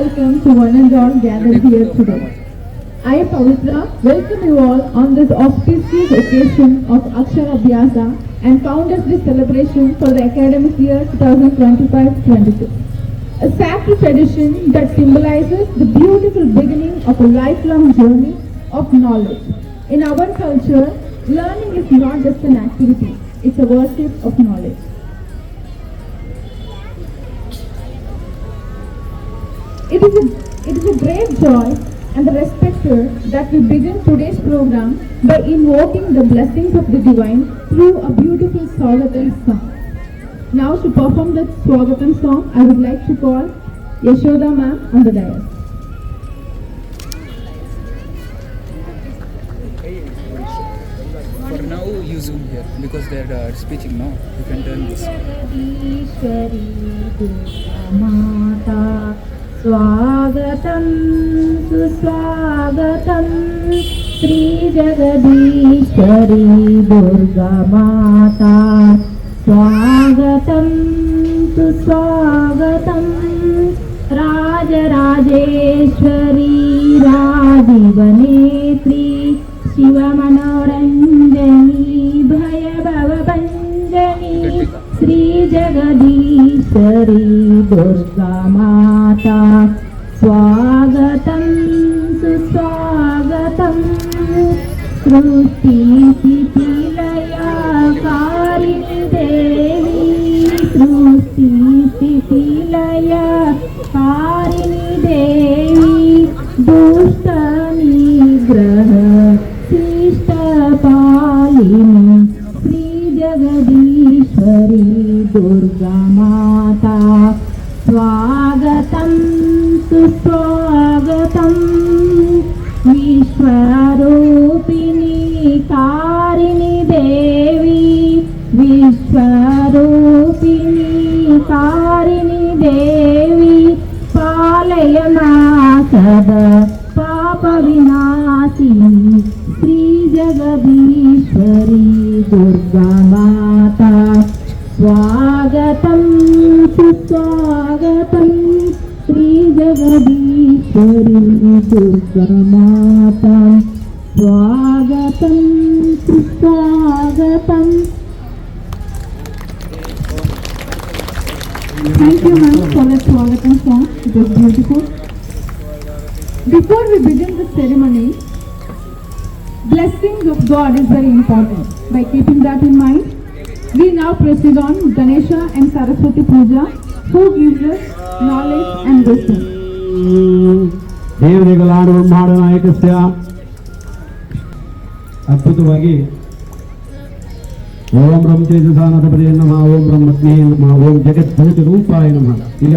welcome to one and all gathered here today. I, Pavitra, welcome you all on this auspicious occasion of Akshara Abhyasa and Founders Day celebration for the academic year 2025-26. A sacred tradition that symbolizes the beautiful beginning of a lifelong journey of knowledge. In our culture, learning is not just an activity, it's a worship of knowledge. It is a great joy and the respect that we begin today's program by invoking the blessings of the divine through a beautiful Swagatam song. Now to perform that Swagatam song, I would like to call Yashoda ma'am on the dais. For now, you zoom here because they are speaking now. You can turn this. स्वागतं सुस्वागतं श्री जगदीश्वरी दुर्गा माता स्वागतं सुस्वागतं राजराजेश्वरी राजीवनेत्री शिवमनोरञ्जनी भयभवभञ्जनी श्री जगदीश्वरी दुर्गा माता स्वागतं सुस्वागतं सृष्टिस्थितिलयकारिणी देवी सृष्टिस्थितिलयकारिणी देवी दुष्टनिग्रह शिष्टपालिनी श्री जगदीश्वरी दुर्गा माता स्वागतं सुस्वागतं विश्वरूपिणी कारिणी देवी विश्वरूपिणी कारिणी देवी पालय मासद पापविनाशिनी श्री जगदीश्वरी दुर्गा माता स्वागतं सुस्वागतं श्री जगदीश्वरी दुर्गा माता स्वागतं सुस्वागतं. Thank you ma'am for that Swagatam song. It was beautiful. Before we begin the ceremony, blessings of God is very important. By keeping that in mind, we now proceed on Ganesha and Saraswati Puja, who gives us knowledge and wisdom. ದೇವರಿಗಳಾಡುವ ನಾಯಕಸ್ಯ ಅದ್ಭುತವಾಗಿ ಓಂ ರಂ ತೇಜಸಾನಧಪದೇ ನಮಃ ಓಂ ರಂ ಅಗ್ನೇ ನಮಃ ಓಂ ಜಗದ್ಭೂತ ರೂಪಾಯ ನಮಃ. ಈಗ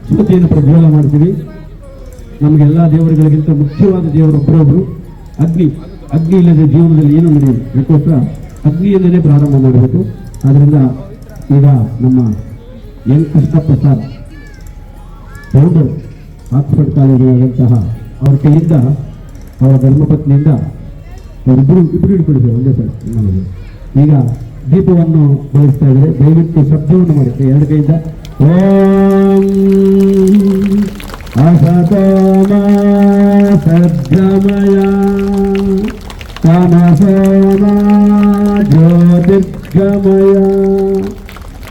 ಜ್ಯೋತಿಯನ್ನು ಪ್ರಜ್ವಲ ಮಾಡ್ತೀವಿ. ನಮಗೆಲ್ಲ ದೇವರುಗಳಿಗಿಂತ ಮುಖ್ಯವಾದ ದೇವರು ಒಬ್ಬರೊಬ್ಬರು ಅಗ್ನಿ. ಅಗ್ನಿ ಇಲ್ಲದೆ ಜೀವನದಲ್ಲಿ ಏನು ನಡೆಯಬೇಕೋಸ್ಕರ ಅಗ್ನಿಯಿಂದಲೇ ಪ್ರಾರಂಭ ಮಾಡಬೇಕು. ಆದ್ದರಿಂದ ಈಗ ನಮ್ಮ N Krishna Prasad founder Oxford ಕಾಲೇಜಿನಾದಂತಹ ಅವರ ಕೈಯಿಂದ ಅವರ ಧರ್ಮಪತ್ನಿಯಿಂದ ಇಬ್ಬರು ಹಿಡ್ಕೊಳ್ತಾರೆ ಒಂದೇ ಸಲ ನಮಗೆ. ಈಗ ದೀಪವನ್ನು ಬೆಳೆಸ್ತಾ ಇದ್ದಾರೆ. ದಯವಿಟ್ಟು ಶಬ್ದವನ್ನು ಮಾಡಿ ಎರಡು ಕೈಯಿಂದ ಓಂ ಅಸತೋಮ ಸದ್ಗಮಯ ತಮಸೋಮ ಜ್ಯೋತಿರ್ಗಮಯ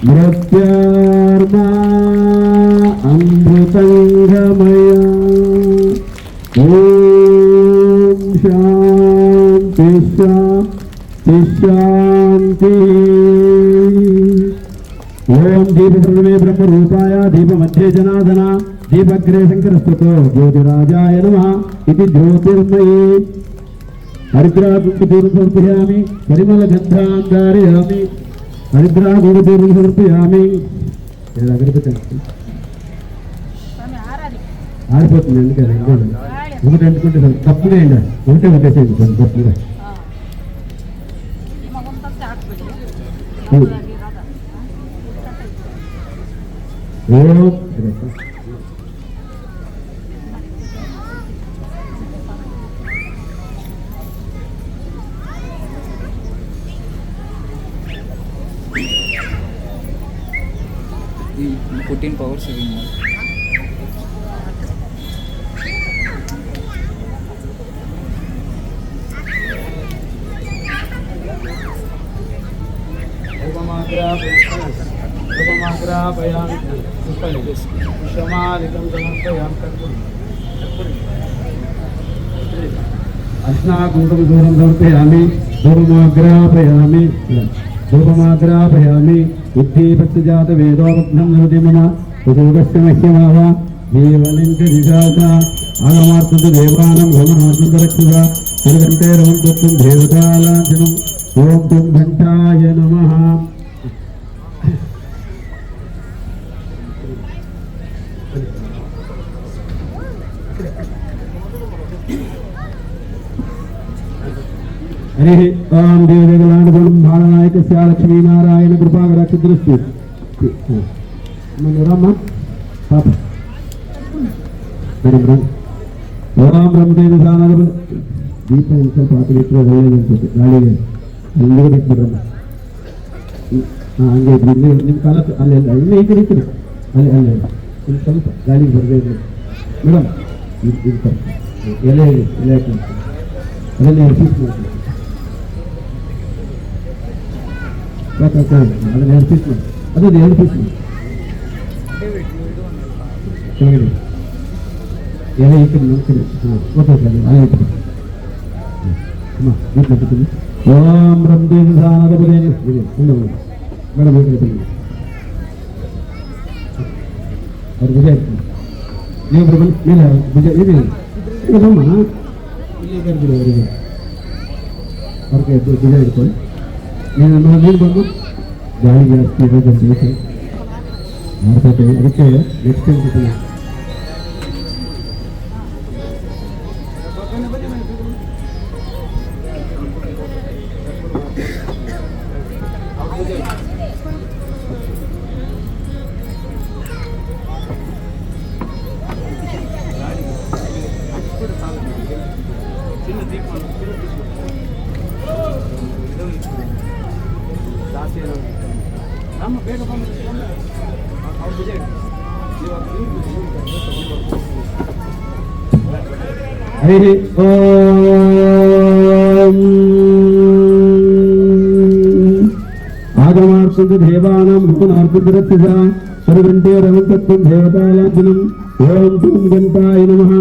ಮೃತ್ಯೋರ್ಮಾ ಅಮೃತಂಗಮಯ ಓಂ ಶಾಂತಿ ಶಾಂತಿ ಶಾಂತಿ. ಓಂ ದೀಪಪ್ರಥಮೇ ಬ್ರಹ್ಮರೂಪಾಯ ದೀಪಮಧ್ಯೆ ಜನಾರ್ದನ ದೀಪಗ್ರೇ ಶಂಕರಸ್ತುತೋ ಜ್ಯೋತಿರಾಜಾಯ ನಮಃ ಇತಿ ಜ್ಯೋತಿರ್ಮಯೇ. ಹರಿದ್ರಾಕುಂಕುತೀರ್ಥ ಸಮರ್ಪಯಾಮಿ ಪರಿಮಳಗಂಧಾಂಧಾರಯಾಮಿ ಹರಿದ್ರಾಕುಂಕುತೀರ್ಥ ಸಮರ್ಪಯಾಮಿ. ಎರಡು ಅಗರಬತ್ತಿ ఆరిపోతుంది. ఎందుకని ఒకటి అంటుకుంటే తప్పుగా అండి ఒకటే పెట్టేసేది తప్పుగా. put in power saving mode. धूपमाग्रापयामि पुष्पमालिकं समर्पयामि अर्चनाकुङ्कुमधूपं समर्पयामि धूपमाग्रापयामि बुद्धिभक्तिजातवेदोपघ्नं भवति मम सुयोगस्य मह्यमाव जीवनं च दिशासा आगमार्तन्त देवानां भवनार्तन्त रक्षसा सर्वन्ते रमन्तुं देवतालाञ्छनम् ॐ तुं घण्टाय नमः। हरिः ॐ देवदेवलाण्डबलम्भाणनायकस्य लक्ष्मीनारायण कृपाकटाक्षदृष्टि मनोरम पाप ॐ ब्रह्मदेव सानद दीप ಸ್ವಲ್ಪ ಪಾತ್ರೆ ಒಳ್ಳೆಯದು ಗಾಳಿಗೆ ಎಲ್ಲರೂ ಬಿಟ್ಬಿಡ್ರಮ್ಮ ಹಂಗೆ ಇಲ್ಲಿ ನಿಮ್ಮ ಕಾಲ ಅಲ್ಲಿ ಅಲ್ಲ ಇಲ್ಲಿ ಈ ಕಡೆ ಅಲ್ಲಿ ಅಲ್ಲಿ ಇಲ್ಲಿ ಸ್ವಲ್ಪ ಗಾಳಿಗೆ ಬರದೇ ಇದೆ ಮೇಡಮ್ ಇದು ಸ್ವಲ್ಪ ಎಲೆ ಎಲೆ ಅದನ್ನೇ ಫಿಕ್ಸ್ ಮಾಡ್ತೀವಿ ಅದನ್ನ ಎರಡು ಪೀಸ್ ಮಾಡಿ ಅದನ್ನು ಎರಡು ಪೀಸ್ ಮಾಡಿ ಕೆಳಗಡೆ ಎಲೆ ಈ ಕಡೆ ನಮ್ಮ ಕಡೆ ಹಾಂ ಗೊತ್ತಾಯ್ತು ಅಲ್ಲಿ ಇಟ್ಟು ಅಮ್ಮ ಗೊತ್ತಾಗ್ತೀನಿ ಓಂ ಬ್ರಹ್ಮದೇವ ಸಾನದ ಬದೇ ಮೇಡಮ್ ಈ ಕಡೆ ಬನ್ನಿ ಅವ್ರು ಭುಜ ಇರ್ತೀನಿ ನೀವೊಬ್ರು ಬನ್ನಿ ಮೇಲೆ ಭುಜ ಇದೆ ಬಮ್ಮ ಇಲ್ಲಿ ಕರೆದಿರಿ ಅವರಿಗೆ ಅವ್ರಿಗೆ ಭುಜ ಇಟ್ಕೊಳ್ಳಿ ನೀನು ಬಂದು ಗಾಳಿ ಜಾಸ್ತಿ ಇರೋದು ಮಾಡ್ತೈತೆ ಅದಕ್ಕೆ ನೆಕ್ಸ್ಟ್ ಟೈಮ್ ಕೊಡ್ತೀನಿ हरि ओम आगमार्तन्त देवानां रूपनार्तुरत्सजा सर्वन्ते रमन्तत्वं देवतालाञ्छनम् ओम तुं गन्ताय नमः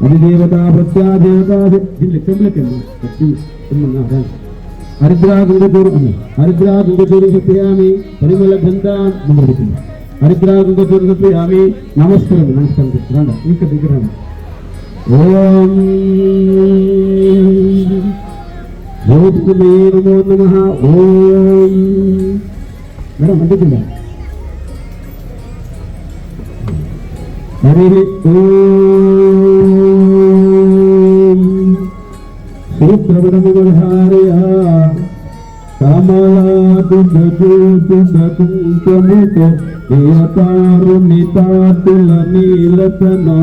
अधिदेवता प्रत्यादेवता हरिद्रागुङ्गचूर्णं समर्पयामि परिमलगन्धां समर्पयामि हरिद्रागुङ्गचूर्णं समर्पयामि नमस्कारं विग्रहम् ओम ज्योतिर्मये नमो नमः ओम मैडम अंतिम हरि ओम सूत्रवडमुधारया कमलादुजोजुदकुङ्कुमुतो देवतारुणितातुलनीलतना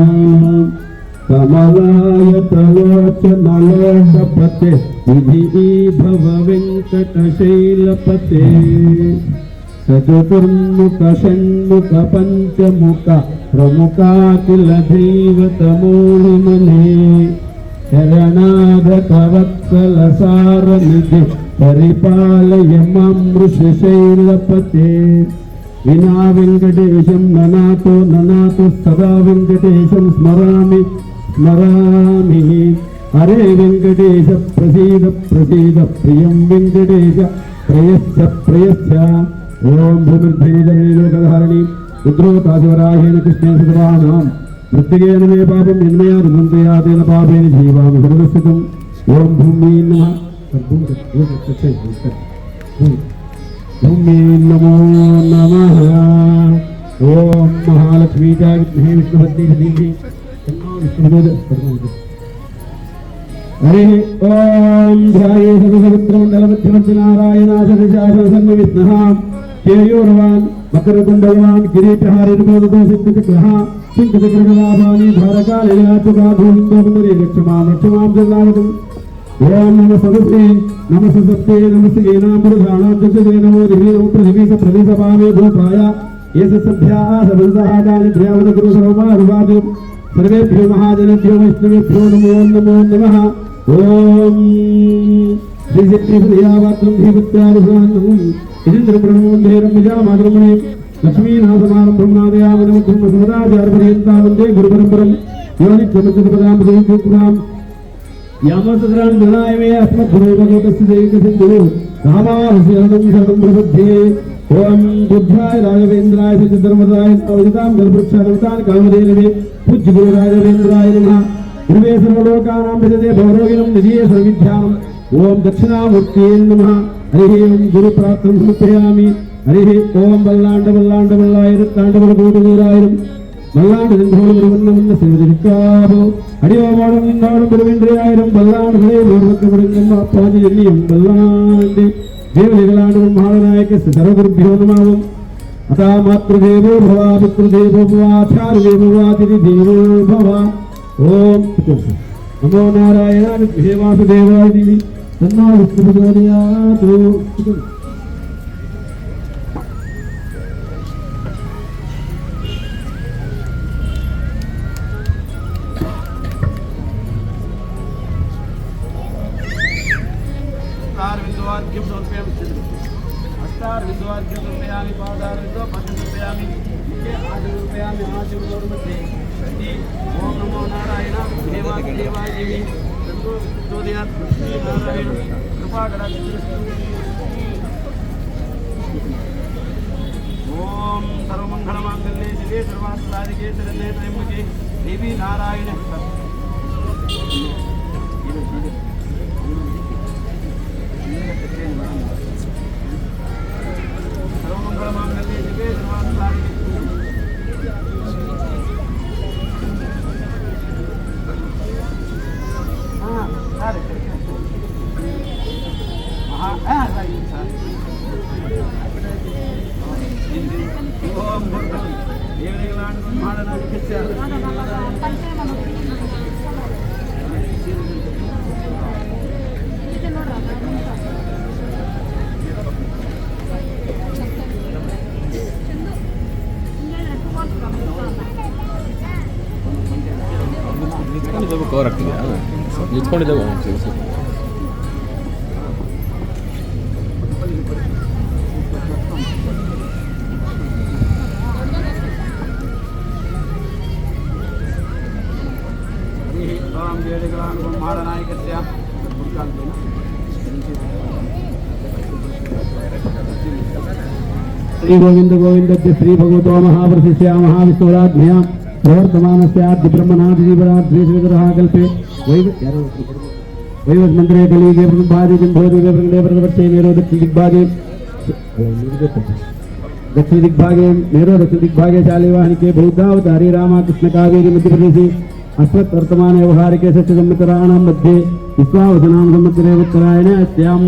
कमलाय तलोचनलोकपते विधि भव वेङ्कटशैलपते चतुर्मुख षण्मुख पञ्चमुख प्रमुखाखिल दैवतमूलिमने शरणागतवत्सल सारनिधि परिपालय मां वृषशैलपते विना वेङ्कटेशं ननातो सदा वेङ्कटेशं स्मरामि हरे वेङ्कटेश प्रसीद प्रियं वेङ्कटेश प्रयश्च ॐ भूमिर्भैजलोकधारिणी रुद्रोताशिवराहेण कृष्णेन सुतवानां प्रत्यगेन मे पापं निर्मया रुदन्तया तेन पापेन जीवामि सर्वस्थितम् ॐ भूम्यै नमः भूम्यै नमो नमः ॐ महालक्ष्मी च विद्महे विष्णुपत्नी धीमहि हरि ओम ध्याये सर्वसहस्रमण्डलमध्यमध्यनारायणासदिशासनसन्नविघ्नः केयूरवान् मकरकुण्डलवान् किरीटहारिर्मोदतो सिद्धचक्रः सिंहचक्रगदाभानि धारकालयाचुकाधूलिन्दोपन्दरे रक्षमां शरणागतम् ओम नमस्ते नमस्ते नमस्ते नामृधानां जगदे नमो दिवे नमो पृथिवी सप्रदिशपामे भूपाय येस सभ्याः सर्वसहादानि ध्यावत गुरु सर्वमारुवादि सर्वेभ्यो महाजनेभ्यो वैष्णवेभ्यो नमो नमः ओम श्रीशक्तिसुयावात्रं धीवत्यादिशान्तम् इन्द्रप्रणोन्धेरं विजामातरमणे लक्ष्मीनाथमारम्भं नादयामनमखं वसुमदाचार्यपर्यन्तां वन्दे गुरुपरम्परम् योनित्यमच्युतपदां यामसद्रान् गणाय मे अस्मद्गुरो भगवतस्य दैकसिन्धुः रामास्य शरणं प्रपद्ये ओम बुद्धाय राघवेन्द्राय सिद्धधर्मराय अवधितां गलवृक्षानवतान् कामधेनवे पूज्य गुरु राघवेन्द्राय नमः गुरुवे सर्वलोकानां विदते भवरोगिणं निधीय सर्वविद्याम् ओम दक्षिणामूर्तये नमः हरिः ओम गुरुप्रार्थनं समर्पयामि हरिः ओम वल्लाण्डवल्लाण्डवल्लायिरत्ताण्डवलकोटिनूरायिरं वल्लाण्डनिन्धोळुमुरुवन्नवन्न सेवदिक्काभो हरि ओमोडं निन्नोडं गुरुविन्द्रयायिरं वल्लाण्डवले लोर्वक्कमुडिङ्गं पाञ्जलियं वल्लाण्डे देवलिगलाण्डवं महानायकस्य सर्वगुरुभ्यो नमः अथा मातृदेवो भव पितृदेवो भव आचार्यदेवो भव अतिथिदेवो भव ओम नमो नारायणाय विद्महे वासुदेवाय धीमहि तन्नो विष्णुः प्रचोदयात् विद्वार्घ्यं समर्पयामि अष्टार विद्वार्घ्यं समर्पयामि पादार विद्वा पद्म समर्पयामि मुखे आचमर्पयामि आचमनोर्मध्ये ओम नमो नारायण देवाय देवी तन्नो प्रचोदयात् श्री नारायण कृपाकटाक्षदृष्टि ओम सर्वमंगलमांगल्ये शिवे सर्वार्थसाधिके शरण्ये त्र्यंबके देवी नारायणे सर्वमंगलमांगल्ये शिवे सर्वार्थसाधिके ನಿಂತ್ಕೊಂಡಿದ್ದಾವೆ ಕವರ್ ಆಗ್ತಿದೆ ನಿಂತ್ಕೊಂಡಿದ್ದಾವೆ महानायकस्य श्री गोविंद गोविंद श्री भगवतो महाप्रशिष्य महाविष्णुराज्ञया प्रवर्तमानस्याद्य ब्रह्मणादिजीवराद्वेषविग्रहा कल्पे वैवस् मंत्रे कलिगे प्रभादि जम्भोदि प्रकटे प्रवर्ते मेरो दक्षिण दिग्भागे मेरो दक्षिण दिग्भागे शालिवाहनिके बौद्धावतारी रामकृष्ण कावेरी मध्य प्रदेशे अस्मत् वर्तमान व्यवहारिके सत्यसंवत्सराणां मध्ये विश्वावसनां संवत्सरे उत्तरायणे अस्यां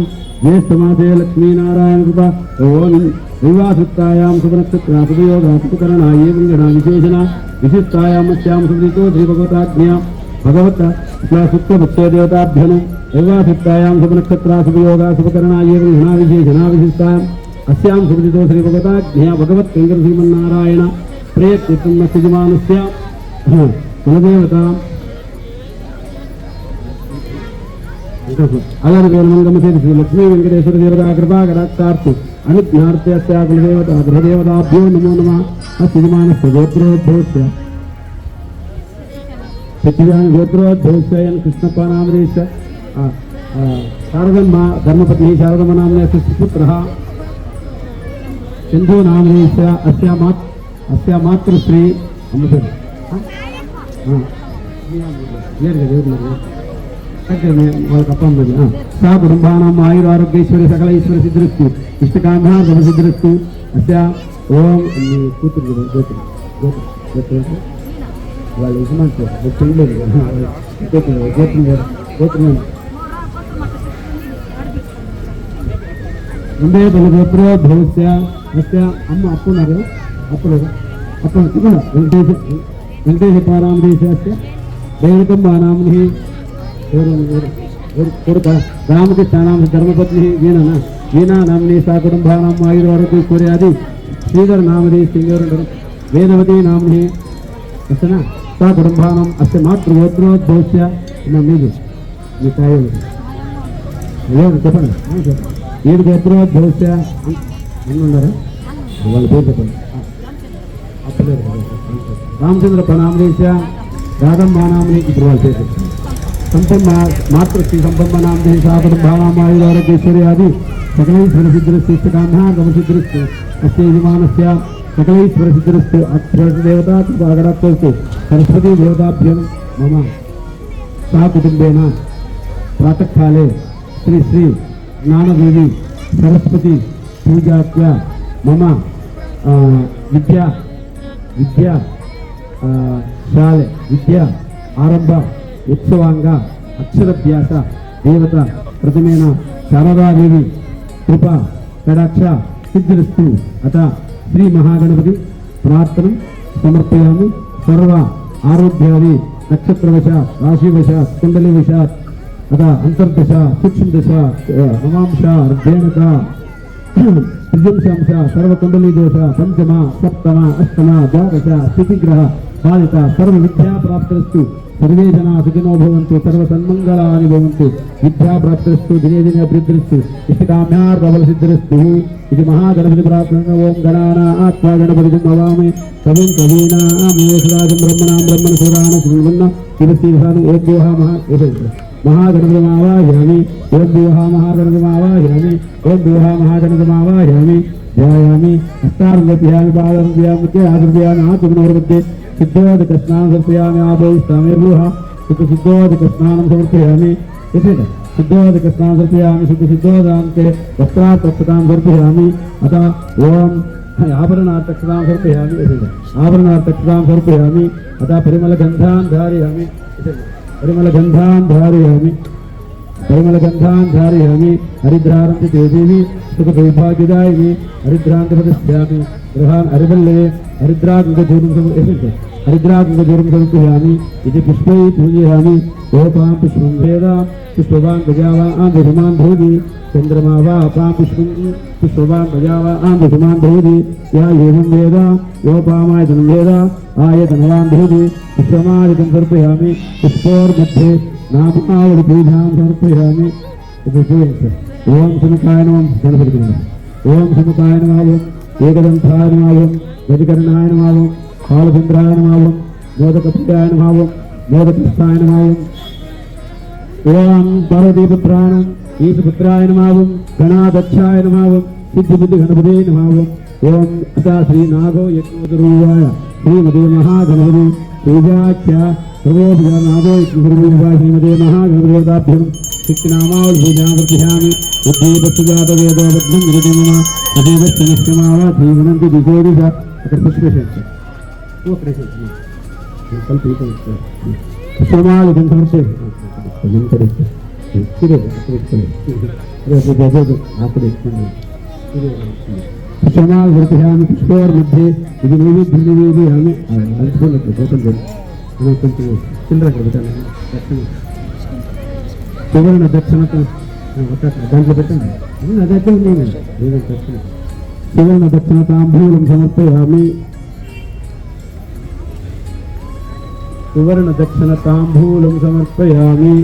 ज्येष्ठमासे लक्ष्मीनारायण कृपा ओम विवासुत्तायां शुभनक्षत्रा शुभयोगाशुकरणाय गणा विशेषणा विशिष्टायां अस्यां सुकृतो श्रीभगवताज्ञा भगवत सुप्तभक्तो देवताभ्यनु विवासुत्तायां शुभनक्षत्रा शुभयोगा शुभकरणाय गणा विशेषणा विशिष्टायां अस्यां सुकृतो श्रीभगवताज्ञा भगवत श्रीमन्नारायण प्रेयतीर्थमस्यजमानस्य कुलदेवता अलर वेलमंगम श्री लक्ष्मी वेंकटेश्वर देवता कृपा कटाक्षार्थ अनुज्ञार्थे अस्या कुलदेवता गृहदेवताभ्यो नमो नमः अस्यजमानस्य गोत्रोद्भवस्य पृथिव्यां गोत्रोद्भवस्य कृष्णप्पा नामधेयस्य शारदम्मा धर्मपत्नी शारदम्मा नाम्नः पुत्रः सिन्धु नामधेयस्य अस्या मातृश्री सा कुटुंबानां आयुरारोग्यैश्वर्य सकल ईश्वर सिद्धिरस्तु इष्टकाम्याः सर्वसिद्धिरस्तु अस्या ओम ಮುಂದೆ ಬಲಗೋತ್ರೋದ್ಭವಸ್ಯ ಅಸ್ಯ ಅಮ್ಮ ಅಪ್ಪನವರು ಅಪ್ಪನ ವೆಂಕಟೇಶ ಪಾರಾಮದೇಶस्य दैवतंबानाम्नि रामकृष्णानां धर्मपत्नी वीणा नाम्नि सा कुटुंबानाम् आयुरारोग्यैश्वर्यादि श्रीधर नामधेय सिंगेवर वेदवती नाम्नि अस्तु सा कुटुंबानाम् अस्य मातृगोत्रोद्भवस्य नमीजु లేదు చెప్పండి ఏడు గోత్రం భవిష్య ఉన్నారా వాళ్ళ పేరు చెప్పండి. రామచంద్ర ప్రణామదేశ రాధమ్మానామని ఇప్పుడు వాళ్ళ పేరు చెప్పండి. సంపన్న మాతృశ్రీ సంపన్న నామదేశ కుటుంబానామాయురారోగ్యేశ్వరి ఆది सकलैश्वरसिद्धिरस्तु कामः गमसिद्धिरस्तु अस्य यजमानस्य सकलैश्वरसिद्धिरस्तु अक्षरदेवता कृपागणात्तस्तु सरस्वती देवताभ्यं मम सा कुटुम्बेन प्रातःकाले श्री श्री ज्ञानदेवी सरस्वती पूजाख्या मम विद्या शाले विद्या आरंभ उत्सवांग अक्षराभ्यास देवता प्रतिमेन शारदादेवी कृपा कटाक्ष सिद्धिरस्तु अतः श्री महागणपति प्रार्थना समर्पयामि। सर्व आरोग्यादि नक्षत्रवशात् राशिवशात् कुंडलीवशात् अतः अंतर्दशा सूक्ष्मदशा नवांशा अर्धेणका त्रिजंशांशा सर्वकुंडलीदोष पंचमा सप्तमा अष्टमा द्वादश स्थितिग्रह बाधिता सर्व विद्या प्राप्तिरस्तु सर्वे जना सुखिनो भवन्तु सर्व सन्मंगलानि भवन्तु विद्या प्राप्तिरस्तु दिने दिने अभिवृद्धिरस्तु इष्टकाम्यार्थबलसिद्धिरस्तु इति महागणपति प्रार्थना। ओम गणानात्वा गणपतिं नमामि कविं कवीनामेकराजं ब्रह्मणां ब्रह्मणपुराणं शृण्वन्न शिवसीसानं ओद्योहा महागणपतिमावाहयामि ओम देवहा महागणपतिमावाहयामि ओम देवहा महागणपतिमावाहयामि ध्यायामि हस्तारम्भयामि पादरम्भयामि आदर्भयामि आत्मनोर्मध्ये सिद्धोदकस्नानं समर्पयामि आभूषामिर्भूः सिद्धोदकस्नानं समर्पयामि सिद्धोदकस्नानं समर्पयामि सिद्धोदान्ते वस्त्रार्थक्षतां समर्पयामि अतः ओम आभरणार्थक्षतां समर्पयामि आभरणार्थक्षतां समर्पयामि अतः परिमलगन्धान् धारयामि परिमलगन्धान् धारयामि हरिद्रारन्ति ते देवी सुखसौभाग्यदायिनी हरिद्रान्तपदिष्यामि गृहान् हरिवल्लवे हरिद्रागजूरं समर्पयामि इति पुष्पै पूजयामि। गोपां पुष्पं वेद पुष्पवान् गजावान् दशमान् भूति चन्द्रमा वा पां पुष्पं पुष्पवान् गजावान् दशमान् भूति या एवं वेद गोपामायतनं वेद आयतनवान् भूति पुष्पमादिकं समर्पयामि पुष्पोर्मध्ये नामावलिपूजां समर्पयामि। ओम सुमुखाय नमः गणपति ओम सुमुखाय नमः एकदंताय नमः गजकर्णाय नमः कालचंद्राय नमः मोदकप्रियाय नमः मोदकस्थाय नमः ओम पार्वतीपुत्राय ईशपुत्राय नमः गणाध्यक्षाय नमः सिद्धिबुद्धि गणपते नमः ओम अता श्री नागो यज्ञोदरूपाय श्रीमते महागणपति पूजाख्या सर्वोपचारनादो यज्ञोदरूपाय श्रीमते महागणपतिदेवताभ्यं शिक्षनामावलिपूजां समर्पयामि। उद्दीपस्तुजातवेदो बद्धं मृतिमम अधीवश्चनश्चमावा जीवनन्ति दिशो दिशा अत्र पुष्पशेष पुष्पमालिकं पुष्पमालिकं पुष्पोर्मध्ये इति नैवेद्यनिवेदयामि सुवर्ण दक्षिणता दांట్లో పెట్టండి అదైతే నేను సువర్ణ దక్షిణతాంబూలం సమర్పయామి సువర్ణ దక్షిణతాంబూలం సమర్పయామి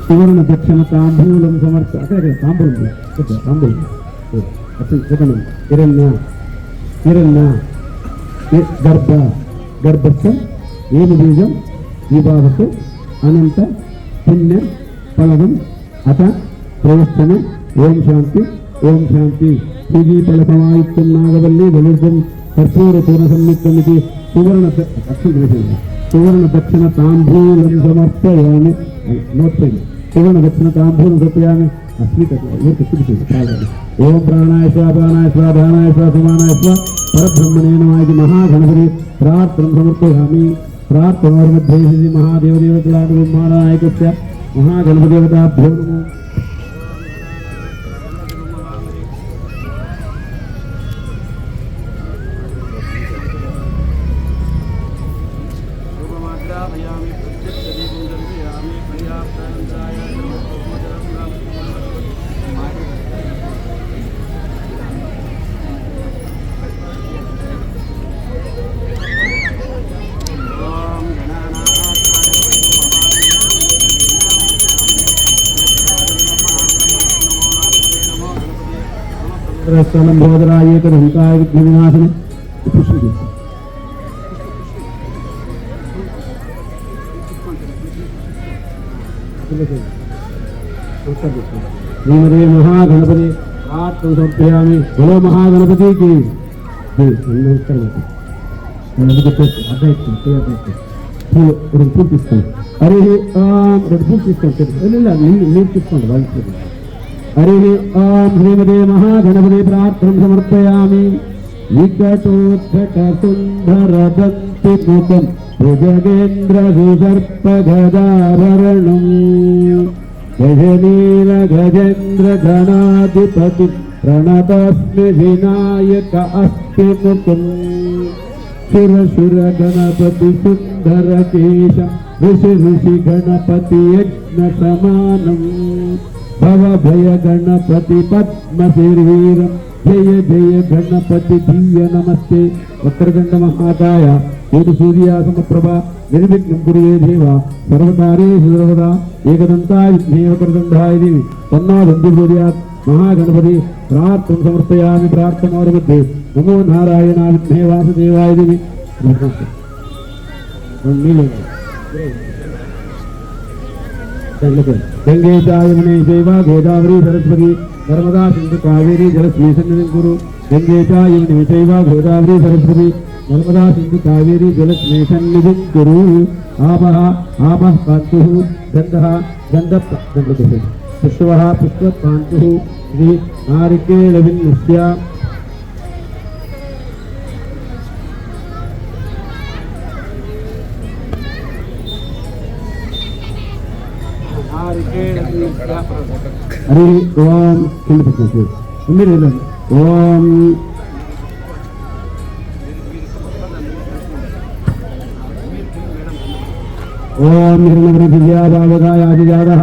సువర్ణ దక్షిణతాంబూలం అక్కడ తాంబూలం హిరణ్య गर्भस्थ ఏమి బీజం విభాగసు అనంత పుణ్య ఫలదం అత ప్రవస్తన ఓం శాంతి శ్రీ ఫలకమాయుక్తం నాగవల్లి లలితం కర్పూర పూర్ణ సన్నిహితమితి సువర్ణ దక్షిణ తాంబూలం సమర్పయామి సువర్ణ దక్షిణ తాంబూలం సమర్పయామి ओम प्राणाय स्वापानाय स्वाधानाय स्वासमानाय स्व परब्रह्मणे नमः इति महागणपति प्रार्थना समर्पयामि। प्रार्थनामध्ये श्री महादेवदेवतानायकस्य महागणपतिदेवताभ्यो नमः। స్థలం బోధరాయేకదంతాయ విఘ్నవినాశనం పుష్టి చేస్తాం. శ్రీమదే మహాగణపతి ఆత్మ సమర్పయామి. బలో మహాగణపతికి పూలు తీసుకోండి. హరి ఓం 2 పూలు తీసుకోండి. మీరు తీసుకోండి వాళ్ళు. హరి ఓం శ్రీమదే మహాగణపతి ప్రార్థన సమర్పయామి. వికటోత్కట సుందరదంతి ముఖం భుజగేంద్ర సుసర్పగదాభరణం గజనీల గజేంద్ర గణాధిపతి ప్రణతస్మి వినాయక అస్తి ముఖం సుర సుర గణపతి సుందర కేశం ఋషి ఋషి గణపతి యజ్ఞ సమానం భవ భయ గణపతి పద్మ శరీరం జయ జయ గణపతి దివ్య నమస్తే. వక్రగండ మహాకాయ ఏడు సూర్య సమప్రభ నిర్విఘ్నం కురువే దేవ సర్వకార్యేషు సర్వదా ఏకదంతాయ విద్మహే వక్రదండాయ దేవి తన్నో దంతి సూర్యాత్. మహాగణపతి ప్రార్థన సమర్పయామి. ప్రార్థనోర్मध्ये నమో నారాయణాయ విద్మహే వాసుదేవాయ దేవి. గంగే చాయమనే శైవ గోదావరి సరస్వతి నర్మదా సింధు కావేరీ జలస్మేషన్నిధిం కురు. గంగే చాయమనే శైవ గోదావరి సరస్వతి నర్మదా సింధు కావేరీ జలస్మేషన్నిధిం కురు. ఆపః ఆపః కాంతుః గంధః గంధః పుష్పః పుష్పకాంతుః శ్రీ నారికేళ విన్యస్య హరి ఓం కింద పెట్టండి. మీరు ఓం ఓం హిరణ్యవర దివ్యాభావగాయాదిజాతః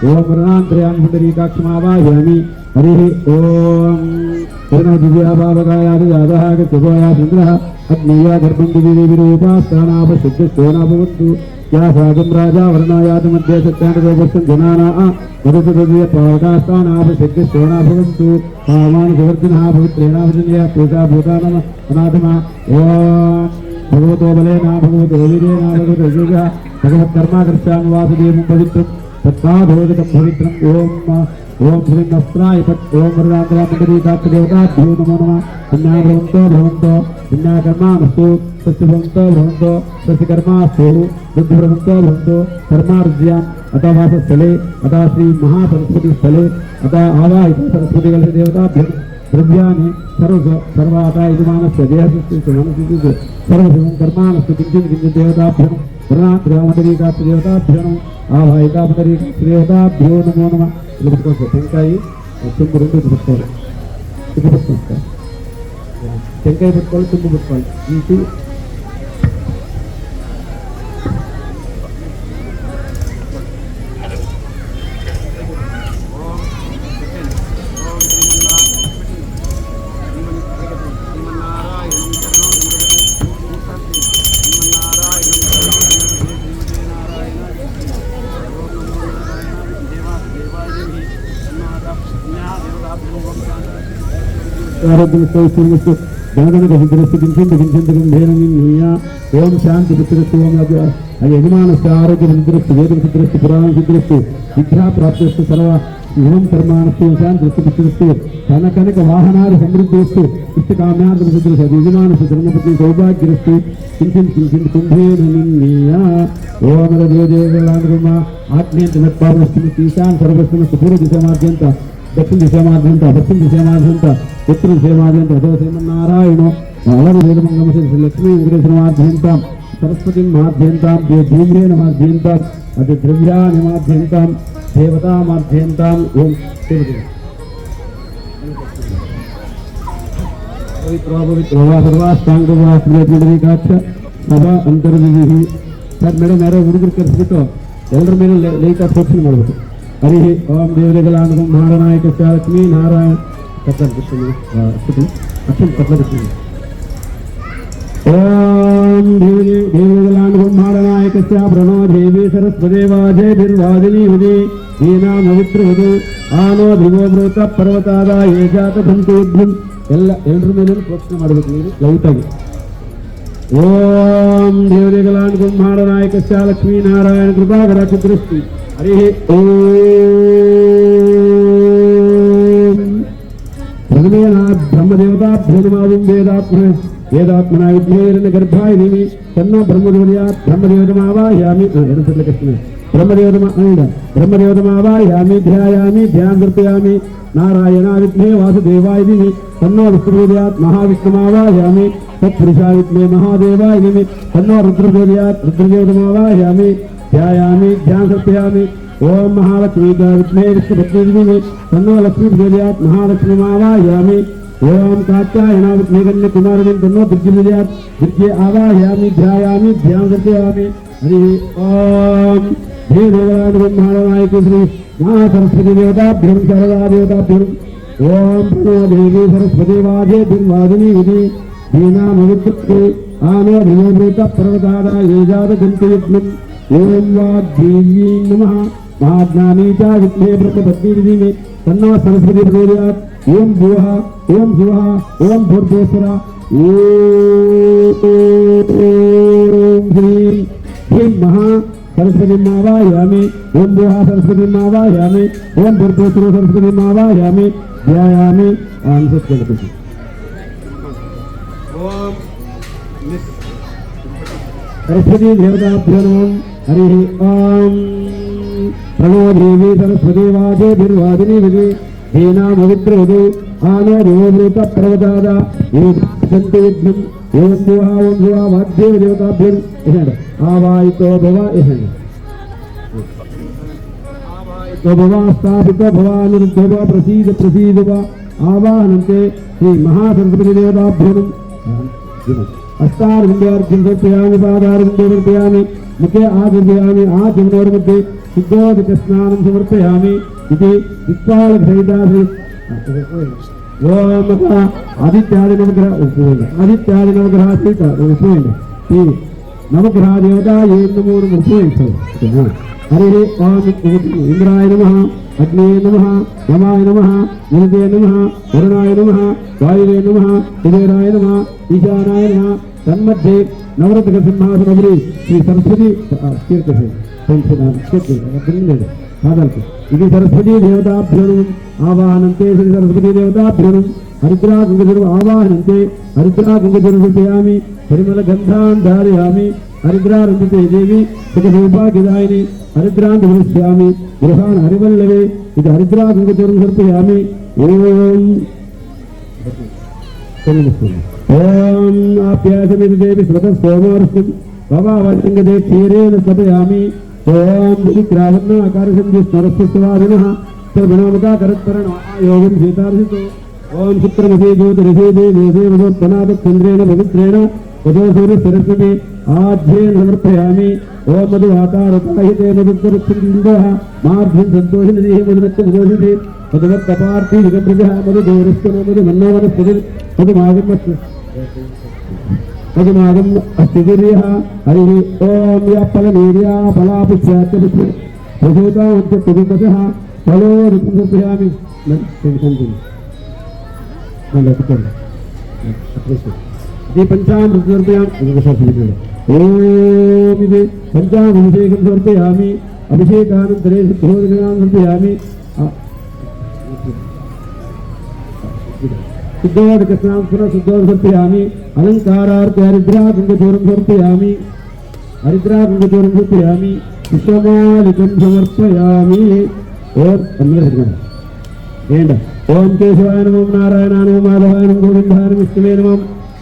ఓం వర్ణాంతర్యామి పుండరీకాక్షమావాహయామి. హరి ఓం హిరణ్య దివ్యాభావగాయాదిజాతః గచ్చోయా చంద్రః అగ్నేయా గర్భం దివి విరూపాస్థానాపశుద్ధోనాభవంతు. या सागम राजा वर्णायात मध्ये सत्यानदोपस्थं जनाना मधुसुदय पावकास्थानापशक्तिश्चोना भवन्तु. पावानि सुवर्धिनः पवित्रेणावजनया पूजा भूतानम अनाथमा. ओम भगवतो बलेना भगवतो वीर्येण भगवतो योगः भगवत्कर्माकर्षामि वासुदेवं पवित्रं तत्पादोदकं पवित्रम्. ओम श्री नस्त्राय पत् ओम वरदान्तरामण्डलीकाक्षदेवताभ्यो नमो नमः. पुण्याभवन्तो भवन्तो पुण्याकर्मामस्तु स्वस्ति भवन्तो भवन्तो स्वस्ति कर्मास्तु बुद्धिभ्रमन्तो भवन्तो कर्मार्ज्याम् अतः वासस्थले अतः श्री महासरस्वती स्थले अतः आवाहित सरस्वती देवताभ्यं द्रव्याणि सर्वाता यजमानस्य देहस्य मनसि सर्वशिवं कर्माणस्तु किञ्चित् किञ्चित् देवताभ्यं वरदान्तरामण्डलीकाक्षदेवताभ्यो आवाहितापदरीकाक्षदेवताभ्यो नमो नमः. టెంకాయ తుమ్ము 2 పెట్టుకోవాలి. తుమ్ము పెట్టుకోవాలి. టెంకాయ పెట్టుకోవాలి, తుమ్ము పెట్టుకోవాలి. ఇంటి ఆరోగ్యమస్తు గణగణక విగ్రహస్తు కించింత గంభీరం నియా. ఓం శాంతి పుత్రస్తు ఓం యజమానస్య ఆరోగ్య విగ్రహస్తు వేద విగ్రహస్తు పురాణ విగ్రహస్తు విద్యాప్రాప్తిస్తు సర్వ ఇవం కర్మాణస్తు శాంతి పుత్రస్తు ధన కనక వాహనాది సమృద్ధిస్తు ఇష్టకామ్యార్థ విగ్రహ యజమానస్య ధర్మపతి సౌభాగ్యస్తు కించింత కుంభేన నియా. ఓం దేవదేవలాంధ్రమ ఆత్మీయంత మెత్పావస్తు ఈశాన్ సర్వస్వస్తు పూర్వ దిశమాద్యంత దక్షిణ దిశామాద్యంత పశ్చిమ దిశామాద్యంత ఉత్తర దిశామాద్యంత అదో శ్రీమన్నారాయణ అలరు వేదమంగమ శ్రీ లక్ష్మీ వెంకటేశ్వరమాద్యంతాం సరస్వతి మాధ్యంతాం దేవ్యేన మాధ్యంతాం అతి ద్రవ్యాని మాధ్యంతాం దేవతామాధ్యంతాం. ఓం పవిత్రవా సర్వాష్టాంగవాస్కాక్ష ಸಭಾ ಅಂತರ್ವಿಧಿ ಸರ್ ಮೇಡಮ್ ಯಾರೋ ಹುಡುಗರು ಕರೆಸ್ಬಿಟ್ಟು ಎಲ್ಲರ ಮೇಲೆ ಲೈಟ್ ಆಫ್ ಪ್ರೋಕ್ಷಣೆ ಮಾಡಬೇಕು. ಹರಿ ಓಂ ದೇವರಿಗಲಾನುಗಂ ಮಹಾನಾಯಕ ಲಕ್ಷ್ಮೀ ನಾರಾಯಣ ಕತ್ತಲ ಅಕ್ಷನ್ ಕತ್ತಲ ಓಂ ओम देवी देवगलान ब्रह्माणनायकस्य प्रणो देवी सरस्वदेवाजयभिर्वादिनी हुदे दीना पवित्रवधु आनो ध्रुवो ब्रूत पर्वताದ ಏಜಾತ ಸಂತೇಭ್ಯಂ ಎಲ್ಲರ ಮೇಲೆ ಪ್ರೋಕ್ಷಣೆ ಮಾಡಬೇಕು ನೀವು ಲೌಟಾಗಿ ಓಂ ದೇವದೇವಲಾನ್ ಬ್ರಹ್ಮಾಣನಾಯಕಸ್ಯ ಲಕ್ಷ್ಮೀನಾರಾಯಣ ಕೃಪಾಕರ ಚತುರ್ಸ್ಥಿ ಹರಿ ಓಂ ಪ್ರಥಮೇನ ಬ್ರಹ್ಮದೇವತಾಭ್ಯೋ ನಮಃ वेदात्मना विद्येरन गर्भाय निमि तन्नो ब्रह्मदेवयात् ब्रह्मदेवतमावायामि ब्रह्मदेवतमावायामि ध्यायामि ध्यानदर्पयामि नारायणा विद्मे वासुदेवाय निमि तन्नो विष्णुदेवयात् महाविष्णुमावायामि तत्पुरुषाय विद्मे महादेवाय निमि तन्नो रुद्रदेवयात् रुद्रदेवतमावायामि ध्यायामि ध्यानदर्पयामि ओम महालक्ष्मी विद्मे विष्णुपत्नी निमि तन्नो लक्ष्मीदेवयात् महालक्ष्मीमावायामि ओम कात्यायना विद्मेगण्य कुमारने तन्नो दुर्गिर्यात् दुर्गे आवाहयामि ध्यायामि ध्यानदर्पयामि हरि ओम हे देवलान ब्रह्माणनायक श्री महा सरस्वती देवताभ्यं शारदा देवताभ्यं ओम प्रणो देवी सरस्वती वाजे बिर्वादिनी विधि दीना मविद्रुते आनो धियोभूत पर्वतादा येजात गन्तयज्ञम् ओम वाग्देवी नमः महाज्ञानी च विद्मे ब्रह्मपत्नी विधिमे तन्नो सरस्वती प्रचोदयात् ओम भुवः ओम भुवः ओम भूर्भुवस्वरः ओम श्रीं ह्रीं महा सरस्वतीमावाहयामि ओम भुवः सरस्वतीमावाहयामि ओम भूर्भुवस्वरः सरस्वतीमावाहयामि ध्यायामि ओम सत्यगणपति ओम सरस्वती देवताभ्यो नमः हरि ओम प्रणो देवी सरस्वती वाजेभिर्वादिनी विधि दीना पवित्रवधु आनो ध्रुवोभूत पर्वताद येजन्त्यज्ञम् ओम भुवः वाग्देव देवताभ्यं आवाहितो भव आवाहितो भव स्थापितो भव निरुद्धो भव प्रसीद प्रसीद भव आवाहनन्ते श्री महासरस्वती देवताभ्यं अस्तारविन्द्यार्घ्यं समर्पयामि पादारविन्दं समर्पयामि मुखे आचर्पयामि आचमनोर्मध्ये शुद्धोदकस्नानं समर्पयामि इति दिक्पालसहितासि ओम आदित्यादि नवग्रह आदित्यादि नवग्रह सहित ಈ ನವಗ್ರಹ ದೇವತಾ ಏನು ಮೂರು हरि ओम इंद्राय नमः अग्ने नमः यमाय नमः निरते नमः वरुणाय नमः वायुवे नमः कुबेराय नमः ईशानाय नमः तन्मध्ये नवरत्न सिंहासनोपरि श्री सरस्वती कीर्तने ఇది సరస్వతీ దేవతాభ్యో ఆవాహనంతే శ్రీ సరస్వతీ దేవతాభ్యో హరిద్రా గంగజరు ఆవాహనంతే హరిద్రా గంగజరు సమర్పయామి పరిమళ గంధాన్ ధారయామి హరిద్రా రంజితే దేవి సుఖ సౌభాగ్యదాయిని హరిద్రాన్ సమర్పయామి గృహాన్ హరివల్లవే ఇది హరిద్రా గంగజరు సమర్పయామి ఓం ఆప్యాసమితి దేవి స్మృత సోమవర్షం భవావశంగదే క్షీరేణ స్థాపయామి ओम विक्रावन्न आकारसंधि स्मरस्वादिनः सर्वनामका करत्परण आयोगं सीतार्षितो ओम चित्रमसे ज्योतिरसे देवसे वसोत्तनाद चंद्रेण पवित्रेण वसो सूर्य सरस्वती आध्येन समर्पयामि ओम मधुवातारताहिते मधुत्तरच्छिन्दः मार्ध्यं सन्तोषनिधिः मधुरत्तमघोषिते मधुवत्तपार्थी जगद्रजः मधुदेवरस्तनो मधुमन्नोवनस्पति मधुमागमस्तु पदमागम अस्तिगिर्यः हरिः ओम या फलनीर्या फलापुष्याच्च पुष्पे प्रसूतावच्च पुरुषः फलो ऋतुसर्पयामि इति पञ्चामृतसर्पयामि ओम इति पञ्चामभिषेकं समर्पयामि अभिषेकानन्तरे शुद्धोदकान् समर्पयामि शुद्धोदकस्नानं पुनः शुद्धोदकं समर्पयामि अलंकारार्थे हरिद्रा गंगचूर्णं समर्पयामि हरिद्रा गंगचूर्णं समर्पयामि पुष्पमालिकं समर्पयामि ओम केशवाय नमः नारायणाय नमः माधवाय नमः गोविन्दाय नमः विष्णुवे नमः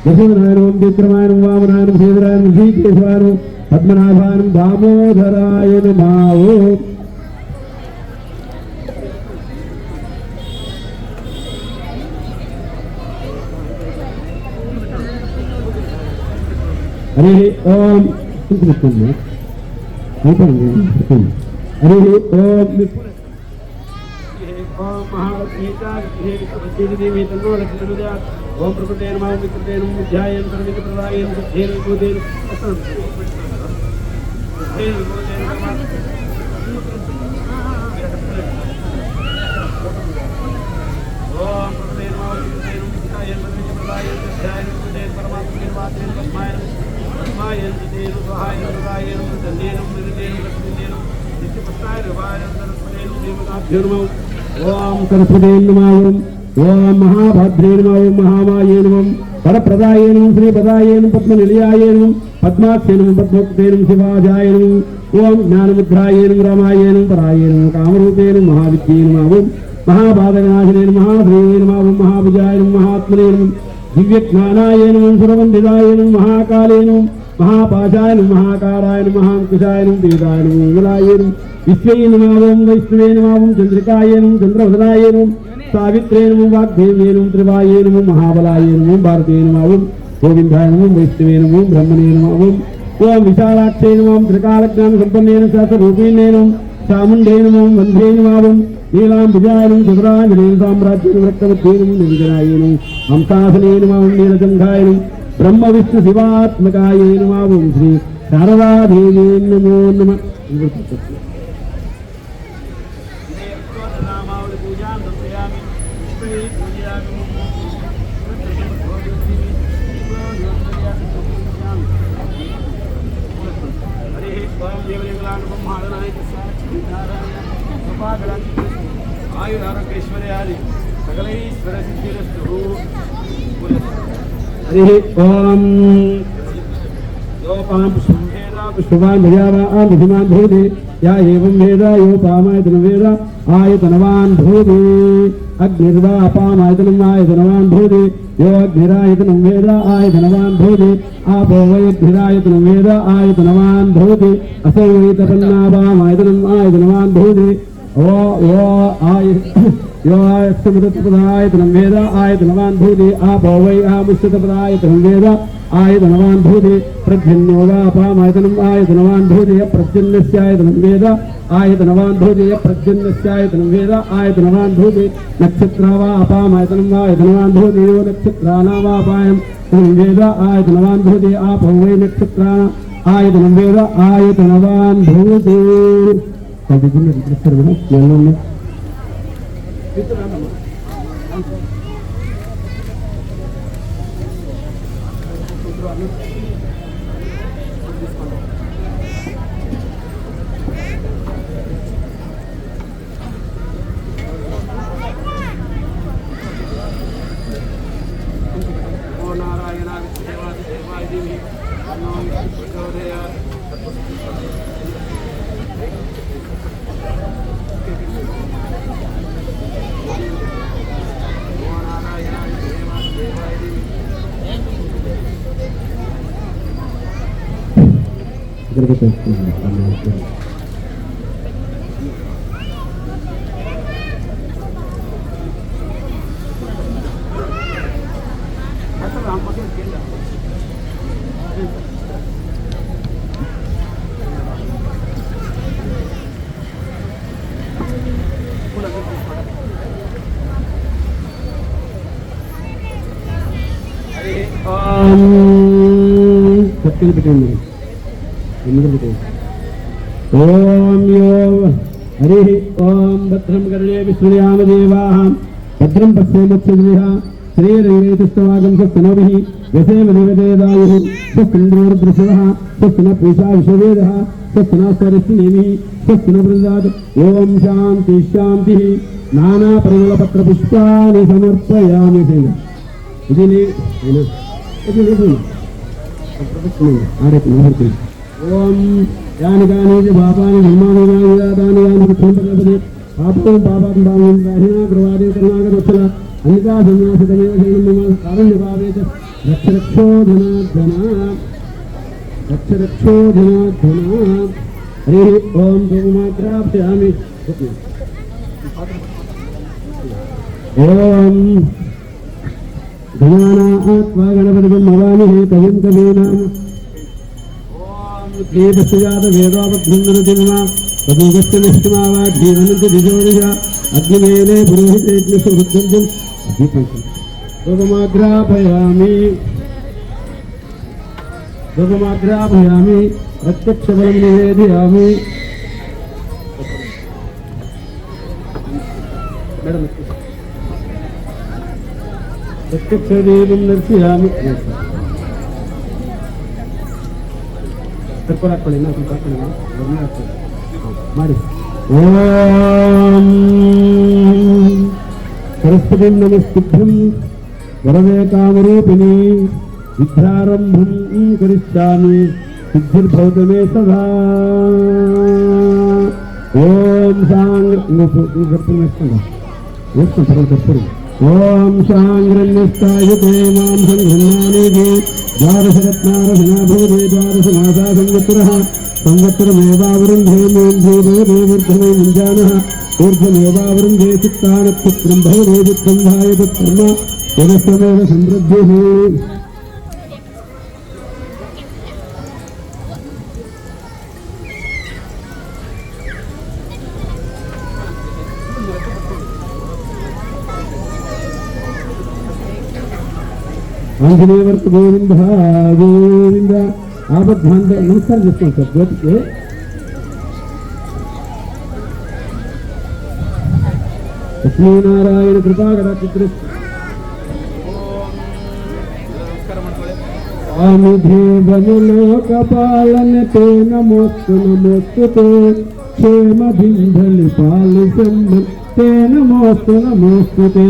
यशोधनाय नमः विक्रमाय नमः वामनाय नमः श्रीधराय नमः श्रीकेशवाय नमः पद्मनाभाय नमः दामोदराय नमः ओम हरि ओम हरि ओम महालक्ष्मी तन्नो लक्ष्मीर्यात् ओम प्रकृते नमः विकृते नमः ध्यायेन सर्वविघ्नप्रदायेन सिद्धेन विभूतेन ओम प्रकृते नमः विकृते नमः ध्यायेन सर्वविघ्नप्रदायेन सिद्धेन विभूतेन परमात्मने वातेन तस्मायेन तस्मायेन सिद्धेन सहायेन प्रदायेन धन्येन निर्देन लक्ष्मीनेन नित्यपत्ताय रवायेन सरस्वतेन देवताभ्यो नमः ओम सरस्वते नमः ओम महाभद्रे नमः ओम महामाये नमः परप्रदाये नमः श्रीपदाये नमः पद्मनिलयाये नमः पद्माक्षे नमः पद्मोक्ते नमः शिवाजाय नमः ओम ज्ञानमुद्राये नमः रामाये नमः पराये नमः कामरूपे नमः महाविद्ये नमः ओम महापादकनाशिने नमः महाश्रेये नमः ओम महाभुजाय नमः महात्मने नमः दिव्यज्ञानाय नमः सुरवन्दिताय नमः महाकाले नमः महापाशाय नमः महाकाराय नमः महांकुशाय नमः वेदाय नमः मंगलाय नमः विश्वे नमः ओम वैष्णवे नमः ओम चंद्रिकाय नमः चंद्रवदनाय नमः सावित्रे नमः वाग्देव्ये नमः त्रिवाये नमः महाबलाय नमः भारते नमः ओम गोविंदाय नमः वैष्णवे नमः ब्रह्मणे नमः ओम विशालाक्षे नमः त्रिकालज्ञान संपन्नेन सहस्ररूपिणे नमः चामुण्डे नमः वन्दे नमः ओम नीलाम्बुजाय नमः चतुराञ्जनेन साम्राज्येन रक्तवत्ये नमः निर्विजनाय नमः हंसासने नमः नीलजङ्घाय नमः ब्रह्म विष्णु शिवात्मकाय नमः ओम श्री शारदा देवी नमो नमः आयुरारोग्यैश्वर्यादि सकलैश्वर सिद्धिरस्तु हरि ओम योपां पुष्पवान् भजावान् बुद्धिमान् भूते या एवं वेद योपामायतन वेद आयतनवान् भूते अग्निर्वा अपामायतनम् आयतनवान् भूते यो अग्निरायतनं वेद आयतनवान् भूते आपो वैग्निरायतनं वेद आयतनवान् भूते असौ वै तपन्नावामायतनम् आयतनवान् भूते यो आयतनम वेद आयतनवान् भूते आपो वै आमुष्यतपदायतनं वेद आयतनवान् भूते प्रद्युम्नो वा अपामायतनम् आयतनवान् भूते प्रद्युम्नस्यायतनं वेद आयतनवान् भूते प्रद्युम्नस्यायतनं वेद आयतनवान् भूते नक्षत्रा वा अपामायतनम् आयतनवान् भूते यो नक्षत्राणां वा अपायतनं वेद आयतनवान् भूते आपो वै नक्षत्राणां आयतनं वेद आयतनवान् भूते ओम यो हरि ओम भद्रं कर्णे विष्णुयाम देवाः भद्रं पश्येमक्षद्विः श्रीरङ्गेतुस्तवागं स्वस्तनोभिः यसेम देवदेदायुः स्वस्तिन्द्रोर्दृशवः स्वस्तिनः पूषा विश्ववेदः स्वस्तिनः स्वरिष्टिनेमिः स्वस्तिनः बृन्दात् ओम शान्ति शान्तिः नानापरिमलपत्रपुष्पाणि समर्पयामि इति ओम यानि कानि च पापानि धर्माणि यानि यानि पुत्रपदे पापं पापं पापं राहिना प्रवादे कर्णागतवत्सल अन्यथा सन्यासितमेव शरणं मम कारुण्यभावे च रक्षरक्षो धनाद्धना हरिः ओम तोमात्राप्स्यामि ओम गणानात्वा गणपतिं भवामहे कविं कवीनाम् देवस्याद वेदावद्भन्दनति नमः तदुगस्य निष्ठमावात् जीवनन्ति द्विजोदिश अग्निमेले पुरोहितेज्ञस्य वृद्धं ध्रुवमाग्रापयामि प्रत्यक्षबलं निवेदयामि प्रत्यक्षदेवं दर्शयामि ಮಾಡಿ ಓಂ सरस्वतीं नमस्तुभ्यं वरदे कामरूपिणी विद्यारम्भं करिष्यामि सिद्धिर्भवतु मे सदा ओम ओम शांग्रन्यस्तायते मां संघ्नन्नानेति द्वादशरत्नारघनाभूते द्वादशमासा संवत्सरः संवत्सरमेवावरुन्धे मेन्धेदेवर्धने मुञ्जानः ऊर्ध्वमेवावरुन्धे चित्तानक्षत्रं भवने चित्रं धायत कर्म यदस्त्वमेव समृद्धिः आंजनेयवर्त गोविंद गोविंद आबद्धांत नमस्कार जिसको सर ज्योति लक्ष्मी नारायण कृपा करा चित्र आनिधे वनलोक पालन ते नमोस्तु ते क्षेम भिंधलि पाल ते नमोस्तु ते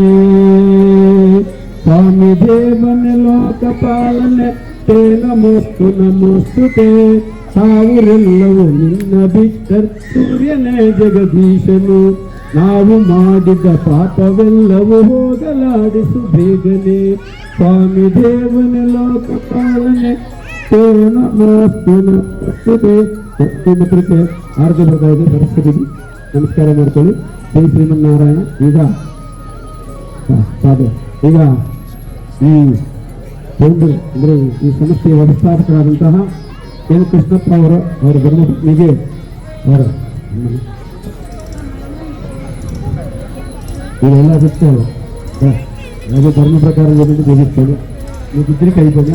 स्वामी देवन लोकपालन ते नमोस्तु ते सावರೆಲ್ಲವೂ ನಿನ್ನ ಬಿಟ್ಟರ್ ಸೂರ್ಯನೇ ಜಗದೀಶನು ನಾವು ಮಾಡಿದ ಪಾಪವೆಲ್ಲವೂ ಹೋಗಲಾಡಿಸು ಬೇಗನೆ ಸ್ವಾಮಿ ದೇವನ ಲೋಕಪಾಲನೆ ತೇ ನಮೋಸ್ತು ತೇ ಮಾತ್ರಕ್ಕೆ ಆರ್ಧ ಬರ್ತಾ ಇದೆ ಸರಸ್ವತಿಗೆ ನಮಸ್ಕಾರ ಮಾಡ್ಕೊಳ್ಳಿ ಜೈ ಶ್ರೀಮನ್ನಾರಾಯಣ ಈಗ ಈ ಒಂದು ಅಂದರೆ ಈ ಸಂಸ್ಥೆಯ ವ್ಯವಸ್ಥಾಪಕರಾದಂತಹ ಎನ್ ಕೃಷ್ಣಪ್ಪ ಅವರ ಧರ್ಮಪತ್ನಿಗೆ ಅವರ ಇವೆಲ್ಲ ಬಿಟ್ಟು ಯಾವುದೇ ಧರ್ಮ ಪ್ರಕಾರ ತೆಗಿಸ್ತಾರೆ ನೀವು ಇದ್ರಿ ಕೈ ಬಂದ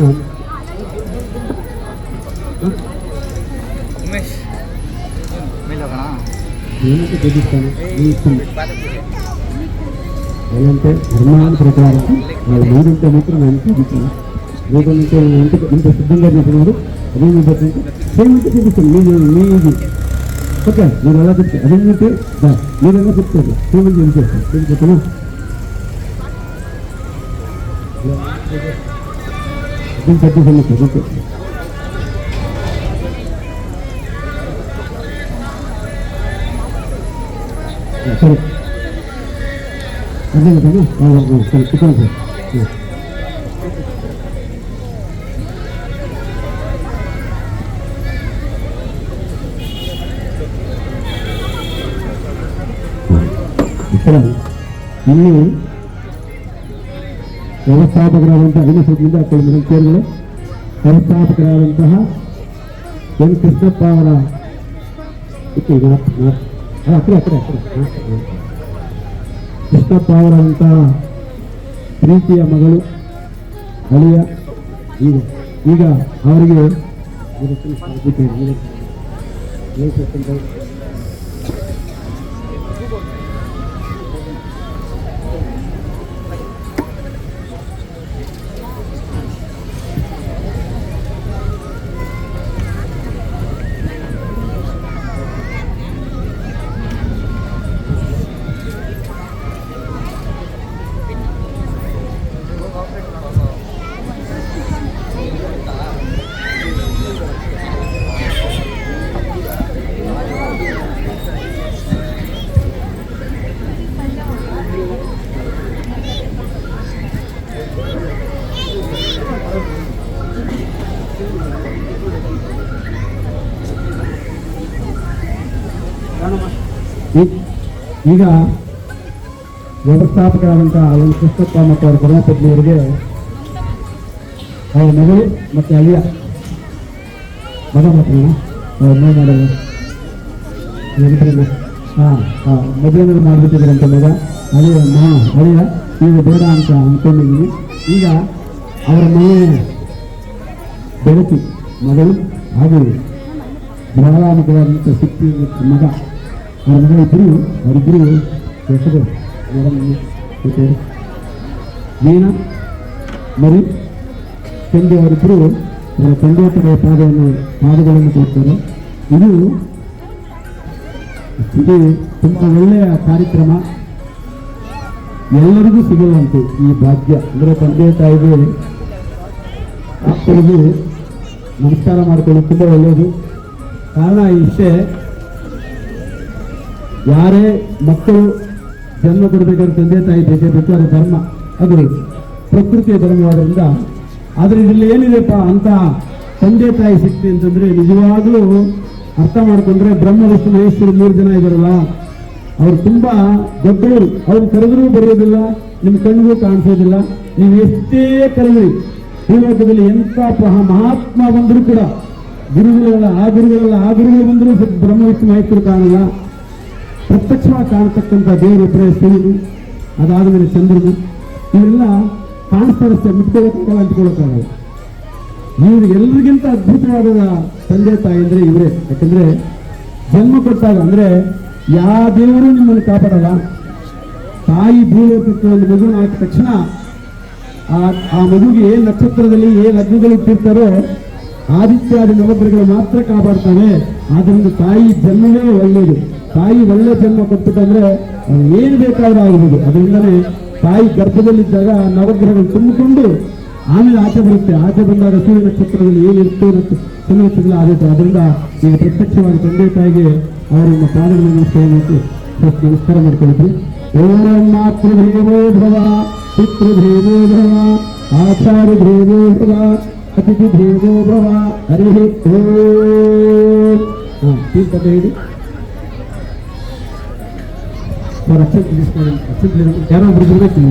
ಏನಂತ ತೆಗಿಸ್ತಾನೆ ఏంటంటే ధర్మాన్ని ప్రకారం వాళ్ళు మూడింటే మాత్రం నేను చూపించాను లేదంటే ఇంత సిద్ధంగా చేసినారు అదే బట్టి సేమింటి చూపిస్తాను మీది ఓకే మీరు అలా చెప్తే అదేంటంటే మీరన్నా చెప్తారు సేమింటి చేస్తారు ఏం చెప్పనా అదే పెద్ద సమస్య ఓకే సరే అదే కదా చికెన్ సార్ ఇక్కడ ఇన్ని వ్యవస్థాపకురాలంతా అయినసరికి అక్కడ మనం చేరులో వ్యవస్థాపకురాలంತಹ ఎన్ కృష్ణప్ప ಅವರ ಅಕ್ಕಡೆ ಕೃಷ್ಣಪ್ಪ ಅವರಂತ ಪ್ರೀತಿಯ ಮಗಳು ಅಳಿಯ ಈಗ ಅವರಿಗೆ ಈಗ ವ್ಯವಸ್ಥಾಪಕರಾದಂತಹ ಎನ್ ಕೃಷ್ಣಪ್ಪ ಮತ್ತು ಅವರ ಧರ್ಮಪತ್ನಿಯವರಿಗೆ ಅವರ ಮಗಳು ಮತ್ತು ಅಳಿಯ ಮಗ ಮಾತ್ರ ಮಾಡೋದು ಮದುವೆ ಮಾಡ್ಬಿಟ್ಟಿದ್ರಂತ ಮಗ ಅಳಿಯ ಅಳಿಯ ಈಗ ಬೇಡ ಅಂತ ಅಂದ್ಕೊಂಡಿದ್ದೀನಿ. ಈಗ ಅವರ ಮನೆ ಬೆಳಕು ಮಗಳು ಹಾಗೂ ಬಹಳಾಮುಖವಾದಂಥ ಶಕ್ತಿ ಮಗ ಅವರ ಮಗ ಅವರಿಬ್ಬರು ಹೆಸರು ಮೀನಾ ಮರಿ ತಂದೆ ಅವರಿಬ್ಬರು ಅವರ ತಂದೆ ಪಾದಗಳನ್ನು ಕೊಡ್ತಾರೆ. ಇದು ತುಂಬ ಒಳ್ಳೆಯ ಕಾರ್ಯಕ್ರಮ, ಎಲ್ಲರಿಗೂ ಸಿಗುವಂತೆ ಈ ಭಾಗ್ಯ. ಅಂದರೆ ತಂದೆ ತಾಯಿಗೆ ಆಪ್ತರಿಗೂ ನಮಸ್ಕಾರ ಮಾಡಿಕೊಳ್ಳೋದು ತುಂಬ ಒಳ್ಳೆಯದು. ಕಾರಣ ಇಷ್ಟೇ, ಯಾರೇ ಮಕ್ಕಳು ಜನ್ಮ ಕೊಡಬೇಕಾದ್ರೆ ತಂದೆ ತಾಯಿ ಬೇಕೇ ಬೇಕು, ಅದು ಧರ್ಮ, ಅದು ಪ್ರಕೃತಿಯ ಧರ್ಮವಾದ್ರಿಂದ. ಆದರೆ ಇದರಲ್ಲಿ ಏನಿದೆಪ್ಪ ಅಂತ ತಂದೆ ತಾಯಿ ಶಕ್ತಿ ಅಂತಂದ್ರೆ ನಿಜವಾಗ್ಲೂ ಅರ್ಥ ಮಾಡಿಕೊಂಡ್ರೆ ಬ್ರಹ್ಮ ವಿಷ್ಣು ಮಹೇಶ್ವರ 3 ಜನ ಇದಾರಲ್ಲ, ಅವ್ರು ತುಂಬಾ ದೊಡ್ಡವರು. ಅವ್ರು ಕರೆದರೂ ಬರೆಯೋದಿಲ್ಲ, ನಿಮ್ಮ ಕಣ್ಣಿಗೂ ಕಾಣಿಸೋದಿಲ್ಲ. ನೀವು ಎಷ್ಟೇ ಕರೆದ್ರಿ, ಭೂಲೋಕದಲ್ಲಿ ಎಂಥ ಮಹಾತ್ಮ ಬಂದರೂ ಕೂಡ ಗುರುಗಳೆಲ್ಲ ಆ ಗುರುಗಳು ಬಂದರೂ ಬ್ರಹ್ಮ ವಿಷ್ಣು ಮಹೇಶ್ವರ ಕಾಣಲ್ಲ. ಪ್ರತ್ಯಕ್ಷವಾಗಿ ಕಾಣತಕ್ಕಂಥ ದೇವರೊಬ್ಬರೇ ಸೂರ್ಯನು, ಅದಾದಮೇಲೆ ಚಂದ್ರನು, ಇವೆಲ್ಲ ಕಾಣಿಸ್ತಾರಷ್ಟೇ, ಮುಟ್ಕೊಳ್ಳೋಕ್ಕಾಗಲ್ಲ, ಅಂಟ್ಕೊಳ್ಳೋಕ್ಕಾಗಲ್ಲ. ಇವರು ಎಲ್ರಿಗಿಂತ ಅದ್ಭುತವಾದ ತಂದೆ ತಾಯಿ ಅಂದ್ರೆ ಇವರೇ. ಯಾಕಂದ್ರೆ ಜನ್ಮ ಕೊಟ್ಟಾಗ ಅಂದ್ರೆ ಯಾವ ದೇವರು ನಿಮ್ಮನ್ನು ಕಾಪಾಡಲ್ಲ. ತಾಯಿ ಭೂಲೋಕಕ್ಕೆ ಒಂದು ಮಗುನ ಹಾಕಿದ ತಕ್ಷಣ ಆ ಮಗುಗೆ ನಕ್ಷತ್ರದಲ್ಲಿ ಲಗ್ನಗಳು ಇಟ್ಟಿರ್ತಾರೋ ಆದಿತ್ಯಾದಿ ನವಗ್ರಹಗಳು ಮಾತ್ರ ಕಾಪಾಡ್ತಾನೆ. ಆದ್ರಿಂದ ತಾಯಿ ಜನ್ಮವೇ ಒಳ್ಳೆಯದು. ತಾಯಿ ಒಳ್ಳೆ ಜನ್ಮ ಕೊಟ್ಬಿಟ್ಟಂದ್ರೆ ಏನು ಬೇಕಾದ್ರೂ ಆಗಬಹುದು. ಅದರಿಂದನೇ ತಾಯಿ ಗರ್ಭದಲ್ಲಿದ್ದಾಗ ನವಗ್ರಹಗಳು ತುಂಬಿಕೊಂಡು ಆಮೇಲೆ ಆಚೆ ಬರುತ್ತೆ. ಆಚೆ ಬಂದಾಗ ಸೂರ್ಯ ನಕ್ಷತ್ರದಲ್ಲಿ ಏನಿರ್ತೋ ಸೂರ್ಯ ನಕ್ಷತ್ರ ಆಗುತ್ತೆ. ಅದರಿಂದ ಈಗ ಪ್ರತ್ಯಕ್ಷವಾಗಿ ತಂದೆ ತಾಯಿಗೆ ಅವರನ್ನ ಪಾದಗಳನ್ನು ನಮಸ್ಕಾರ ಮಾಡ್ಕೊಳ್ತೀವಿ. ಓಂ ಮಾತೃದೇವೋ ಭವ, ಪಿತೃದೇವೋ ಭವ, ಆಚಾರ್ಯದೇವೋ ಭವ, ಅತಿಥಿದೇವೋ ಭವ. ಹರಿ ಓಂ. ಕಥೆ ಹೇಳಿ ಯಾರೋ ಬಿಡ್ಬೇಕು.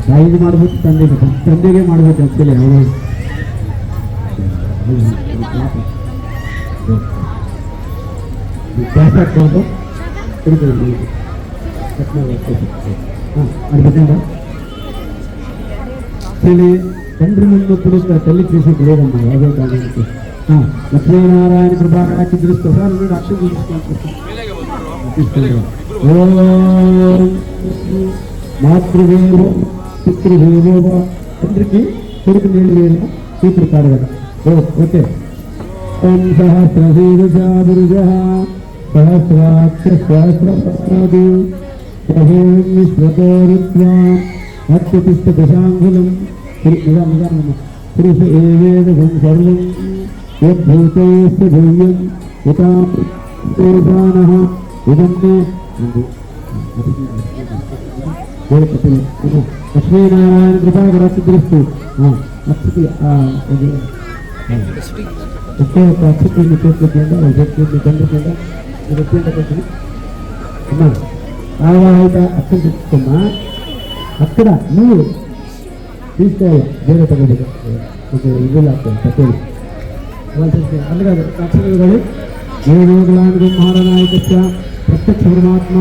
ತಾಯಿಗೆ ಮಾಡ್ಬೇಕು, ತಂದೆಗೆ ಮಾಡ್ಬೇಕು. ಆಕ್ಚುಲಿ ಅವರು ಹಾಕ್ಕೊಂಡು ಹೇಳಿ ತಂಡ್ರಿ ಮುನ್ನು ಪುರುಷ ತಲ್ಲಿ ಕೃಷಿ ಬೇಡಮ್ಮ ಯಾವುದೇ ಕಾರಣಕ್ಕೆ. ಲಕ್ಷ್ಮೀನಾರಾಯಣ ಕೃಪಾ ಹಾಕಿದ್ರು ಮಾತೃದೇವೋ ಪಿತೃದೇವೋ ತಂದ್ರಿಗೆ ಕೊಡುಕು ನೀಡಿದ ಸೂತ್ರ ಕಾಡುವ. ಓಕೆ. ಓಂ ಸಹಸ್ರಶೀರ್ಷ ಪುರುಷಃ ಸಹಸ್ರಾಕ್ಷ ಸಹಸ್ರಪಾದು ವಿಶ್ವತೋರುತ್ವಾ ಅತ್ಯುತಿಷ್ಠ ದಶಾಂಗುಲಂ ಪುರುಷ ಏವೇದಂ ಸರ್ವಂ ಯದ್ಭೂತೈಸ್ತ ಭವ್ಯಂ ಯಥಾನಃ ಇದನ್ನೇ ಲಕ್ಷ್ಮೀನಾರಾಯಣ ಕೃಪಾಕರಸ್ತು. ಅಕ್ಷತೆಯನ್ನು ಕಂಡುಕೊಂಡ ಅಮ್ಮ ಆವಾಹಿತ ಅಕ್ಷಮ್ಮ ಅక్కడ ನೀವು తీసుకోవాలి. ಬೇರೆ ತಗೋಬೇಕು, ಇದೆಲ್ಲ ಆಗ್ತದೆ ತಗೊಳ್ಳಿ. ಅಂದ್ರೆ ಅಕ್ಷರಗಳು ದೇವೋಗಳಾಂಗ ಮಹಾರಾನಾಯಕಸ್ಯ ಪ್ರತ್ಯಕ್ಷ ಪರಮಾತ್ಮ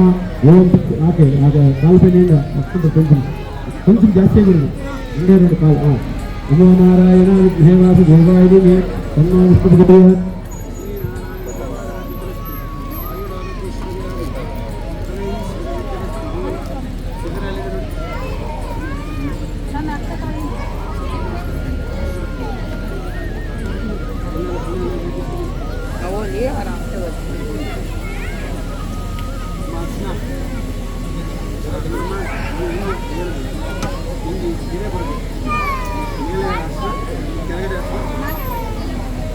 ಓಂ ಆಕೆ ಆಗ ಕಾಲ್ಪನೆಯಿಂದ ಅಷ್ಟೊಂದು ಕೊಂಚం ಜಾಸ್ತಿ ಆಗಿರೋದು 2 ಕಾಲು. ನಮೋ ನಾರಾಯಣ ವಿಘ್ನೇವಾಸ ದೇವಾಯಿನಿ ತನ್ನೋ ವಿಷ್ಣುಪತಿಯ.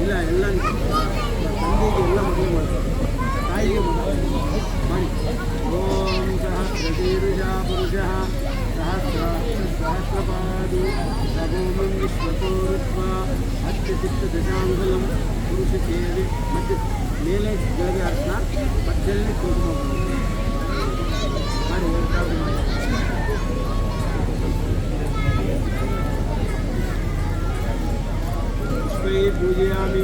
ಇಲ್ಲ ಎಲ್ಲ ತಂದೆಗೆ ಎಲ್ಲ ಮದುವೆ ಮಾಡ್ತಾರೆ, ತಾಯಿಗೆ ಮದುವೆ ಮಾಡಿ. ಓಂ ಸಹಸ್ರಶೀರ್ಷ ಪುರುಷಃ ಸಹಸ್ರಪಾದು ಸಗೋಮಂ ವಿಶ್ವತೋರುತ್ವಾ ಅತ್ಯುತಿಷ್ಠ ದಶಾಂಗುಲಂ ಪುರುಷ ಸೇರಿ. ಮತ್ತೆ ಮೇಲೆ ಕೆಳಗೆ ಅರ್ಥ ಮಧ್ಯದಲ್ಲಿ ಕುಂಕುಮ ಮಾಡಿ ಪೂಜೆಯಾಮಿ.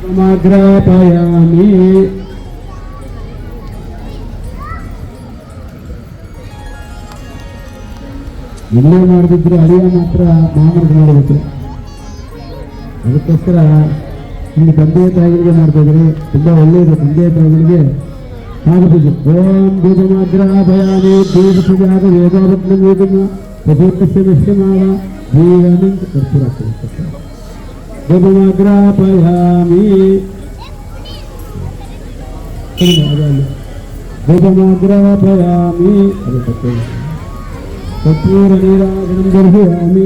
ಸಮಗ್ರಾಪಯಾಮಿ. ಇಲ್ಲೇ ಮಾಡದಿದ್ರೆ ಅಳಿಯ ಮಾತ್ರ ಮಾಮೂಲು ಮಾಡಬೇಕು. ಅದಕ್ಕೋಸ್ಕರ ಇಲ್ಲಿ ತಂದೆ ತಾಯಿಗಳಿಗೆ ಮಾಡ್ತಾ ಇದ್ರೆ ತುಂಬಾ ಒಳ್ಳೆಯದು. ತಂದೆ ತಾಯಿಗಳಿಗೆ ಆಗಬೇಕು. ಓಂ ಭೂತಮಾಗ್ರಾಪಯಾಮಿ ದೀರ್ಘಜಾತ ವೇದಾವತ್ನ ವೇದನ ಪ್ರಭುತ್ವಸ್ಯ ವಿಶ್ವಮಾನ ಜೀವನ ಕರ್ಪೂರಾಗ್ತದೆ. ಭೂತಮಾಗ್ರಾಪಯಾಮಿ ಭೂತಮಾಗ್ರಾಪಯಾಮಿ ಅದು ತಪ್ಪು. ಕರ್ಪೂರ ನೀರಾಜನಂ ದರ್ಶಯಾಮಿ.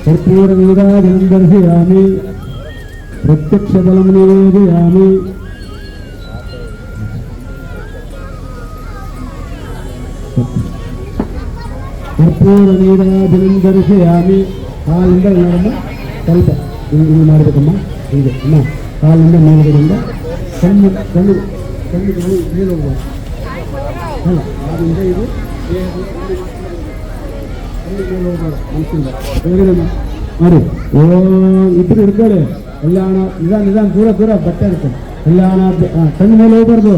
ಕರ್ಪೂರ ನೀರಾಜನಂ ದರ್ಶಯಾಮಿ. ಪ್ರತ್ಯಕ್ಷ ಬಲಂ ನಿವೇದಯಾಮಿ. ಕರ್ಪೂರ ನೀರಾಜನಂ ದರ್ಶಯಾಮಿ. ಕಾಲಿಂದ ಎಲ್ಲರನ್ನ ಸ್ವಲ್ಪ ಹಿಂಗೆ ಮಾಡಬೇಕಮ್ಮ. ಹೀಗೆ ಅಮ್ಮ ಕಾಲಿಂದ ಮೇಲುಗಡೆಯಿಂದ ಕಣ್ಣು ಕಣ್ಣು ಕಣ್ಣು ಮೇಲೆ ಹೋಗ್ಬೋದು. ಅಲ್ಲ ಆದ್ದರಿಂದ ಇದು ಮನಸ್ಸಿಂದ ಮಾಡಿ. ಇಬ್ಬರು ಹಿಡ್ಕೊಳ್ಳಿ. ಕಲ್ಯಾಣ ನಿಧಾನ ದೂರ ಬಟ್ಟೆ ಇರುತ್ತೆ. ಕಲ್ಯಾಣ ಕಣ್ಣು ಮೇಲೆ ಹೋಗ್ಬಾರ್ದು,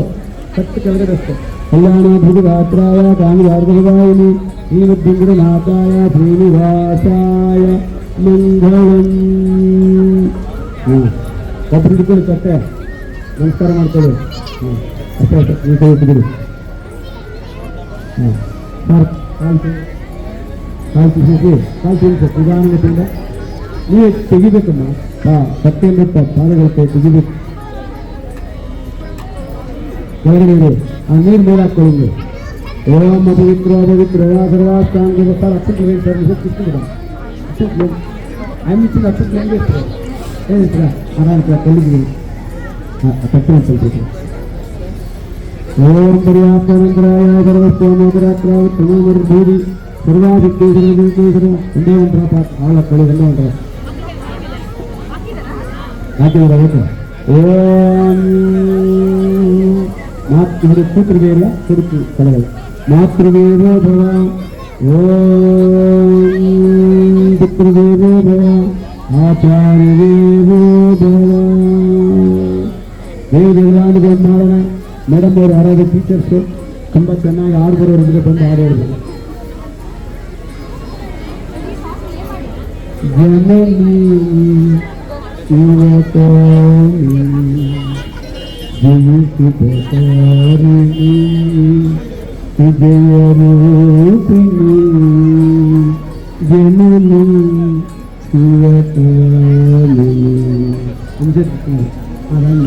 ಕಟ್ಟು ಕೆಳಗಡೆ ಅಷ್ಟೇ. ಕಲ್ಯಾಣ ಭೃಗುಗಾತ್ರಾಯ ಕಾಮಿವಾರ್ಗವಾಯಿನಿ ಶ್ರೀಮದ್ದಿಂದ್ರನಾಥಾಯ ಶ್ರೀನಿವಾಸಾಯ ಮಂಗಳಂ. ಒಬ್ಬರು ಹಿಡ್ಕೊಳ್ಳಿ, ಕಟ್ಟೆ ನಮಸ್ಕಾರ ಮಾಡ್ಕೊಳ್ಳಿ. ಅಷ್ಟೇ ನೀವು ಕೈ ಇಟ್ಬಿಡಿ. ಕಾಲು ತಿನ್ನಿಸಿ ನಿಧಾನಗತಿಯಿಂದ ನೀವು ತೆಗಿಬೇಕಮ್ಮ. ಕಟ್ಟೆಯಿಂದ ಪಾದಗಳ ಕೈ ತೆಗಿಬೇಕು. ಕೆಳಗಡೆ ಆ ನೀರು ಮೇಲೆ ಹಾಕೊಳ್ಳಿ. ಓಂ ಅಪವಿತ್ರ ಸರ್ವಾಸ್ತಾಂಗ ಅಕ್ಷರ ಕಿತ್ಬಿಡ. ಐಮಿಚ್ಚಿನ ಅಕ್ಷರ ಹೆಂಗೆ ಇರ್ತಾರೆ ಹೇಳಿರ್ತೀರ ಆರಾಮ ಕಲ್ಲಿದ್ದೀವಿ. ಕಟ್ಟೆ ಸ್ವಲ್ಪ ಓಂ ಪರ್ಯಾಪ್ತಾನಂತರಾಯ ಸರ್ವಸ್ತೋಮೋದರಾತ್ರಾವೂಡಿ ಸರ್ವಾಧಿಕೇಶ್ವರ ಒಂದೇ ಒಂಥರ ಆಳ ಕಳಿ ಎಲ್ಲ ಒಂಥರ ಹಾಕಿದ್ರೆ ಓಂ ಮಾತೃ ಕೂತೃಗೆ ಇಲ್ಲ ಕುರುಕು ಕಲೆಗಳು ಮಾತೃದೇವೋ ಭವ. ಓಂ ಪಿತೃದೇವೋ ಭವ. ಆಚಾರ್ಯದೇವೋ ಭವ. ದೇವದೇವರಾನುಗಳು ಮಾಡೋಣ. ಮೇಡಮ್ ಅವರು ಯಾರಾದ್ರೂ ಟೀಚರ್ಸು ತುಂಬ ಚೆನ್ನಾಗಿ ಆಡ್ಬರೋರಿಗೆ ಬಂದು ಆಡೋರು. ಜನನಿ ಶಿವತಾರಿಣಿ ಜಯಿಸುತಾರಿಣಿ ವಿಜಯರೂಪಿಣಿ ಜನನಿ ಶಿವತಾರಿಣಿ ಆರಾಮ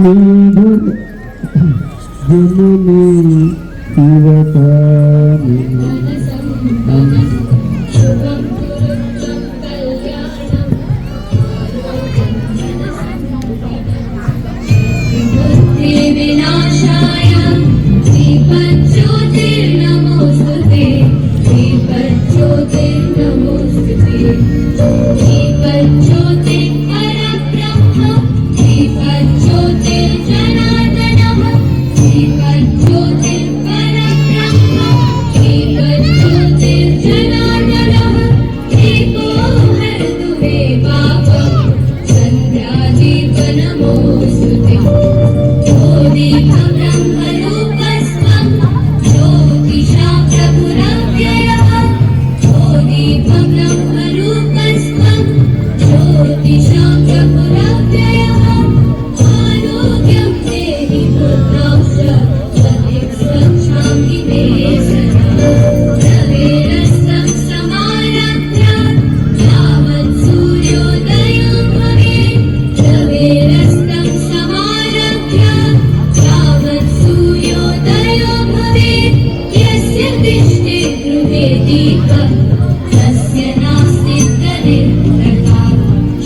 ನೀಡು ಜನನಿ ಶಿವತಾರಿಣಿ. विनाशाय दीपज्योतिर्नमोस्तुते दीपज्योतिर्नमोस्तुते दीपज्योतिर्परब्रह्म दीपज्योतिर्जनार्दनः दीपज्योतिर्परब्रह्म दीपज्योतिर्जनार्दनः दीपो हरतु मे पापं सन्ध्यादीपनमोस्तुते. दीपं ब्रह्मरूपस्त्वं ज्योतिषा प्रभुरव्ययः. दीपं ब्रह्मरूपस्त्वं ज्योतिषा प्रभुरव्ययः. आरोग्यं देहि पुत्रांश्च स्वच्छामि मे सदा. रवेरस्तं समारभ्य यावत् सूर्योदयो भवेत्. रवेरस्तं समारभ्य यावत् सूर्योदयो भवेत्. यस्य तिष्ठे गृहे दीपः तस्य नास्ति दरिद्रता.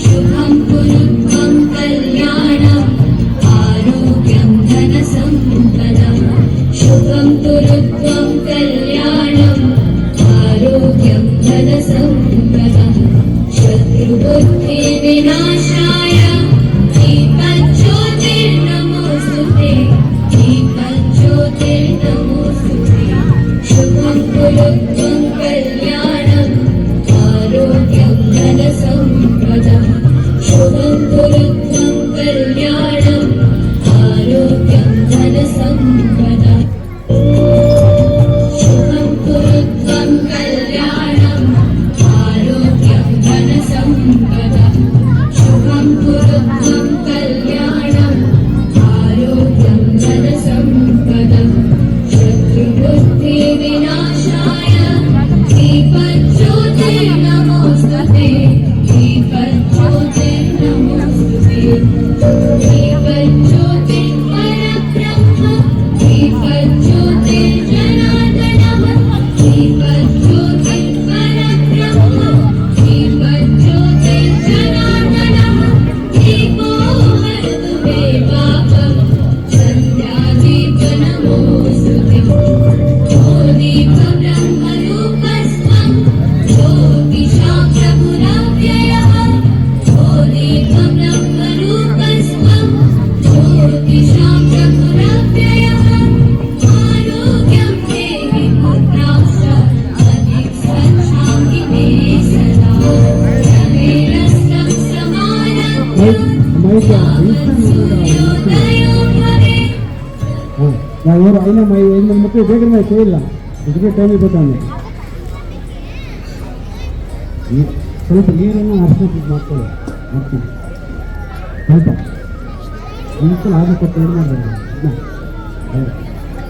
शुभं कुरु त्वं कल्याणम् आरोग्यं धनसम्पदम्. शुभं कुरु त्वं कल्याणम् आरोग्यं धनसम्पदम्. शत्रुबुद्धिविनाशाय दीपज्योतिर्नमोस्तुते दीपज्योतिर्नमोस्तुते. शुभं कुरु त्वं कल्याणम् आरोग्यं धनसम्पदम्. ಬೇಗ ಇಲ್ಲ ಇದಕ್ಕೆ ಟೈಮ್ ಇರ್ಬೇಕಾದ್ರೆ ಸ್ವಲ್ಪ ನೀರನ್ನು ಅರ್ಶಿನ ಮಾಡ್ಕೊಳ್ಳಿ ಮಾಡ್ತೀನಿ ಸ್ವಲ್ಪ ನಿಂತಲ್ಲಿ ಆಗ ಕೊಟ್ಟು ಏನು ಮಾಡಬೇಕು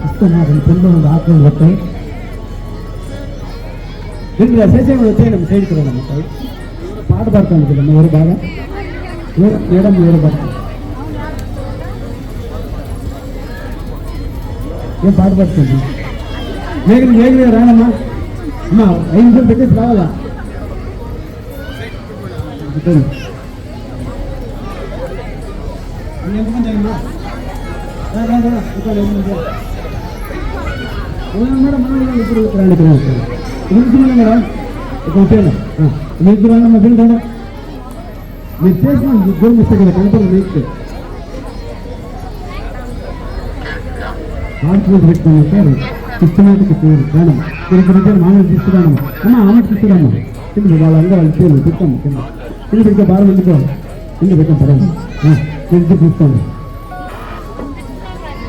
ಅಷ್ಟು ಮಾಡಿ ತುಂಬ ಒಂದು ಹಾಕೊಂಡು ಬರ್ತೇ ಇಲ್ಲ ಸೇಸೆಗಳು ಹೊತ್ತೆ ನಮ್ಮ ಸೈಡ್ ಕಡೆ ನಮ್ಮ ಸೈಡ್ ಪಾಠ ಬರ್ತಾನೆ ನಮ್ಮ ಊರು ಭಾಗ ಮೇಡಮ್ ಊರು ಬರ್ತಾರೆ ಏನು ಪಾಠ ಬರ್ತೀನಿ ಬೇಗ ರಾಣಮ್ಮ ಅಮ್ಮ 5 ನಿಮಿಷ ಬಿಟ್ಟು ರಾವಲ್ಲ మేడం ఇప్పుడు మేడం ఓకేనా మీరు మొదలు మీరు చేసిన గోల్ మిస్టేక్ కనపడదు మీకు మార్చుకుంటూ పెట్టుకున్నాం సార్ సిస్టమేటిక్ మేడం మీరు మామూలు తీసుకురాను అమ్మ ఆమె తీసుకురాను కింద వాళ్ళందరూ వాళ్ళు చేయాలి పెట్టాము కింద పెడితే బాగా వెళ్ళిపోవాలి కింద పెట్టాం పడండి ఇద్దరు తీసుకోండి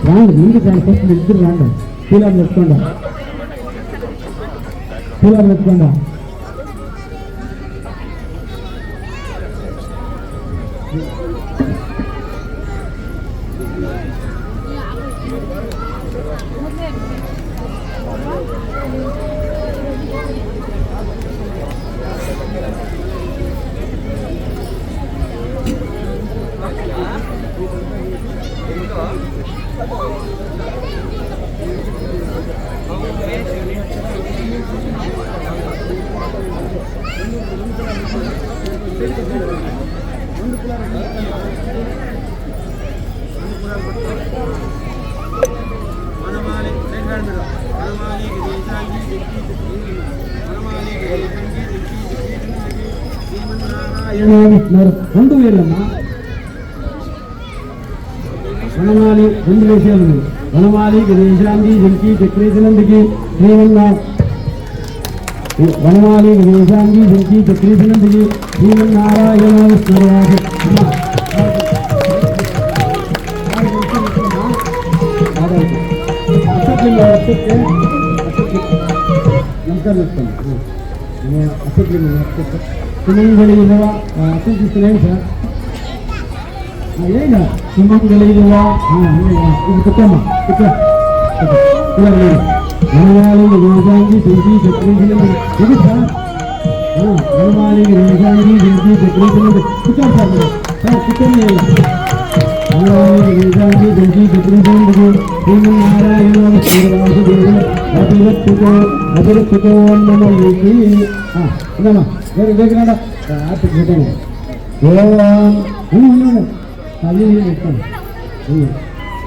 రాండి ముందు దాని ఫస్ట్ ఇద్దరు రాండి కూలర్ పెట్టుకోండి రెండు వేలమ్మా వనమాలి 2 విషయాలు వనమాలి గణేశాంగి జంకి చక్రేశనందికి వనమాలి గణేశాంగి జంకి చక్రేశనందికి శ్రీమన్నారాయణ ಸುಮಂಗಳಿರುವ ಅಸಂತಿಸ್ತೇನೆ ಸರ್ ಏನ ಸುಮಂಗಳಿರುವ ಇದು ಕುಟುಂಬ ವನಮಾಲಿಗೆ ರೇಜಾಂಗಿ ಜಂಗಿ ಚಕ್ರೇಶನಂದಿ ಇದು ಸರ್ ವನಮಾಲಿಗೆ ರೇಜಾಂಗಿ ಜಂಗಿ ಚಕ್ರೇಶನಂದಿ ಕುಟುಂಬ ಸರ್ ಕುಟುಂಬ ಇಲ್ಲ ವನಮಾಲಿಗೆ ರೇಜಾಂಗಿ ಜಂಗಿ ಚಕ್ರೇಶನಂದಿಗೆ ಶ್ರೀಮನ್ನಾರಾಯಣ ಶ್ರೀವಾಸುದೇವ ಅಭಿರಕ್ಷಿತೋ ನಮೋಯೇತಿ ఇందమ్మా వేగనాడ ఆర్టిక్ పెట్టాను తల్లి పెట్టుకోండి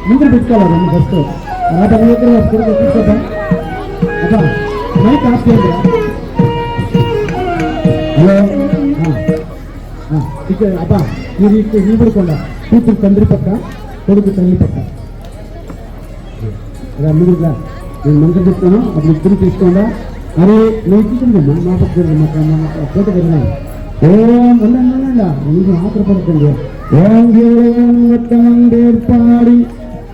ముందు పెట్టుకోవాలి రెండు ఫస్ట్ ఆట తీసుకోదా అబ్బా మైక్ ఆఫ్ చేయండి హలో ఇక్కడ అబ్బా మీరు ఇక్కడ నిలబడుకోండా కూతురు తండ్రి పక్క కొడుకు తల్లి పక్క ముందుగా నేను మంత్రం చెప్తాను అప్పుడు ఇద్దరు తీసుకోండా అరే నేను చూసిందమ్మా మా పక్క ఫోటో కలిగినాయి ఓం ఉండండి నీకు ఆత్రపడుతుంది ஓங்கேற்பாடி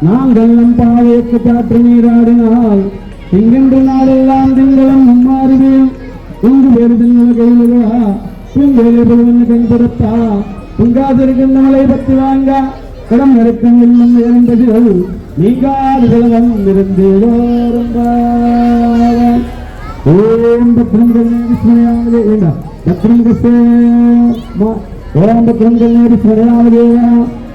நாங்கள் நம் பாவைக்கு பாற்று நீராடினால் திங்கென்று நாளெல்லாம் திங்களும் மும்மாறுவேன் உங்கு வேறு திங்கள கையிலுவா பூங்கேலி பொழுவன்னு கண்படுத்தா பொங்காதிருக்கின்ற மலை பற்றி வாங்க கடம் நெருக்கம் இன்னும் இரண்டதில் நீங்காது செலவம் இருந்தேரோரும் ஓம் பத்ரம் விஸ்மயாவது ஏண்டா பத்ரம் ఓం భద్రం గణేరి స్మరణామదేవ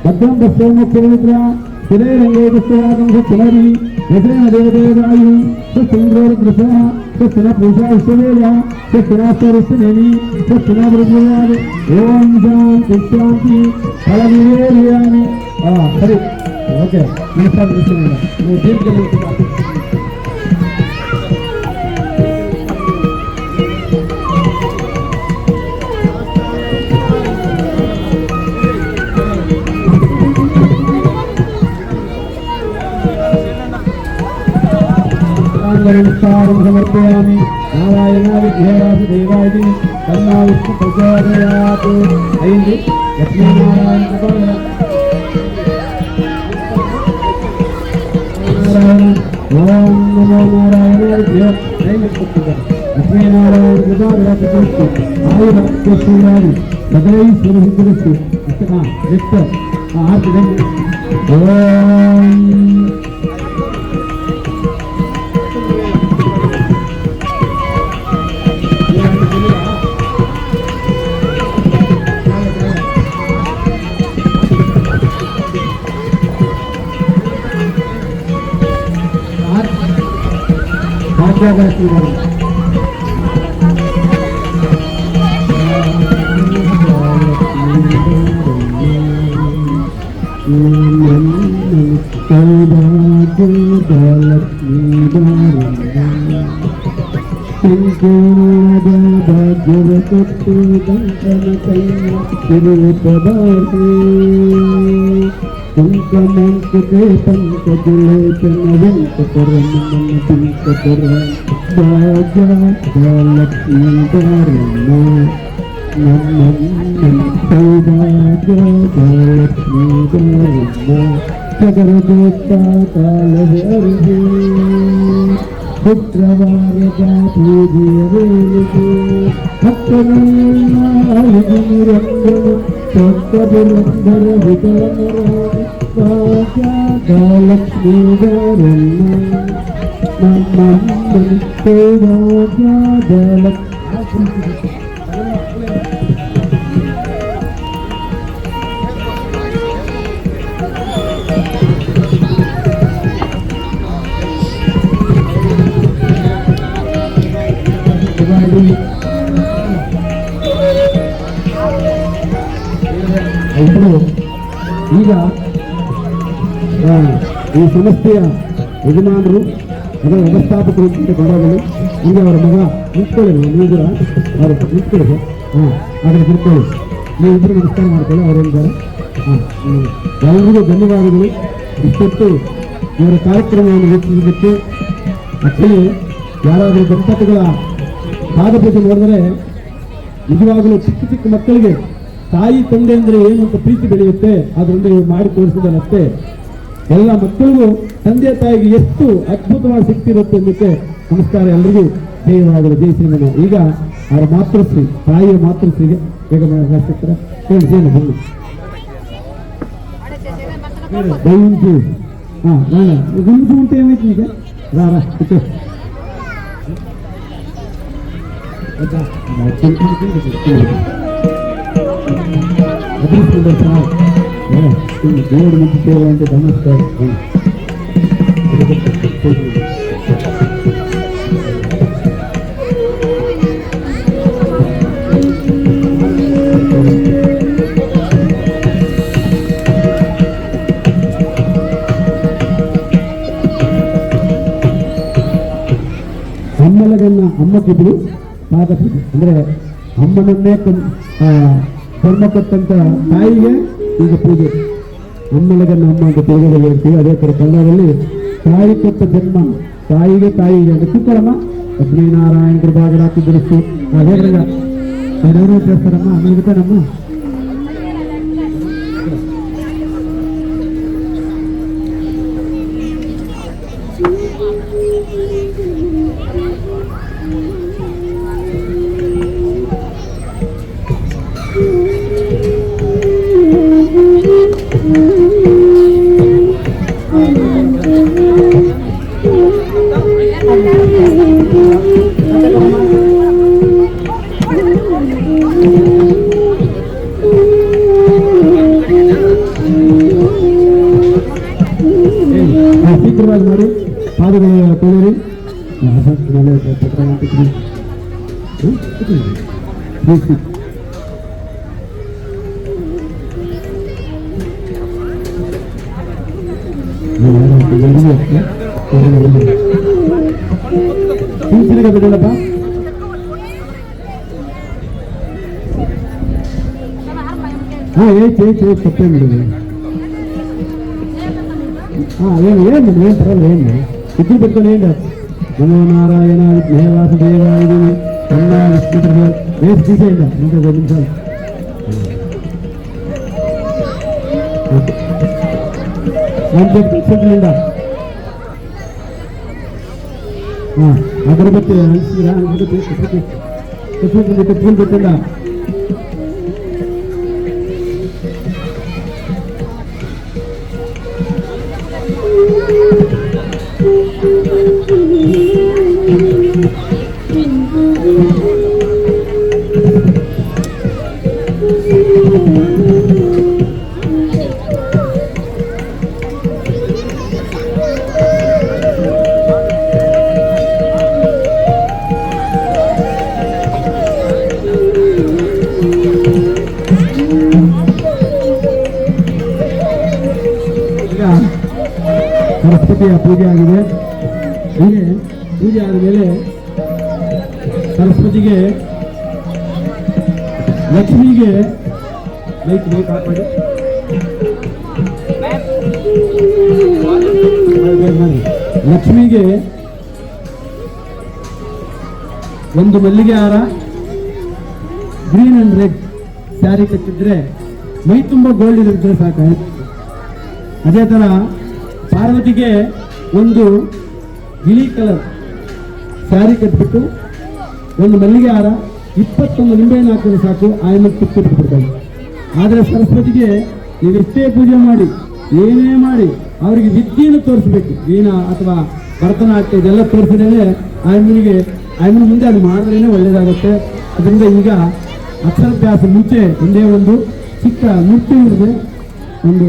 భద్రం పశ్చిమోత్తర స్థిరేరంగేశ్వరాగం పునరి యజన దేవదేవాయు సుందరదృశ సున పూజా విశ్వవేద సునాస్తరిస్తేని సునాభృజయాది ఓం శాంతి శాంతి ఫలవివేర్యామి సరే ఓకే నమస్కారం చేస్తున్నాను నేను తీసుకెళ్ళి नमस्कारं समर्पयामि नारायणाय देवाय तन्ना विष्णु प्रचोदयात् ऐन्द्रि लक्ष्मीनारायण नारायण ಓಂ ನಮೋ ನಾರಾಯಣಾಯ ಲಕ್ಷ್ಮೀನಾರಾಯಣ ಕೃಪಾಕಟಾಕ್ಷ ಆಯುರಾರೋಗ್ಯಶ್ರೀರಾಗಿ ಸದೈ ಸುರಹಿತರಸ್ತು ವ್ಯಕ್ತ ಆರ್ತಿದೆ ಓಂ ಭಾಗ್ಯಗಾತ್ರಿಗಳು ಭಾಗ್ಯವ ಕೊಟ್ಟು ಕಂಕಣ ಕೈ ತಿರುಪದಾಸಿ ಕಂಕಮಂಕತೆ ಪಂಕಜಲೇಖನ ವೆಂಕಟರಮಣ ವೆಂಕಟರ ಭಾಗ್ಯಲಕ್ಷ್ಮೀಧರಮ್ಮ ನಮ್ಮ ಸೌಭಾಗ್ಯಲಕ್ಷ್ಮೀಧರಮ್ಮ ಸಗರದೋತ್ತ ಕಾಲವೇ ಅರಿವೆ ಶುಕ್ರವಾರದ ಪೂಜೆಯ ವೇಳೆಗೆ ಭಕ್ತನಾಲಿಗೆ ನಿರಂಜನ ಭಕ್ತಬುರಂದರ ವಿಕಲಮರ ಭಾಗ್ಯಲಕ್ಷ್ಮೀಧರಮ್ಮ ನಮ್ಮ ಸೌಭಾಗ್ಯಲಕ್ಷ್ಮೀ ఇప్పుడు ಈಗ ಈ ಸಂಸ್ಥೆಯ ಯಜಮಾನರು ಅದರ ವ್ಯವಸ್ಥಾಪಕರು ಅಂತ ಕೊಂಡಾಗಲಿ ಈಗ ಅವರ ಮಗ ನಿಂತ್ಕೊಳ್ಳಿ ನೀವು ಅವರು ನಿಂತ್ಕೊಳ್ಳಿ ಅದರ ತಿಳ್ಕೊಳ್ಳಿ ನೀವು ಇಬ್ಬರು ನಮಸ್ಕಾರ ಮಾಡ್ಕೊಳ್ಳಿ ಅವರೇನಿದ್ದಾರೆ ಎಲ್ಲರಿಗೂ ಧನ್ಯವಾದಗಳು. ಇಷ್ಟೊತ್ತು ಇವರ ಕಾರ್ಯಕ್ರಮವನ್ನು ವೀಕ್ಷಿಸಿದ್ದಕ್ಕೆ. ಆಕ್ಚುಲಿ ಯಾರಾದರೂ ದಂಪತಿಗಳ ಪಾದಪೂಜೆ ನೋಡಿದರೆ ನಿಜವಾಗಲೂ ಚಿಕ್ಕ ಚಿಕ್ಕ ಮಕ್ಕಳಿಗೆ ತಾಯಿ ತಂದೆ ಅಂದರೆ ಏನು ಅಂತ ಪ್ರೀತಿ ಬೆಳೆಯುತ್ತೆ. ಅದರಿಂದ ಇವರು ಮಾಡಿ ತೋರಿಸಿದನಷ್ಟೇ ಎಲ್ಲ ಮಕ್ಕಳಿಗೂ ತಂದೆ ತಾಯಿಗೆ ಎಷ್ಟು ಅದ್ಭುತವಾಗಿ ಸಿಗ್ತಿರುತ್ತೆ ಅನ್ನೋಕ್ಕೆ ನಮಸ್ಕಾರ. ಎಲ್ಲರಿಗೂ ಜಯವಾಗಲು ಜಯ ಶ್ರೀಮನ. ಈಗ ಅವರ ಮಾತೃಶ್ರೀ ತಾಯಿಯ ಮಾತೃಶ್ರೀಗೆ ಬೇಗ ಸಿಗ್ತಾರೆ ಹೇಳಿ ಜೇನು ಬನ್ನಿ ದಯವಿಟ್ಟು ಗುಂಪು ಉಂಟು ಏನಾಯ್ತು ಈಗ ರಾ ದೇವರು ಮುಗಿತೇವೆ ಅಂತ ನಮಸ್ಕಾರ. ಅಮ್ಮಲಗನ್ನ ಅಮ್ಮಕ್ಕಿದ್ರು ಪಾದಪೂಜೆ ಅಂದ್ರೆ ಅಮ್ಮನನ್ನೇ ಕರ್ಮ ಕೊಟ್ಟಂತ ತಾಯಿಗೆ ಈಗ ಪೂಜೆ. ಅಮ್ಮಲಗನ್ನ ಅಮ್ಮ ಅಂತ ತೆಲುಗಲ್ಲಿ ಹೇಳ್ತೀವಿ. ಅದೇ ಥರ ಕನ್ನಡದಲ್ಲಿ ತಾಯಿ ಕೊಟ್ಟ ಜನ್ಮ ತಾಯಿಗೆ ತಾಯಿಗೆ ಅಂತ ಕೂತಾರಮ್ಮ ಲಕ್ಷ್ಮೀನಾರಾಯಣ ಕೃಪಾಕಟಾಕ್ಷ ಹೇಗ್ರಂಗ ಯಾರು చేస్తారಮ್ಮ ಅಮ್ಮ ಶೀಘ್ರವಾಗಿ ಮಾಡಿ ಪಾದಗಳು ತೊಳೆಯಿರಿ. ಹಿಂಸಿನಿಗೆ ಬಿಡಲ್ಲಪ್ಪ. ಏ ತಪ್ಪೇ ಬಿಡುದು. ಏನು ಬರಲ್ಲ ಏನು ಇದ್ದು ಬಿಡ್ತಾನೆ ಏನು ನಮೋ ನಾರಾಯಣ ವಿಘ್ನೇವಾಸುದೇವಾಯ ಕನ್ನ ವಿಷ್ಣು ಬೇಸ್ ದಿವಸ ಇಲ್ಲ ನಿಮಿಷ ಒಂದು ಸೆಕೆಂಡ್ಲಿಂದ ಅಗರಬತ್ತಿ ಹಂಚಿಸಿದ್ರ ಅಗರಬತ್ತಿ ಕಟ್ಕೊಳ್ಬೇಕಲ್ಲ. ಸರಸ್ವತಿಯ ಪೂಜೆ ಆಗಿದೆ. ಹೀಗೆ ಪೂಜೆ ಆದ ಮೇಲೆ ಸರಸ್ವತಿಗೆ, ಲಕ್ಷ್ಮಿಗೆ ಲೈಟ್ ಹಾಕಿ ಲಕ್ಷ್ಮಿಗೆ ಒಂದು ಮಲ್ಲಿಗೆ ಹಾರ, ಗ್ರೀನ್ ಅಂಡ್ ರೆಡ್ ಸ್ಯಾರಿ ಕಟ್ಟಿದ್ರೆ ಮೈ ತುಂಬ ಗೋಲ್ಡ್ ಇರಿದ್ರೆ ಸಾಕಾಯ್ತು. ಅದೇ ತರ ಪಾರ್ವತಿಗೆ ಒಂದು ಗಿಳಿ ಕಲರ್ ಸ್ಯಾರಿ ಕಟ್ಬಿಟ್ಟು ಒಂದು ಮಲ್ಲಿಗೆ ಹಾರ, 21 ನಿಂಬೆಹಣ್ಣು ಹಾಕಿದ್ರೆ ಸಾಕು, ಆಯಮ್ಮ ತುಪ್ಪಿಟ್ಬಿಡ್ತಾರೆ. ಆದರೆ ಸರಸ್ವತಿಗೆ ನೀವೆಷ್ಟೇ ಪೂಜೆ ಮಾಡಿ, ಏನೇ ಮಾಡಿ, ಅವರಿಗೆ ವಿದ್ಯೆಯನ್ನು ತೋರಿಸ್ಬೇಕು. ವೀಣಾ ಅಥವಾ ಭರತನಾಟ್ಯ ಇದೆಲ್ಲ ತೋರಿಸಿದ್ರೆ ಆಯಮ್ಮನ ಮುಂದೆ ಅದು ಮಾಡಿದ್ರೇ ಒಳ್ಳೇದಾಗುತ್ತೆ. ಅದರಿಂದ ಈಗ ಅಕ್ಷರಾಭ್ಯಾಸ ಮುಂಚೆ ಒಂದೇ ಒಂದು ಚಿಕ್ಕ ನೃತ್ಯ ಇರುತ್ತೆ. ಒಂದು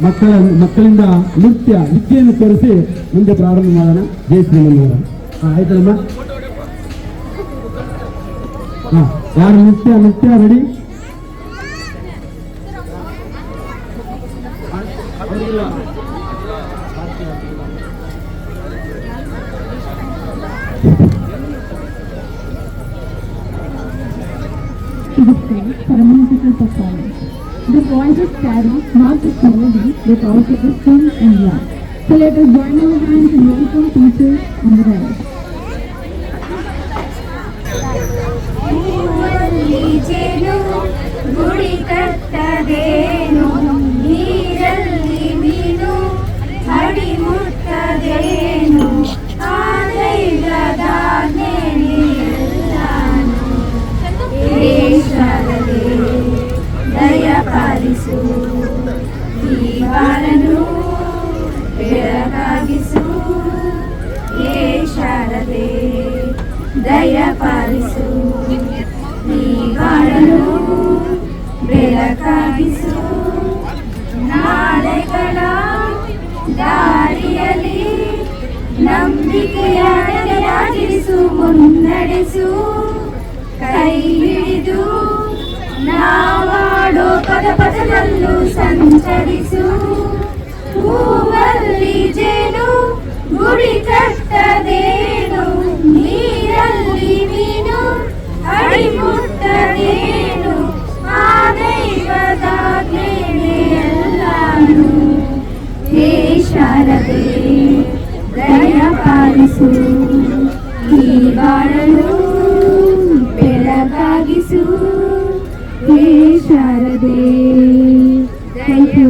ಮಕ್ಕಳಿಂದ ನೃತ್ಯ ವಿದ್ಯೆಯನ್ನು ತೋರಿಸಿ ಮುಂದೆ ಪ್ರಾರಂಭ ಮಾಡೋಣ. ಜೈ ಶ್ರೀಮನ್ನಾರಾಯಣ. ಆಯ್ತಲ್ಲಮ್ಮ? ಯಾರು ನೃತ್ಯ ready? For a musical performance. The voices carry not just melody but also the sing and laugh. So let us join our hands and welcome teachers on the right. ಲಿಜೆನು ಗುಡಿ ಕಟ್ಟದೇನು, ನೀರಲ್ಲಿ ಮೀನು ಹಡಿ ಮುಟ್ಟದೇನು, ಆದೈಗದಾಜ್ಞೆಯೆಲ್ಲಾನು ದೇಶದಲ್ಲಿ ದಯ ಪಾಲಿಸು, ಈ ಬಾಳನು ಬೆಳಗಾಗಿಸು, ಏ ಶಾರದೆ ದಯ ಪಾಲಿಸು, ಈ ಬಾಳನು ಬೆಳಕಾಗಿಸು. ನಾಳೆಗಳ ದಾರಿಯಲ್ಲಿ ನಂಬಿಕೆಯ ನಡೆಯಾಗಿರಿಸು, ಮುನ್ನಡೆಸು, ಕೈ ಹಿಡಿದು ನಾವಾಡೋ ಪದದಲ್ಲೂ ಸಂಚರಿಸು. ಹೂವಲ್ಲಿ ಜೇನು ಗುಡಿ ಕಟ್ಟದೇನು, ನೀರಲ್ಲಿ ಮೀನು ಅಡಿ ಮುಟ್ಟದೇನು, ಆ ದೈವದಾಜ್ಞೆಯೆಲ್ಲಾನು ಹೇ ಶಾರದೆ ದಯ ಪಾಲಿಸು, ಈ ಬಾಳಲು ಬೆಳಗಾಗಿಸು, ಹೇ Sharade. Thank you.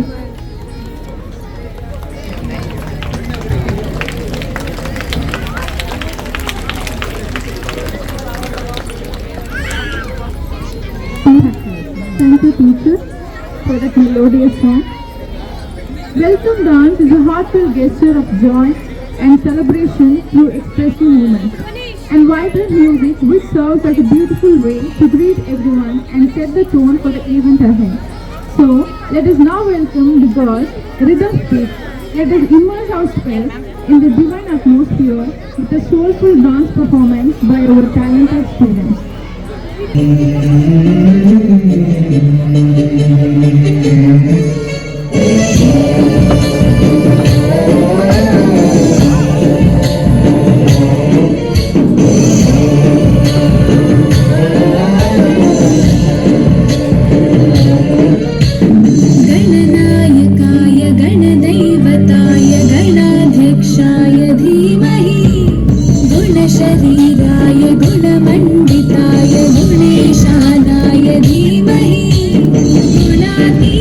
Thank you, teacher, for that melodious song. Welcome dance is a heartfelt gesture of joy and celebration through expressive movements, and vibrant music which serves as a beautiful way to greet everyone and set the tone for the event ahead. So, let us now welcome the gods, Rhythm Speak. Let us immerse ourselves in the divine atmosphere with a soulful dance performance by our talented students. गणनायकाय गणदैवताय गणाध्यक्षाय धीमहि, गुणशरीराय गुणमण्डिताय गुणेशानाय धीमहि, गुणातीताय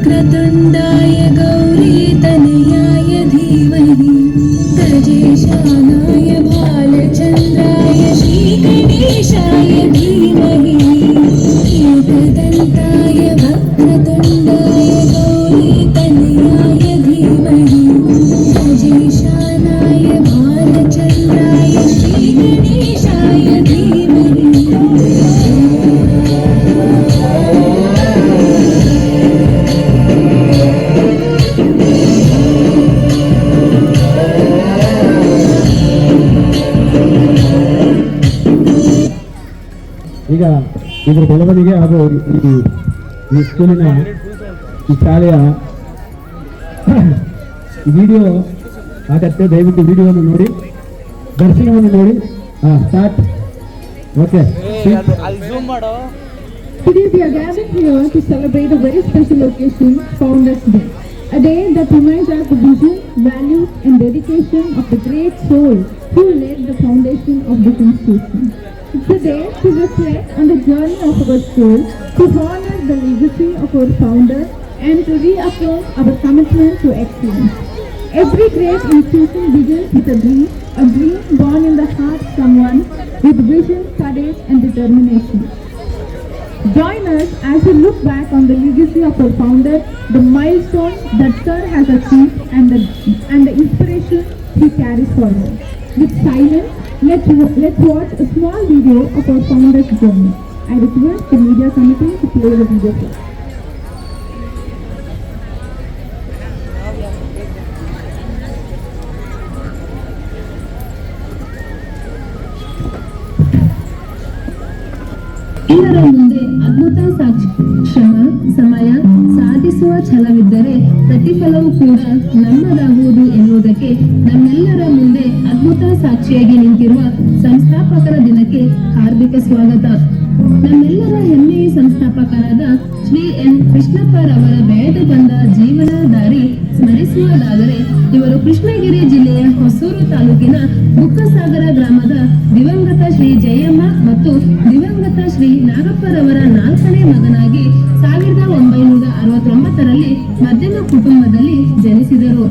वक्रतुण्डाय गौरीतनयाय धीमहि गजेशानाय भालचन्द्राय श्रीगणेशाय धीमहि एकदन्ताय वक्रतुण्डाय गौरीतनयाय धीमहि गजेशानाय भालचन्द्राय श्रीगणेशाय धीमहि। ಈಗ ಇದರ ಬೆಳವಣಿಗೆ ಹಾಗೂ ಈ ಸ್ಕೂಲಿನ ಈ ಶಾಲೆಯ ವಿಡಿಯೋ ಆಗತ್ತೆ. ದಯವಿಟ್ಟು ವಿಡಿಯೋವನ್ನು ನೋಡಿ, ದರ್ಶನವನ್ನು ನೋಡಿ. Start. Okay. Today we are gathered here to celebrate a very special occasion, Founders Day. A day that reminds us the vision, values and dedication of the great soul who laid the foundation of this institution. It's a day to reflect on the journey of our school, to honor the legacy of our founder and to reaffirm our commitment to excellence. Every great institution begins with a dream born in the heart of someone with vision, courage and determination. Join us as we look back on the legacy of our founder, the milestones that Sir has achieved and the inspiration he carries forward. With silence, let's watch a small video of our founder's journey. I request the media committee to play the video first. ಎಲ್ಲರ ಮುಂದೆ ಅದ್ಭುತ ಸಾಕ್ಷಿ, ಶ್ರಮ, ಸಮಯ, ಸಾಧಿಸುವ ಛಲವಿದ್ದರೆ ಪ್ರತಿಫಲವೂ ಕೂಡ ನಮ್ಮದಾಗುವುದು ಎನ್ನುವುದಕ್ಕೆ ನಮ್ಮೆಲ್ಲರ ಮುಂದೆ ಅದ್ಭುತ ಸಾಕ್ಷಿಯಾಗಿ ನಿಂತಿರುವ ಸಂಸ್ಥಾಪಕರ ದಿನಕ್ಕೆ ಹಾರ್ದಿಕ ಸ್ವಾಗತ. ನಮ್ಮೆಲ್ಲರ ಹೆಮ್ಮೆಯ ಸಂಸ್ಥಾಪಕರಾದ ಶ್ರೀ ಎನ್ ಕೃಷ್ಣಪ್ಪರವರ ಬೆಳೆದು ಬಂದ ಜೀವನ ದಾರಿ ಸ್ಮರಿಸುವುದಾದರೆ ಇವರು ಕೃಷ್ಣಗಿರಿ ಜಿಲ್ಲೆಯ ಹೊಸೂರು ತಾಲೂಕಿನ ಬುಕ್ಕಸಾಗರ ಗ್ರಾಮದ ದಿವಂಗತ ಶ್ರೀ ಜಯಮ್ಮ ಮತ್ತು ದಿವಂಗತ ಶ್ರೀ ನಾಗಪ್ಪರವರ 4ನೇ ಮಗನಾಗಿ 1969ರಲ್ಲಿ ಮಧ್ಯಮ ಕುಟುಂಬದಲ್ಲಿ ಜನಿಸಿದರು.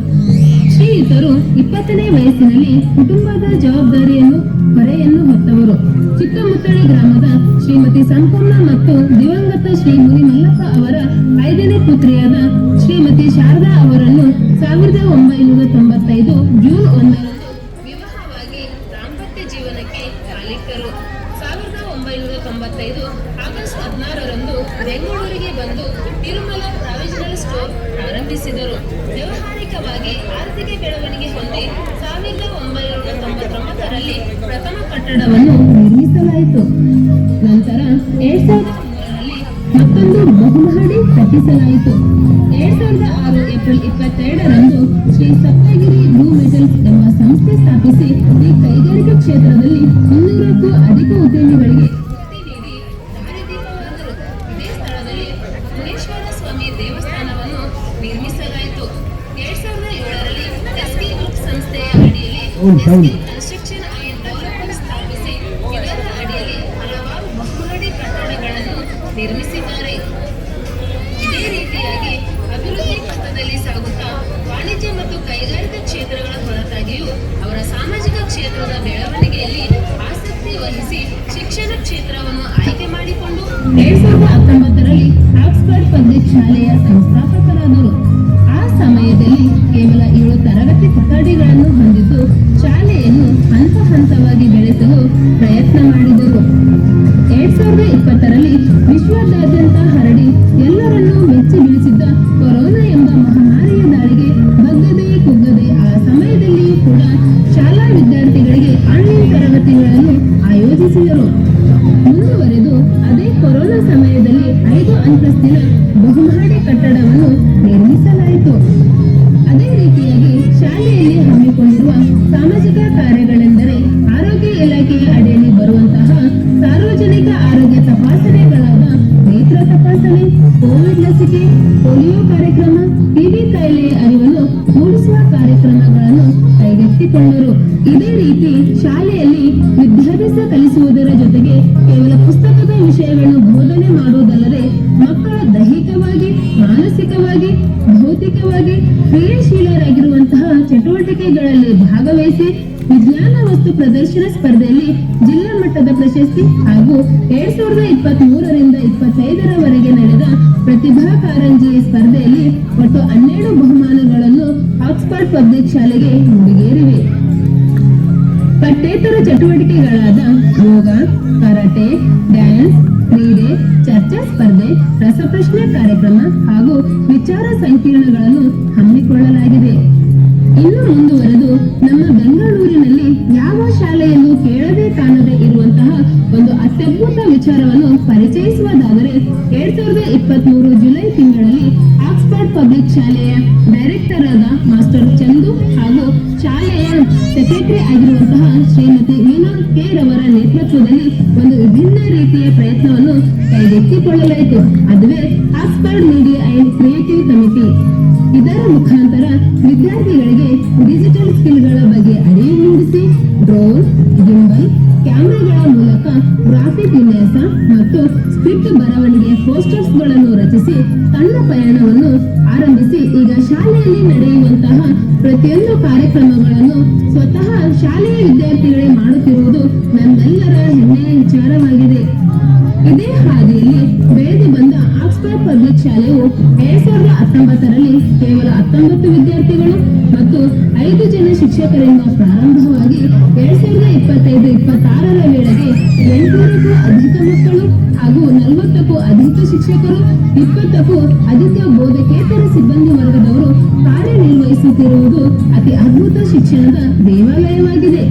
ಶ್ರೀಯುತರು 20ನೇ ವಯಸ್ಸಿನಲ್ಲಿ ಕುಟುಂಬದ ಜವಾಬ್ದಾರಿಯನ್ನು ಹೊರೆಯನ್ನು ಹೊತ್ತವರು. ಚಿಕ್ಕಮುತ್ತಳಿ ಗ್ರಾಮದ ಶ್ರೀಮತಿ ಸಂಪೂರ್ಣ ಮತ್ತು ದಿವಂಗತ ಶ್ರೀ ಮುನಿ ಮಲ್ಲಪ್ಪ ಅವರ 5ನೇ ಪುತ್ರಿಯಾದ ಶ್ರೀಮತಿ ಶಾರದಾ ಅವರನ್ನು 1995 ಜೂನ್ 1ರಂದು ವಿವಾಹವಾಗಿ ದಾಂಪತ್ಯ ಜೀವನಕ್ಕೆ ಕಾಲಿಟ್ಟರು. 1995 ಆಗಸ್ಟ್ 16ರಂದು ಬೆಂಗಳೂರಿಗೆ ಬಂದು ತಿರುಮಲ ಪ್ರಾವಿಷನಲ್ ಸ್ಟೋರ್ ಪ್ರಾರಂಭಿಸಿದರು. ವ್ಯವಹಾರಿಕವಾಗಿ ಆರ್ಥಿಕ ಬೆಳವಣಿಗೆ ಹೊಂದಿ 1999ರಲ್ಲಿ ಪ್ರಥಮ ಕಟ್ಟಡವನ್ನು ನಿರ್ಮಿಸಲಾಯಿತು. ನಂತರ 2003ರಲ್ಲಿ ಮತ್ತೊಂದು ಬಹುಮಹಡಿ ಕಟ್ಟಿಸಲಾಯಿತು. 2006 ಏಪ್ರಿಲ್ 22ರಂದು ಶ್ರೀ ಸಪ್ತಗಿರಿ ಬ್ಲೂ ಮೆಟಲ್ಸ್ ಎಂಬ ಸಂಸ್ಥೆ ಸ್ಥಾಪಿಸಿ ಈ ಕೈಗಾರಿಕಾ ಕ್ಷೇತ್ರದಲ್ಲಿ 200ಕ್ಕೂ ಅಧಿಕ ಉದ್ಯಮಿಗಳಿಗೆ ವೃತ್ತಿ ನೀಡಿ ದಾರಿದೀಪವಾದರು. ಇದೇ ಸ್ಥಳದಲ್ಲಿ ಮುನೇಶ್ವರ ಸ್ವಾಮಿ ದೇವಸ್ಥಾನವನ್ನು ನಿರ್ಮಿಸಲಾಯಿತು. 2007ರಲ್ಲಿ ಎಸ್ಕೆ ಗ್ರೂಪ್ ಸಂಸ್ಥೆಯ ಅಡಿಯಲ್ಲಿ ಎಸ್ಕೆ ಕನ್ಸ್ಟ್ರಕ್ಷನ್ ಅಂಡ್ ಡೆವಲಪ್ಮೆಂಟ್ ಸ್ಥಾಪಿಸಿ ಇದರ ಅಡಿಯಲ್ಲಿ ಹಲವಾರು ಬಹುಮಹಡಿ ಕಟ್ಟಡಗಳನ್ನು ನಿರ್ಮಿಸಿದ್ದಾರೆ. ಇದೇ ರೀತಿಯಾಗಿ ಅಭಿವೃದ್ಧಿ ಪಥದಲ್ಲಿ ಸಾಗುತ್ತಾ ವಾಣಿಜ್ಯ ಮತ್ತು ಕೈಗಾರಿಕಾ ಕ್ಷೇತ್ರಗಳ ಹೊರತಾಗಿಯೂ ಅವರ ಸಾಮಾಜಿಕ ಕ್ಷೇತ್ರದ ಬೆಳವಣಿಗೆಯಲ್ಲಿ ಆಸಕ್ತಿ ವಹಿಸಿ ಶಿಕ್ಷಣ ಕ್ಷೇತ್ರವನ್ನು ಆಯ್ಕೆ ಮಾಡಿಕೊಂಡು 2019ರಲ್ಲಿ ಆಕ್ಸ್ಫರ್ಡ್ ಪಬ್ಲಿಕ್ ಶಾಲೆಯ ಸಂಸ್ಥಾಪಕರಾದರು. ಆ ಸಮಯದಲ್ಲಿ ಕೇವಲ 7 ತರಗತಿ ಕೊಠಡಿಗಳನ್ನು ಹೊಂದಿದ್ದು ಶಾಲೆಯನ್ನು ಹಂತ ಹಂತವಾಗಿ ಬೆಳೆಸಲು ಪ್ರಯತ್ನ ಮಾಡಿದರು. 2020ರಲ್ಲಿ ವಿಶ್ವದಾದ್ಯಂತ ಹರಡಿ ಎಲ್ಲರನ್ನೂ ಮೆಚ್ಚಿ ಬೀಳಿಸಿದ್ದ ಕೊರೋನಾ ಎಂಬ ಮಹಾಮಾರಿಯ ದಾಳಿಗೆ ಬಗ್ಗದೆ ಕುಗ್ಗದೆ ಆ ಸಮಯದಲ್ಲಿಯೂ ಕೂಡ ಶಾಲಾ ವಿದ್ಯಾರ್ಥಿಗಳಿಗೆ ಆನ್ಲೈನ್ ತರಗತಿಗಳನ್ನು ಆಯೋಜಿಸಿದರು. ಮುಂದುವರೆದು ಅದೇ ಕೊರೋನಾ ಸಮಯದಲ್ಲಿ 5 ಅಂತಸ್ತಿನ ಬಹುಮಹಡಿ ಕಟ್ಟಡವನ್ನು ನಿರ್ಮಿಸಲಾಯಿತು. ಅದೇ ರೀತಿಯಾಗಿ ಶಾಲೆಯಲ್ಲಿ ಹಮ್ಮಿಕೊಂಡಿರುವ ಸಾಮಾಜಿಕ ಕಾರ್ಯಗಳೆಂದರೆ ಆರೋಗ್ಯ ಇಲಾಖೆಯ ಅಡಿಯಲ್ಲಿ ಬರುವಂತಹ ಸಾರ್ವಜನಿಕ ಆರೋಗ್ಯ ತಪಾಸಣೆಗಳಾದ ನೇತ್ರ ತಪಾಸಣೆ, ಕೋವಿಡ್ ಲಸಿಕೆ, ಪೋಲಿಯೋ ಕಾರ್ಯಕ್ರಮ, ಟಿಬಿ ಕಾಯಿಲೆಯ ಅರಿವನ್ನು ಮೂಡಿಸುವ ಕಾರ್ಯಕ್ರಮಗಳನ್ನು ಕೈಗೆತ್ತಿಕೊಂಡರು. ಇದೇ ರೀತಿ ಶಾಲೆಯಲ್ಲಿ ವಿದ್ಯಾಭ್ಯಾಸ ಕಲಿಸುವುದರ ಜೊತೆಗೆ ಕೇವಲ ಪುಸ್ತಕದ ವಿಷಯಗಳನ್ನು ಬೋಧನೆ ಮಾಡುವುದಲ್ಲದೆ ಮಕ್ಕಳ ದೈಹಿಕವಾಗಿ, ಮಾನಸಿಕವಾಗಿ ದೈಹಿಕವಾಗಿ ಕ್ರಿಯಾಶೀಲರಾಗಿರುವಂತಹ ಚಟುವಟಿಕೆಗಳಲ್ಲಿ ಭಾಗವಹಿಸಿ ವಿಜ್ಞಾನ ವಸ್ತು ಪ್ರದರ್ಶನ ಸ್ಪರ್ಧೆಯಲ್ಲಿ ಜಿಲ್ಲಾ ಮಟ್ಟದ ಪ್ರಶಸ್ತಿ ಹಾಗೂ 2023ರಿಂದ 25ರವರೆಗೆ ನಡೆದ ಪ್ರತಿಭಾ ಕಾರಂಜಿ ಸ್ಪರ್ಧೆಯಲ್ಲಿ ಒಟ್ಟು 12 ಬಹುಮಾನಗಳನ್ನು ಆಕ್ಸ್ಫರ್ಡ್ ಪಬ್ಲಿಕ್ ಶಾಲೆಗೆ ಮುಡಿಗೇರಿವೆ. ಪಠ್ಯೇತರ ಚಟುವಟಿಕೆಗಳಾದ ಯೋಗ, ಕರಾಟೆ, ಡ್ಯಾನ್ಸ್, ಕ್ರೀಡೆ, ಚರ್ಚಾ ಸ್ಪರ್ಧೆ, ರಸಪ್ರಶ್ನೆ ಕಾರ್ಯಕ್ರಮ ಹಾಗೂ ವಿಚಾರ ಸಂಕಿರಣಗಳನ್ನು ಹಮ್ಮಿಕೊಳ್ಳಲಾಗಿದೆ. ಇನ್ನು ಮುಂದುವರೆದು ನಮ್ಮ ಬೆಂಗಳೂರಿನಲ್ಲಿ ಯಾವ ಶಾಲೆಯಲ್ಲೂ ಕೇಳದೆ ಕಾಣದೆ ಇರುವಂತಹ ಒಂದು ಅತ್ಯದ್ಭುತ ವಿಚಾರವನ್ನು ಪರಿಚಯಿಸುವುದಾದರೆ 2023 ಜುಲೈ ತಿಂಗಳಲ್ಲಿ ಆಕ್ಸ್ಫರ್ಡ್ ಪಬ್ಲಿಕ್ ಶಾಲೆಯ ಡೈರೆಕ್ಟರ್ ಆದ ಮಾಸ್ಟರ್ ಚಂದು ಹಾಗೂ ಶಾಲೆಯ ಸೆಕ್ರೆಟರಿ ಆಗಿರುವಂತಹ ಶ್ರೀಮತಿ ವಿನೋದ್ ಕೆ ರವರ ನೇತೃತ್ವದಲ್ಲಿ ಒಂದು ವಿಭಿನ್ನ ರೀತಿಯ ಪ್ರಯತ್ನವನ್ನು ಕೈಗೆತ್ತಿಕೊಳ್ಳಲಾಯಿತು. ಅದುವೇ Oxford media and creative committee. ಇದರ ಮುಖಾಂತರ ವಿದ್ಯಾರ್ಥಿಗಳಿಗೆ ಡಿಜಿಟಲ್ ಸ್ಕಿಲ್ಗಳ ಬಗ್ಗೆ ಅರಿವು ಮೂಡಿಸಿ ಡ್ರೋನ್, ಗಿಂಬಲ್, ಕ್ಯಾಮೆರಾಗಳ ಮೂಲಕ ಗ್ರಾಫಿಕ್ ವಿನ್ಯಾಸ ಮತ್ತು ಸ್ಕ್ರಿಪ್ಟ್ ಬರವಣಿಗೆ ಪೋಸ್ಟರ್ಸ್ಗಳನ್ನು ರಚಿಸಿ ತನ್ನ ಪಯಣವನ್ನು ಆರಂಭಿಸಿ ಈಗ ಶಾಲೆಯಲ್ಲಿ ನಡೆಯುವಂತಹ ಪ್ರತಿಯೊಂದು ಕಾರ್ಯಕ್ರಮಗಳನ್ನು ಸ್ವತಃ ಶಾಲೆಯ ವಿದ್ಯಾರ್ಥಿಗಳೇ ಮಾಡುತ್ತಿರುವುದು ನಮ್ಮೆಲ್ಲರ ಹೆಮ್ಮೆಯ ವಿಚಾರವಾಗಿದೆ. ಇದೇ ಹಾದಿಯಲ್ಲಿ ಬೆಳೆದು ಬಂದ ಆಕ್ಸ್ಫರ್ಡ್ ಪಬ್ಲಿಕ್ ಶಾಲೆಯು 2019ರಲ್ಲಿ ಕೇವಲ 19 ವಿದ್ಯಾರ್ಥಿಗಳು ಮತ್ತು 5 ಜನ ಶಿಕ್ಷಕರಿಂದ ಪ್ರಾರಂಭವಾಗಿ 2025-26ರ ವೇಳೆಗೆ 800ಕ್ಕೂ ಅಧಿಕ ಮಕ್ಕಳು ಹಾಗೂ 40ಕ್ಕೂ ಅಧಿಕ ಶಿಕ್ಷಕರು, 20ಕ್ಕೂ ಅಧಿಕ ಬೋಧಕೇತರ ಸಿಬ್ಬಂದಿ ವರ್ಗದವರು ಕಾರ್ಯನಿರ್ವಹಿಸುತ್ತಿರುವುದು ಅತಿ ಅದ್ಭುತ ಶಿಕ್ಷಣದ ದೇವಾಲಯವಾಗಿದೆ.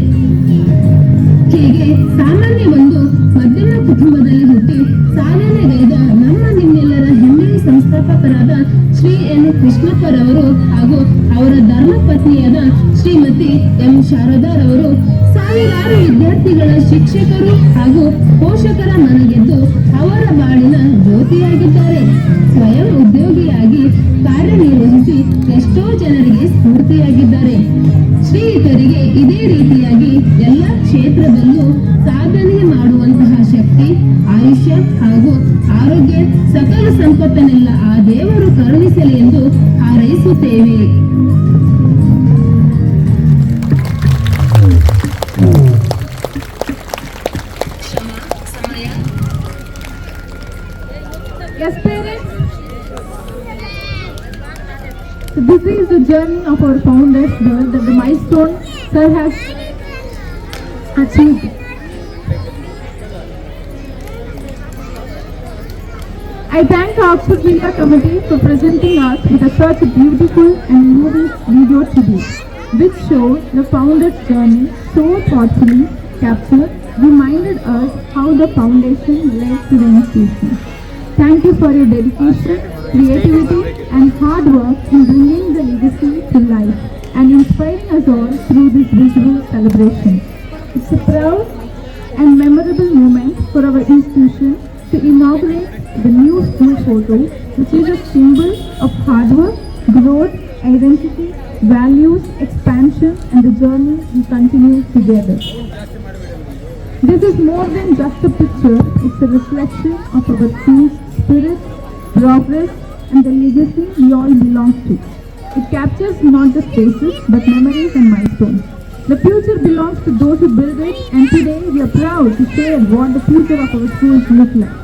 ಹೀಗೆ ಸಾಮಾನ್ಯ ಒಂದು ಮಧ್ಯಮ ಕುಟುಂಬದಲ್ಲಿ ಹುಟ್ಟಿ ಸಾಧನೆಗೈದ ನಮ್ಮ ನಿಮ್ಮೆಲ್ಲರ ಹೆಮ್ಮೆಯ ಸಂಸ್ಥಾಪಕರಾದ ಶ್ರೀ ಎನ್ ಕೃಷ್ಣಪ್ಪರವರು ಹಾಗೂ ಅವರ ಧರ್ಮಪತ್ನಿಯಾದ ಶ್ರೀಮತಿ ಎಂ ಶಾರದಾರವರು ಸಾವಿರಾರು ವಿದ್ಯಾರ್ಥಿಗಳ ಶಿಕ್ಷಕರು ಹಾಗೂ ಪೋಷಕರ ಮನಗೆದ್ದು ಅವರ ಬಾಳಿನ ಜ್ಯೋತಿಯಾಗಿದ್ದಾರೆ. ಸ್ವಯಂ ಉದ್ಯೋಗಿಯಾಗಿ ಕಾರ್ಯನಿರ್ವಹಿಸಿ ಎಷ್ಟೋ ಜನರಿಗೆ ಸ್ಫೂರ್ತಿಯಾಗಿದ್ದಾರೆ. ಶ್ರೀಯುತರಿಗೆ ಇದೇ ರೀತಿಯಾಗಿ ಎಲ್ಲ ಕ್ಷೇತ್ರದಲ್ಲೂ ಸಾಧನೆ ಮಾಡುವಂತಹ ಶಕ್ತಿ, ಆಯುಷ್ಯ ಹಾಗೂ ಆರೋಗ್ಯ, ಸಕಲ ಸಂಪತ್ತನ್ನೆಲ್ಲ ಆ ದೇವರು ಕರುಣಿಸಲಿ ಎಂದು ಹಾರೈಸುತ್ತೇವೆ. Yes, parents. So this is the journey of our founders, the milestone Sir has achieved. I thank the Oxford Media Committee for presenting us with such a beautiful and moving video today, which shows the founder's journey so thoughtfully captured, reminded us how the foundation led to the institution. Thank you for your dedication, creativity and hard work in bringing the legacy to life and inspiring us all through this visual celebration. It's a proud and memorable moment for our institution to inaugurate the new school photo, which is a symbol of hard work, growth, identity, values, expansion and the journey we continue together. This is more than just a picture, it's a reflection of our team's spirit, progress and the legacy we all belong to. It captures not just faces but memories and milestones. The future belongs to those who build it, and today we are proud to share what the future of our schools look like.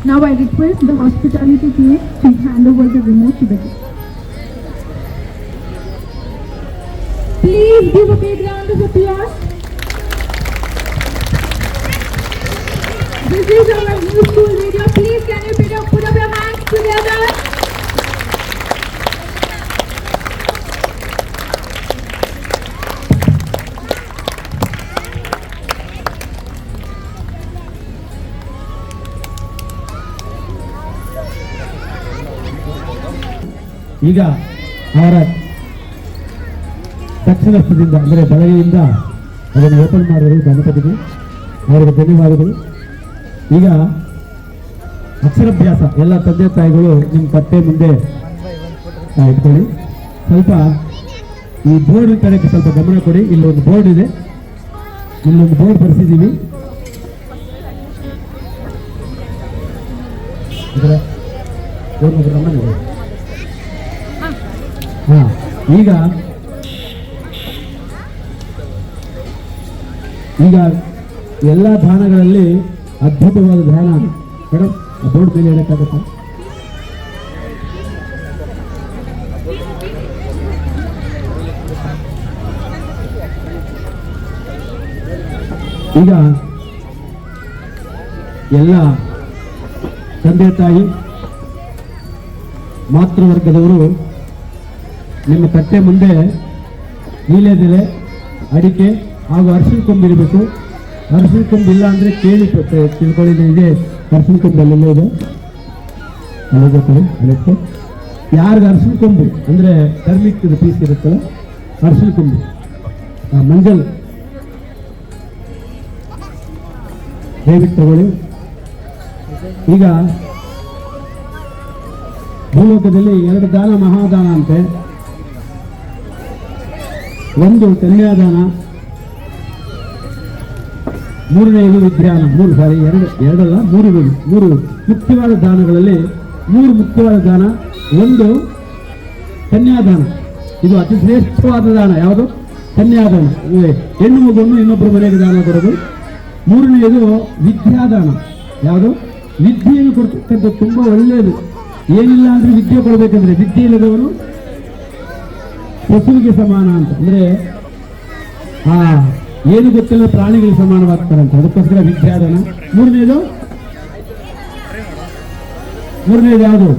Now I request the hospitality team to hand over the remote to the guest. Please give a big round of applause. This is our new school video. Please can you put up your hands together? ಈಗ ಅವರ ತಕ್ಷಣದಿಂದ ಅಂದರೆ ಬಲಗೈಯಿಂದ ಅದನ್ನು open ಮಾಡಿದರು ಗಣಪತಿಗೆ, ಅವರಿಗೆ ಧನ್ಯವಾದಗಳು. ಈಗ ಅಕ್ಷರಾಭ್ಯಾಸ ಎಲ್ಲ ತಂದೆ ತಾಯಿಗಳು ನಿಮ್ಮ ಪಟ್ಟೆ ಮುಂದೆ ಇಟ್ಕೊಳ್ಳಿ. ಸ್ವಲ್ಪ ಈ ಬೋರ್ಡ್ ಕಡೆಗೆ ಸ್ವಲ್ಪ ಗಮನ ಕೊಡಿ. ಇಲ್ಲೊಂದು ಬೋರ್ಡ್ ಇದೆ, ಇಲ್ಲೊಂದು ಬೋರ್ಡ್ ಬರೆಸಿದ್ದೀವಿ. ಇದರ ಗಮನ ಈಗ ಎಲ್ಲ ದಾನಗಳಲ್ಲಿ ಅದ್ಭುತವಾದ ದಾನ ಮೇಡಮ್, ಬೋರ್ಡ್ ಮೇಲೆ ಹೇಳಕ್ಕಾಗತ್ತಾ? ಈಗ ಎಲ್ಲ ತಂದೆ ತಾಯಿ ಮಾತೃವರ್ಗದವರು ನಿಮ್ಮ ಕಟ್ಟೆ ಮುಂದೆ ವೀಳ್ಯದೆಲೆ, ಅಡಿಕೆ ಹಾಗೂ ಅರಿಶಿನ ಕೊಂಬಿರಬೇಕು. ಅರಿಶಿನ ಕೊಂಬು ಇಲ್ಲ ಅಂದರೆ ಕೇಳಿ ತಿಳ್ಕೊಳ್ಳಿ. ಇದೆ ಅರಿಶಿನ ಕೊಂಬು ಅಲ್ಲೆಲ್ಲ ಇದೆ, ಅದಕ್ಕೆ ಯಾರಿಗೆ ಅರಿಶಿನ ಕೊಂಬು ಅಂದರೆ ಟರ್ಮಿಕ್ ಪೀಸ್ ಇರುತ್ತಲ್ಲ, ಅರಿಶಿನ ಕೊಂಬು, ಮಂಜಲ್ ದಯವಿಟ್ಟು ತಗೊಳ್ಳಿ. ಈಗ ಭೂಲೋಕದಲ್ಲಿ 2 ದಾನ ಮಹಾದಾನ ಅಂತೆ. ಒಂದು ಕನ್ಯಾದಾನ, ಮೂರನೆಯದು ವಿದ್ಯಾನ. ಮೂರು ಮುಖ್ಯವಾದ ದಾನಗಳಲ್ಲಿ 3 ಮುಖ್ಯವಾದ ದಾನ. ಒಂದು ಕನ್ಯಾದಾನ, ಇದು ಅತಿ ಶ್ರೇಷ್ಠವಾದ ದಾನ. ಯಾವುದು? ಕನ್ಯಾದಾನ. ಹೆಣ್ಣು ಮಗುವನ್ನು ಇನ್ನೊಬ್ಬರ ಮನೆಗೆ ದಾನ ಕೊಡೋದು. ಮೂರನೆಯದು ವಿದ್ಯಾದಾನ. ಯಾವುದು? ವಿದ್ಯೆಯನ್ನು ಕೊಡ್ತಕ್ಕಂಥ ತುಂಬ ಒಳ್ಳೆಯದು. ಏನಿಲ್ಲ ಅಂದ್ರೆ ವಿದ್ಯೆ ಕೊಡಬೇಕಂದ್ರೆ ವಿದ್ಯೆ ಇಲ್ಲದವನು ಪಶುವಿಗೆ ಸಮಾನ ಅಂತ, ಅಂದ್ರೆ ಏನು ಗೊತ್ತಿಲ್ಲ ಪ್ರಾಣಿಗಳಿಗೆ ಸಮಾನವಾಗ್ತಾರಂತೆ. ಅದಕ್ಕೋಸ್ಕರ ವಿದ್ಯಾದಾನ. ಮೂರನೇದು ಯಾವುದು?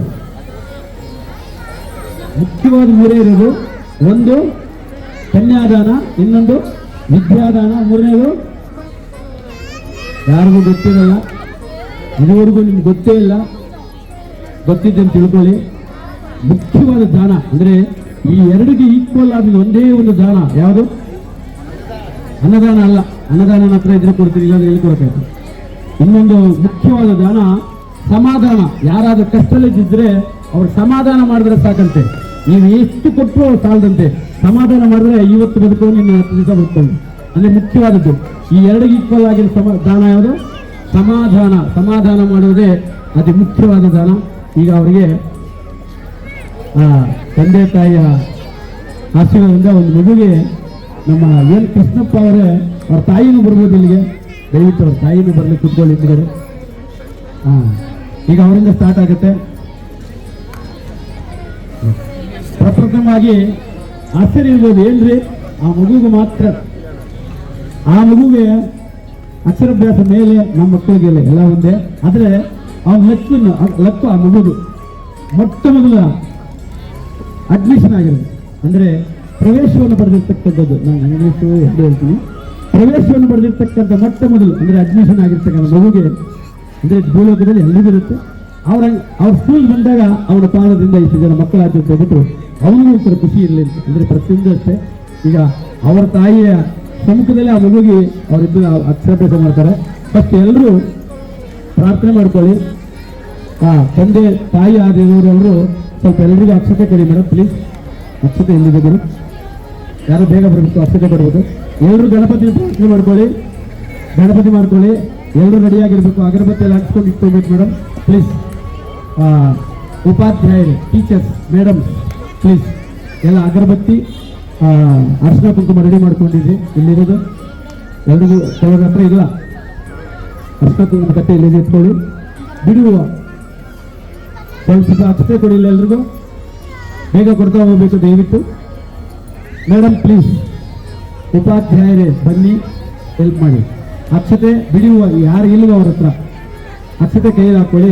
ಮುಖ್ಯವಾದ 3 ಇರೋದು. ಒಂದು ಕನ್ಯಾದಾನ, ಇನ್ನೊಂದು ವಿದ್ಯಾದಾನ, ಮೂರನೇದು ಯಾರಿಗೂ ಗೊತ್ತಿರಲ್ಲ, ಇದುವರೆಗೂ ನಿಮ್ಗೆ ಗೊತ್ತೇ ಇಲ್ಲ. ಗೊತ್ತಿದ್ದಂತ ತಿಳ್ಕೊಳ್ಳಿ. ಮುಖ್ಯವಾದ ದಾನ ಅಂದ್ರೆ ಈ 2ಗೆ ಈಕ್ವಲ್ ಆದ ಒಂದೇ ಒಂದು ದಾನ. ಯಾವುದು? ಅನ್ನದಾನ ಅಲ್ಲ. ಅನ್ನದಾನ ಹತ್ರ ಇದ್ರೆ ಕೊಡ್ತೀರಿ, ಇಲ್ಲಾಂದ್ರೆ ಹೇಳ್ಕೊಡ್ಬೇಕು. ಇನ್ನೊಂದು ಮುಖ್ಯವಾದ ದಾನ ಸಮಾಧಾನ. ಯಾರಾದ್ರೂ ಕಷ್ಟದಲ್ಲಿದ್ದರೆ ಅವ್ರು ಸಮಾಧಾನ ಮಾಡಿದ್ರೆ ಸಾಕಂತೆ. ನೀವು ಎಷ್ಟು ಕೊಟ್ಟರು ಸಾಲದಂತೆ. ಸಮಾಧಾನ ಮಾಡಿದ್ರೆ ಇವತ್ತು ಬದುಕೊಂಡು ಇನ್ನು 10 ದಿವಸ ಬದುಕೊಂಡು. ಅಂದ್ರೆ ಮುಖ್ಯವಾದದ್ದು ಈ 2ಗೆ ಈಕ್ವಲ್ ಆಗಿರೋ ದಾನ ಯಾವುದು? ಸಮಾಧಾನ. ಸಮಾಧಾನ ಮಾಡುವುದೇ ಅತಿ ಮುಖ್ಯವಾದ ದಾನ. ಈಗ ಅವರಿಗೆ ತಂದೆ ತಾಯಿಯ ಆಶೀರ್ವಾದದಿಂದ ಒಂದು ಮಗುಗೆ ನಮ್ಮ ಎನ್ ಕೃಷ್ಣಪ್ಪ ಅವರೇ, ಅವ್ರ ತಾಯಿನೂ ಬರ್ಬೋದು ಇಲ್ಲಿಗೆ. ದಯವಿಟ್ಟು ಅವ್ರ ತಾಯಿನೂ ಬರಲಿ, ಕುತ್ಕೊಳ್ಳಿದ್ದಾರೆ. ಈಗ ಅವರಿಂದ ಸ್ಟಾರ್ಟ್ ಆಗುತ್ತೆ. ಪ್ರಪ್ರಥಮವಾಗಿ ಆಶ್ಚರ್ಯ ಇರ್ಬೋದು, ಏನ್ರಿ ಆ ಮಗುಗೆ ಮಾತ್ರ, ಆ ಮಗುಗೆ ಅಕ್ಷರಾಭ್ಯಾಸ ಮೇಲೆ ನಮ್ಮ ಮಕ್ಕಳಿಗೆ ಎಲ್ಲ ಒಂದೇ. ಆದರೆ ಅವನ ಲಕ್ಕು ಆ ಮಗುದು ಮೊಟ್ಟ ಮೊದಲ ಅಡ್ಮಿಷನ್ ಆಗಿರೋದು, ಅಂದರೆ ಪ್ರವೇಶವನ್ನು ಪಡೆದಿರ್ತಕ್ಕಂಥದ್ದು. ನಾನು ಇಂಗ್ಲೀಷು ಎಂದು ಹೇಳ್ತೀನಿ. ಪ್ರವೇಶವನ್ನು ಪಡೆದಿರ್ತಕ್ಕಂಥ ಮೊಟ್ಟ ಮೊದಲು ಅಂದರೆ ಅಡ್ಮಿಷನ್ ಆಗಿರ್ತಕ್ಕಂಥ ಮಗುಗೆ, ಅಂದರೆ ಭೂಲೋಕದಲ್ಲಿ ಎಲ್ಲಿಗೂ ಇರುತ್ತೆ. ಅವ್ರ ಸ್ಕೂಲ್ ಬಂದಾಗ ಅವನ ಪಾದದಿಂದ ಇಷ್ಟು ಜನ ಮಕ್ಕಳ ಆಚೆ ಹೋಗ್ಬಿಟ್ಟು ಅವನಿಗೂ ಒಂಥರ ಖುಷಿ ಇರಲಿ ಅಂತ. ಅಂದರೆ ಪ್ರತಿಯೊಂದು ಅಷ್ಟೇ. ಈಗ ಅವರ ತಾಯಿಯ ಸಮ್ಮುಖದಲ್ಲಿ ಆ ಮಗುಗೆ ಅವರಿಬ್ಬರು ಅಕ್ಷರಾಭ್ಯಾಸ ಮಾಡ್ತಾರೆ. ಫಸ್ಟ್ ಎಲ್ಲರೂ ಪ್ರಾರ್ಥನೆ ಮಾಡ್ಕೊಳ್ಳಿ. ತಂದೆ ತಾಯಿ ಆದವರು ಸ್ವಲ್ಪ ಎಲ್ಲರಿಗೂ ಅಕ್ಷತೆ ಕೊಡಿ ಮೇಡಮ್, ಪ್ಲೀಸ್. ಅಕ್ಷತೆ ಎಲ್ಲಿದೆ ಗುರು? ಯಾರು ಬೇಗ ಬರಬೇಕು, ಅಕ್ಷತೆ ಕೊಡ್ಬೋದು. ಎಲ್ಲರೂ ಗಣಪತಿ ಪ್ರಾರ್ಥನೆ ಮಾಡ್ಕೊಳ್ಳಿ, ಗಣಪತಿ ಮಾಡ್ಕೊಳ್ಳಿ. ಎಲ್ಲರೂ ರೆಡಿಯಾಗಿರ್ಬೇಕು. ಅಗರಬತ್ತಿ ಎಲ್ಲ ಹಾಕ್ಸ್ಕೊಂಡು ಇಟ್ಕೊಳ್ಬೇಕು ಮೇಡಮ್, ಪ್ಲೀಸ್. ಉಪಾಧ್ಯಾಯರು, ಟೀಚರ್ಸ್, ಮೇಡಮ್ ಪ್ಲೀಸ್ ಎಲ್ಲ ಅಗರಬತ್ತಿ ಅರ್ಶಿನ ಕುಂಕುಮ ರೆಡಿ ಮಾಡ್ಕೊಂಡಿದ್ರಿ. ಇಲ್ಲಿರೋದು ಎಲ್ರಿಗೂ ಕೆಲವರ ಹತ್ರ ಇಲ್ಲ. ಅರ್ಶಿನ ಕುಂಕುಮ ಕಟ್ಟೆ ಇಲ್ಲಿ ಇಟ್ಕೊಳ್ಳಿ. ಬಿಡುವ ಸ್ವಲ್ಪ ಅಕ್ಷತೆ ಕೊಡಿಲ್ಲ, ಎಲ್ರಿಗೂ ಬೇಗ ಕೊಡ್ತಾ ಹೋಗ್ಬೇಕು ದಯವಿಟ್ಟು. ಮೇಡಮ್ ಪ್ಲೀಸ್, ಉಪಾಧ್ಯಾಯರೇ ಬನ್ನಿ, ಹೆಲ್ಪ್ ಮಾಡಿ. ಅಕ್ಷತೆ ಬಿಡುವ ಯಾರು ಇಲ್ವ ಅವ್ರ ಹತ್ರ ಅಕ್ಷತೆ ಕೈಯಲ್ಲಿ ಹಾಕೊಳ್ಳಿ.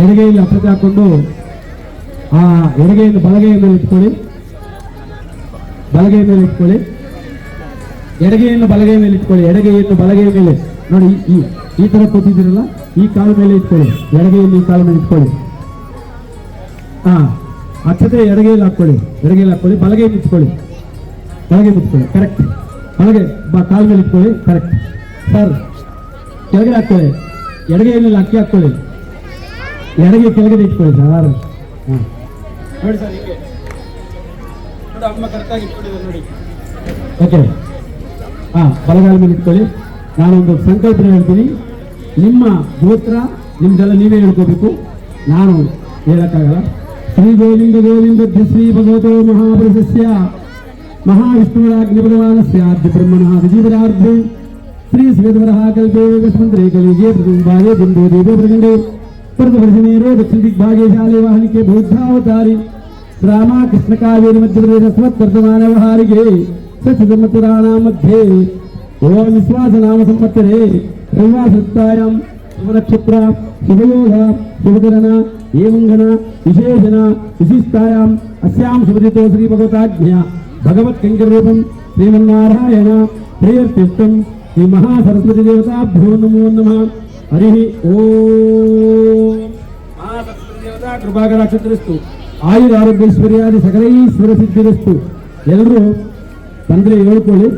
ಎಡಗೈಯಲ್ಲಿ ಅಕ್ಷತೆ ಹಾಕೊಂಡು ಆ ಎಡಗೈಯನ್ನು ಬಲಗೈಯ ಮೇಲೆ ಇಟ್ಕೊಳ್ಳಿ. ಬಲಗೈ ಮೇಲೆ ಇಟ್ಕೊಳ್ಳಿ. ಎಡಗೈಯನ್ನು ಬಲಗೈ ಮೇಲೆ ಇಟ್ಕೊಳ್ಳಿ. ಎಡಗೈಯನ್ನು ಬಲಗೈ ಮೇಲೆ ನೋಡಿ, ಈ ತರ ಕೂತಿದ್ದೀರಲ್ಲ, ಈ ಕಾಲ ಮೇಲೆ ಇಟ್ಕೊಳ್ಳಿ. ಎಡಗೈಯಲ್ಲಿ ಈ ಕಾಲ ಮೇಲೆ ಇಟ್ಕೊಳ್ಳಿ. ಅಕ್ಷತೆ ಎಡಗೈಯಲ್ಲಿ ಹಾಕೊಳ್ಳಿ. ಎಡಗೈಯಲ್ಲಿ ಹಾಕೊಳ್ಳಿ. ಬಲಗೈ ನಿಂತ್ಕೊಳ್ಳಿ. ಬಲಗೈ ನಿಂತ್ಕೊಳ್ಳಿ. ಕರೆಕ್ಟ್. ಬಲಗೈ ಕಾಲ ಮೇಲೆ ಇಟ್ಕೊಳ್ಳಿ. Correct sir. ಕೆಳಗಡೆ ಹಾಕೊಳ್ಳಿ. ಎಡಗೈಯಲ್ಲಿ ಅಕ್ಕಿ ಹಾಕೊಳ್ಳಿ. ಎಡಗೈ ಕೆಳಗಡೆ ಇಟ್ಕೊಳ್ಳಿ ಸರ್. ನೋಡಿ ಸರ್, ಹೀಗೆ ನೋಡಿ, ಅಮ್ಮ ಕರೆಕ್ಟಾಗಿ ಇಟ್ಕೊಂಡಿದ್ದಾರೆ ನೋಡಿ. ಓಕೆ. ಬಲಗಾಲ ಮೇಲೆ ಇಟ್ಕೊಳ್ಳಿ. ನಾನೊಂದು ಸಂಕಲ್ಪನೆ ಹೇಳ್ತೀನಿ. ನಿಮ್ಮ ಗೋತ್ರ ನಿಮ್ದೆಲ್ಲ ನೀವೇ ಹೇಳ್ಕೋಬೇಕು, ನಾನು ಹೇಳಕ್ಕಾಗಲ್ಲ. ಶ್ರೀ ಗೋವಿಂದ ಗೋವಿಂದ ಶ್ರೀ ಭಗವತೋ ಮಹಾಪುರುಷಸ್ಯ ಮಹಾವಿಷ್ಣುರಾಜ್ಞಭಗವಾನಸ್ಯ ಆದ್ಯ ಬ್ರಹ್ಮಣಃ ವಿಜೀವರಾರ್ಧೆ ಶ್ರೀ ಶ್ವೇತವರಃ ಕಲ್ಪೇ ವೇಗಸ್ಮಂತ್ರೆ ಕಲಿಗೆ ಪ್ರತಿಭಾಗೆ ಬಿಂದು ದೇವೋ ಪ್ರಗಂಡೆ ಪರದರ್ಶನೇರೋ ದಕ್ಷಿಣ ದಿಗ್ಭಾಗೆ ಶಾಲೆ ವಾಹನಿಕೆ ಬೌದ್ಧಾವತಾರಿ ರಾಮ ಕೃಷ್ಣ ಕಾವೇರಿ ಮಧ್ಯಪ್ರದೇಶ ಸ್ವತ್ತರ್ಧಮಾನ ವ್ಯವಹಾರಿಗೆ ಸಚಿದಮತುರಾಣ ಮಧ್ಯೆ ಓಂ ವಿಶ್ವಾಸ ನಾಮ ಸಂವತ್ಸರೆ ರವಿವಾಸತ್ತಾಯಾಂ ಶುಭನಕ್ಷತ್ರ ಶುಭಯೋಗ ಶುಭಕರಣ ಏವಂಗನ ವಿಶೇಷಣ ವಿಶಿಷ್ಟಾಯಾಂ ಅಸ್ಯಾಂ ಶುಭದಿತೋ ಶ್ರೀ ಭಗವತಾಜ್ಞೆಯ ಭಗವತ್ ಕಂಕರೂಪಂ ಶ್ರೀಮನ್ನಾರಾಯಣ ಪ್ರೇಯರ್ಥ್ಯರ್ಥಂ ಶ್ರೀ ಮಹಾಸರಸ್ವತಿ ದೇವತಾಭ್ಯೋ ನಮೋ ನಮಃ ಹರಿ ಓಂ ಮಹಾಸರಸ್ವತಿ ದೇವತಾ ಕೃಪಾಕಟಾಕ್ಷರಸ್ತು ಆಯುರ ಆರೋಗ್ಯೈಶ್ವರ್ಯಾದಿ ಸಕಲೈಶ್ವರ ಸಿದ್ಧಿರಸ್ತು. ಎಲ್ಲರೂ ಬಂದರೆ ಹೇಳ್ಕೊಳ್ಳಿ,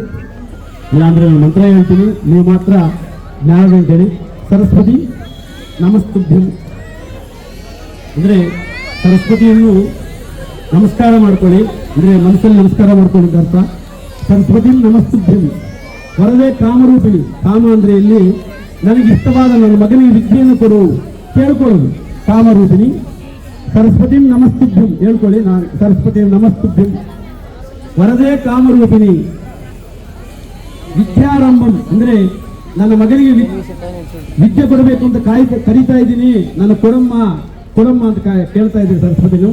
ಇಲ್ಲಾಂದ್ರೆ ನಾನು ಮಂತ್ರ ಹೇಳ್ತೀನಿ, ನೀವು ಮಾತ್ರ ಜ್ಞಾನ ಅಂತೇಳಿ. ಸರಸ್ವತಿ ನಮಸ್ತುಭ್ಯಂ ಅಂದರೆ ಸರಸ್ವತಿಯನ್ನು ನಮಸ್ಕಾರ ಮಾಡ್ಕೊಳ್ಳಿ, ಅಂದರೆ ಮನಸ್ಸಲ್ಲಿ ನಮಸ್ಕಾರ ಮಾಡ್ಕೊಳ್ಳಿ ಅಂತ ಅರ್ಥ. ಸರಸ್ವತಿ ನಮಸ್ತುಭ್ಯಂ ವರದೇ ಕಾಮರೂಪಿಣಿ. ಕಾಮ ಅಂದರೆ ಇಲ್ಲಿ ನನಗೆ ಇಷ್ಟವಾದ ನನ್ನ ಮಗನಿಗೆ ವಿದ್ಯೆಯನ್ನು ಕೊಡು ಕೇಳ್ಕೊಳ್ಳೋದು ಕಾಮರೂಪಿಣಿ. ಸರಸ್ವತಿ ನಮಸ್ತುಭ್ಯಂ ಹೇಳ್ಕೊಳ್ಳಿ, ನಾನು ಸರಸ್ವತಿ ನಮಸ್ತುಭ್ಯಂ ವರದೇ ಕಾಮರೂಪಿಣಿ. ವಿದ್ಯಾರಂಭಂ ಅಂದರೆ ನನ್ನ ಮಗನಿಗೆ ವಿದ್ಯೆ ಕೊಡಬೇಕು ಅಂತ ಕರೀತಾ ಇದ್ದೀನಿ, ನನ್ನ ಕೊಡಮ್ಮ ಕೊಡಮ್ಮ ಅಂತ ಕೇಳ್ತಾ ಇದ್ದೀನಿ ಸರಸ್ವತಿನು.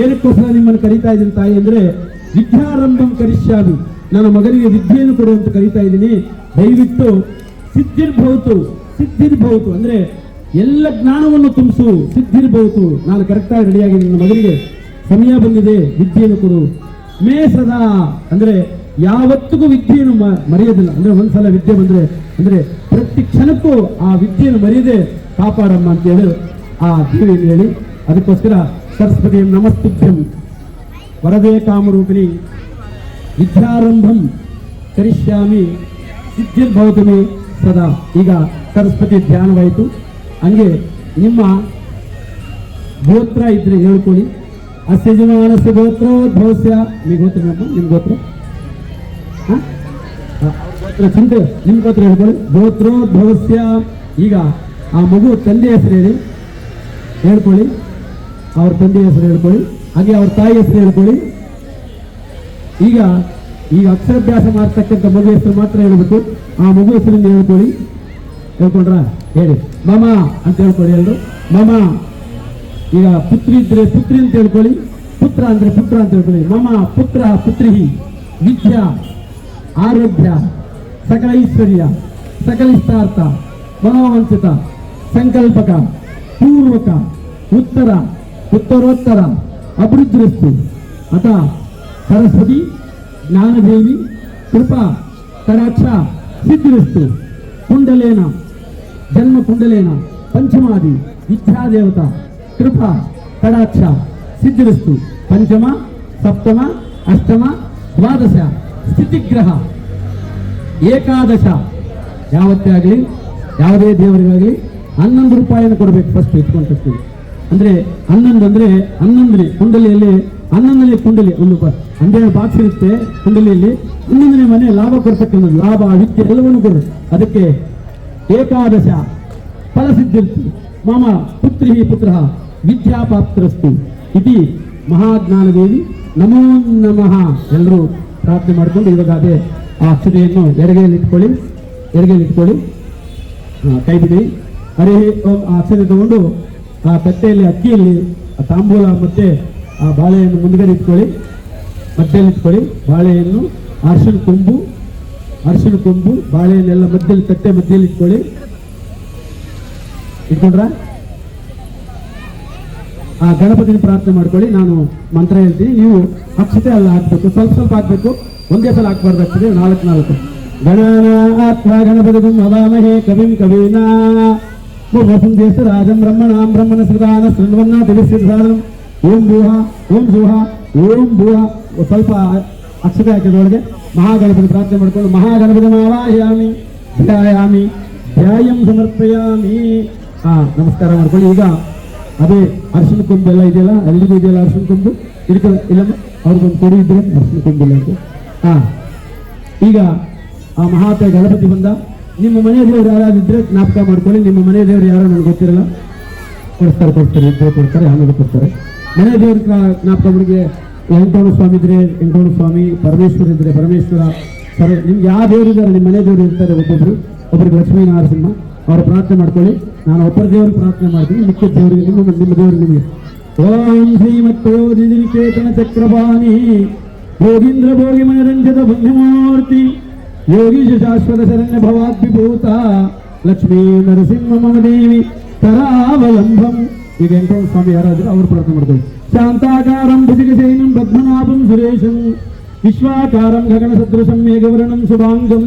ಏನಕ್ಕೋಸ್ಕರ ನಿಮ್ಮನ್ನು ಕರೀತಾ ಇದ್ದೀನಿ ತಾಯಿ ಅಂದರೆ ವಿದ್ಯಾರಂಭಂ ಕರಿಷ್ಯಾಮಿ, ನನ್ನ ಮಗನಿಗೆ ವಿದ್ಯೆಯನ್ನು ಕೊಡುವಂತ ಕರೀತಾ ಇದ್ದೀನಿ. ದಯವಿಟ್ಟು ಸಿದ್ಧಿರ್ಭವತು ಸಿದ್ಧಿರ್ಭವತು ಅಂದರೆ ಎಲ್ಲ ಜ್ಞಾನವನ್ನು ತುಂಬಿಸು. ಸಿದ್ಧಿರ್ಭವತು, ನಾನು ಕರೆಕ್ಟಾಗಿ ರೆಡಿಯಾಗಿ ನನ್ನ ಮಗನಿಗೆ ಸಮಯ ಬಂದಿದೆ, ವಿದ್ಯೆಯನ್ನು ಕೊಡು. ಮೇ ಸದಾ ಅಂದರೆ ಯಾವತ್ತಿಗೂ ವಿದ್ಯೆಯನ್ನು ಮರೆಯೋದಿಲ್ಲ. ಅಂದರೆ ಒಂದ್ಸಲ ವಿದ್ಯೆ ಬಂದರೆ ಅಂದರೆ ಪ್ರತಿ ಕ್ಷಣಕ್ಕೂ ಆ ವಿದ್ಯೆಯನ್ನು ಮರೆಯದೆ ಕಾಪಾಡಮ್ಮ ಅಂತ ಹೇಳಿ ಆ ದೇವಿಯನ್ನು ಹೇಳಿ. ಅದಕ್ಕೋಸ್ಕರ ಸರಸ್ವತಿ ನಮಸ್ತುಭ್ಯಂ ವರದೇ ಕಾಮರೂಪಿಣಿ ವಿದ್ಯಾರಂಭಂ ಕರಿಷ್ಯಾಮಿ ಸಿದ್ಧಿರ್ಭವತು ಮೇ ಸದಾ. ಈಗ ಸರಸ್ವತಿ ಧ್ಯಾನವಾಯಿತು. ಹಂಗೆ ನಿಮ್ಮ ಗೋತ್ರ ಇದ್ರೆ ಹೇಳ್ಕೊಳ್ಳಿ. ಅಸ್ಯ ಜಮಾನಸ್ಯ ಗೋತ್ರೋದ್ಭವಸ್ಯ. మీ ಗೋತ್ರ ನಿಮ್ಮ ಗೋತ್ರ ಗೋತ್ರ ಚಿಂತೆ ನಿಮ್ಮ ಗೋತ್ರ ಹೇಳ್ಕೊಳ್ಳಿ. ಗೋತ್ರೋದ್ಭವಸ್ಯ. ಈಗ ಆ ಮಗು ತಂದೆ ಹೆಸರು ಹೇಳಿ ಹೇಳ್ಕೊಳ್ಳಿ, ಅವ್ರ ತಂದೆ ಹೆಸರು ಹೇಳ್ಕೊಳ್ಳಿ, ಹಾಗೆ ಅವ್ರ ತಾಯಿ ಹೆಸರು ಹೇಳ್ಕೊಳ್ಳಿ. ಈಗ ಅಕ್ಷರಾಭ್ಯಾಸ ಮಾಡ್ತಕ್ಕಂಥ ಮಗು ಹೆಸರು ಮಾತ್ರ ಹೇಳ್ಬೇಕು. ಆ ಮಗು ಹೆಸರಿಂದ ಹೇಳ್ಕೊಳ್ಳಿ. ಹೇಳ್ಕೊಂಡ್ರ ಹೇಳಿ ಮಮ ಅಂತ ಹೇಳ್ಕೊಳ್ಳಿ ಎಲ್ಲರೂ. ಮಮ. ಈಗ ಪುತ್ರಿ ಇದ್ರೆ ಪುತ್ರಿ ಅಂತ ಹೇಳ್ಕೊಳ್ಳಿ, ಪುತ್ರ ಅಂದ್ರೆ ಪುತ್ರ ಅಂತ ಹೇಳ್ಕೊಳ್ಳಿ. ಮಮ ಪುತ್ರ ಪುತ್ರಿ ವಿದ್ಯಾ ಆರೋಗ್ಯ ಸಕಲ ಐಶ್ವರ್ಯ ಸಕಲಿಷ್ಟಾರ್ಥ ಮನೋವಂಚಿತ ಸಂಕಲ್ಪಕ ಪೂರ್ವಕ ಉತ್ತರ ಉತ್ತರೋತ್ತರ ಅಭಿವೃದ್ಧಿರಸ್ತು. ಅಥ ಸರಸ್ವತಿ ಜ್ಞಾನದೇವಿ ಕೃಪಾ ಕಟಾಕ್ಷ ಸಿದ್ಧಿರಸ್ತು. ಕುಂಡಲೇನ ಜನ್ಮ ಕುಂಡಲೇನ ಪಂಚಮಾದಿ ವಿದ್ಯಾದೇವತಾ ಕೃಪಾ ಕಟಾಕ್ಷ ಸಿದ್ಧಿರಸ್ತು. ಪಂಚಮ ಸಪ್ತಮ ಅಷ್ಟಮ ದ್ವಾದಶ ಸ್ಥಿತಿಗ್ರಹ ಏಕಾದಶ ಯಾವತ್ತೇ ಆಗಲಿ ಯಾವುದೇ ದೇವರಿಗಾಗಲಿ 11 ರೂಪಾಯಿಯನ್ನು ಕೊಡಬೇಕು ಫಸ್ಟ್ ಇಟ್ಕೊಂಡ್ತೀನಿ. ಅಂದರೆ 11 ಅಂದರೆ 11ನೇ ಕುಂಡಲಿಯಲ್ಲಿ 11ನೇ ಕುಂಡಲಿ ಒಂದು ಅಂದರೆ ಬಾಕ್ಸ್ ಇರುತ್ತೆ ಕುಂಡಲಿಯಲ್ಲಿ 11ನೇ ಮನೆ ಲಾಭ ಕೊಡ್ತಕ್ಕಂಥದ್ದು. ಲಾಭ ವಿದ್ಯೆ ಎಲ್ಲವನ್ನು ಕೊಡು. ಅದಕ್ಕೆ ಏಕಾದಶ ಫಲಸಿದ್ಧಿರ್ತು. ಮಮ ಪುತ್ರಿ ಪುತ್ರ ವಿದ್ಯಾಪಾತ್ರಸ್ತು ಇತಿ ಮಹಾಜ್ಞಾನದೇವಿ ನಮೋ ನಮಃ. ಎಲ್ಲರೂ ಪ್ರಾರ್ಥನೆ ಮಾಡಿಕೊಂಡು ಇವಾಗ ಅದೇ ಆ ಅಕ್ಷತೆಯನ್ನು ಎಡಗೈಯಲ್ಲಿ ಇಟ್ಕೊಳ್ಳಿ. ಕೈ ಬಿಡಿ. ಹರೇ ಓಂ. ಆ ಅಕ್ಷತೆ ತಗೊಂಡು ಆ ತಟ್ಟೆಯಲ್ಲಿ ಅಕ್ಕಿಯಲ್ಲಿ ಆ ತಾಂಬೂಲ ಮತ್ತೆ ಆ ಬಾಳೆಯನ್ನು ಮುಂದ್ಗಡೆ ಇಟ್ಕೊಳ್ಳಿ, ಮಧ್ಯದಲ್ಲಿ ಇಟ್ಕೊಳ್ಳಿ. ಬಾಳೆಯನ್ನು ಅರಿಶಿನ ಕೊಂಬು ಬಾಳೆಯನ್ನೆಲ್ಲ ಮಧ್ಯದಲ್ಲಿ ತಟ್ಟೆ ಮಧ್ಯದಲ್ಲಿ ಇಟ್ಕೊಳ್ಳಿ. ಇಟ್ಕೊಂಡ್ರ ಆ ಗಣಪತಿನ ಪ್ರಾರ್ಥನೆ ಮಾಡ್ಕೊಳ್ಳಿ. ನಾನು ಮಂತ್ರ ಹೇಳ್ತೀನಿ, ನೀವು ಅಕ್ಷತೆ ಅಲ್ಲ ಹಾಕ್ಬೇಕು, ಸ್ವಲ್ಪ ಹಾಕ್ಬೇಕು, ಒಂದೇ ಸಲ ಹಾಕ್ಬಾರ್ದು. ಅಕ್ಷತೆ 4 ಗಣನಾತ್ಮ ಗಣಪತಿ ಹವಾಮಹೇ ಕವಿಂ ಕವೀನಾ ಪೂರ್ವಸಂದೇಶ ರಾಜಂ ಬ್ರಹ್ಮಣಾಂ ಬ್ರಹ್ಮಣ ಸೃದಾನ ಶೃಣ್ವನ್ನ ತಿಳಿಸಿದ ಸಾಧನ. ಓಂ ಭೂಹ ಓಂ ಭೂಹ ಓಂ ಭೂಹ. ಸ್ವಲ್ಪ ಅಕ್ಷತೆ ಹಾಕಿದೊಳಗೆ ಮಹಾಗಣಪತಿ ಪ್ರಾರ್ಥನೆ ಮಾಡ್ಕೊಂಡು ಮಹಾಗಣಪತಿ ಮಾವಾಯಾಮಿ ಧ್ಯಾಯಾಮಿ ಧ್ಯಾಯಂ ಸಮರ್ಪಯಾಮಿ. ನಮಸ್ಕಾರ ಮಾಡ್ಕೊಳ್ಳಿ. ಈಗ ಅದೇ ಅರಿಶಿನ ಕೊಂಬು ಎಲ್ಲ ಇದೆಯಲ್ಲ, ಎಲ್ಲಿಗೂ ಇದೆಯಲ್ಲ ಅರಿಶಿನ ಕೊಂಬು ಇಲ್ಲ, ಅವ್ರಿಗೊಂದು ಕೊಡಿ ಇದ್ರೆ ಅರಿಶಿನ ಕೊಂಬಿಲ್ಲ ಅಂತ. ಈಗ ಆ ಮಹಾತಾಯಿ ಗಣಪತಿ ಬಂದ. ನಿಮ್ಮ ಮನೆ ದೇವರು ಯಾರಾದಿದ್ರೆ ಜ್ಞಾಪಕ ಮಾಡ್ಕೊಳ್ಳಿ. ನಿಮ್ಮ ಮನೆ ದೇವರು ಯಾರೋ ನನಗೆ ಗೊತ್ತಿರಲ್ಲ, ಕೊಡ್ತಾರೆ ಇದ್ರೆ ಕೊಡ್ತಾರೆ, ಆಮೇಲೆ ಕೊಡ್ತಾರೆ. ಮನೆ ದೇವ್ರ ಜ್ಞಾಪಕಗಳಿಗೆ ವೆಂಕಟರಮಣ ಸ್ವಾಮಿ ಇದ್ರೆ ವೆಂಕಟರಮಣ ಸ್ವಾಮಿ, ಪರಮೇಶ್ವರ ಇದ್ರೆ ಪರಮೇಶ್ವರ, ನಿಮ್ಗೆ ಯಾವ ದೇವರು ಇದ್ದಾರೆ ನಿಮ್ಮ ಮನೆ ದೇವರು ಇರ್ತಾರೆ ಒಬ್ಬರಿಗೆ ಲಕ್ಷ್ಮೀ ನರಸಿಂಹ, ಅವರ ಪ್ರಾರ್ಥನೆ ಮಾಡ್ಕೊಳ್ಳಿ. ನಾನು ಒಬ್ಬರ ದೇವ್ರಿಗೆ ಪ್ರಾರ್ಥನೆ ಮಾಡ್ತೀನಿ, ಮಿಕ್ಕ ದೇವರಿಗೆ ನಿಮ್ಮ ದೇವರಿಗೆ ನಿಮಗೆ. ಓಂ ಶ್ರೀಮತ್ತೋದಿ ನಿಕೇತನ ಚಕ್ರಪಾಣಿ ಯೋಗೀಂದ್ರ ಭೋಗಿ ಮನರಂಜಿತ ಪುಣ್ಯಮೂರ್ತಿ ಯೋಗೀಶ ಶಾಶ್ವತ ಶರಣ್ಯ ಭವಾದ್ವಿಭೂತ ಲಕ್ಷ್ಮೀ ನರಸಿಂಹ ಮಮ ದೇವಿ ಕರಾವಲಂಬಂ. ಈಗ ವೆಂಕಟರಮಣ ಸ್ವಾಮಿ ಯಾರಾದರೂ ಅವರು ಪ್ರಾರ್ಥನೆ ಮಾಡ್ಕೊಳ್ಳಿ. ಶಾಂತಾಕಾರಂ ಭುಜಗಶಯನಂ ಪದ್ಮನಾಭಂ ಸುರೇಶಂ ವಿಶ್ವಾಕಾರಂ ಗಗನ ಸದೃಶಂ ಮೇಘವರ್ಣಂ ಶುಭಾಂಗಂ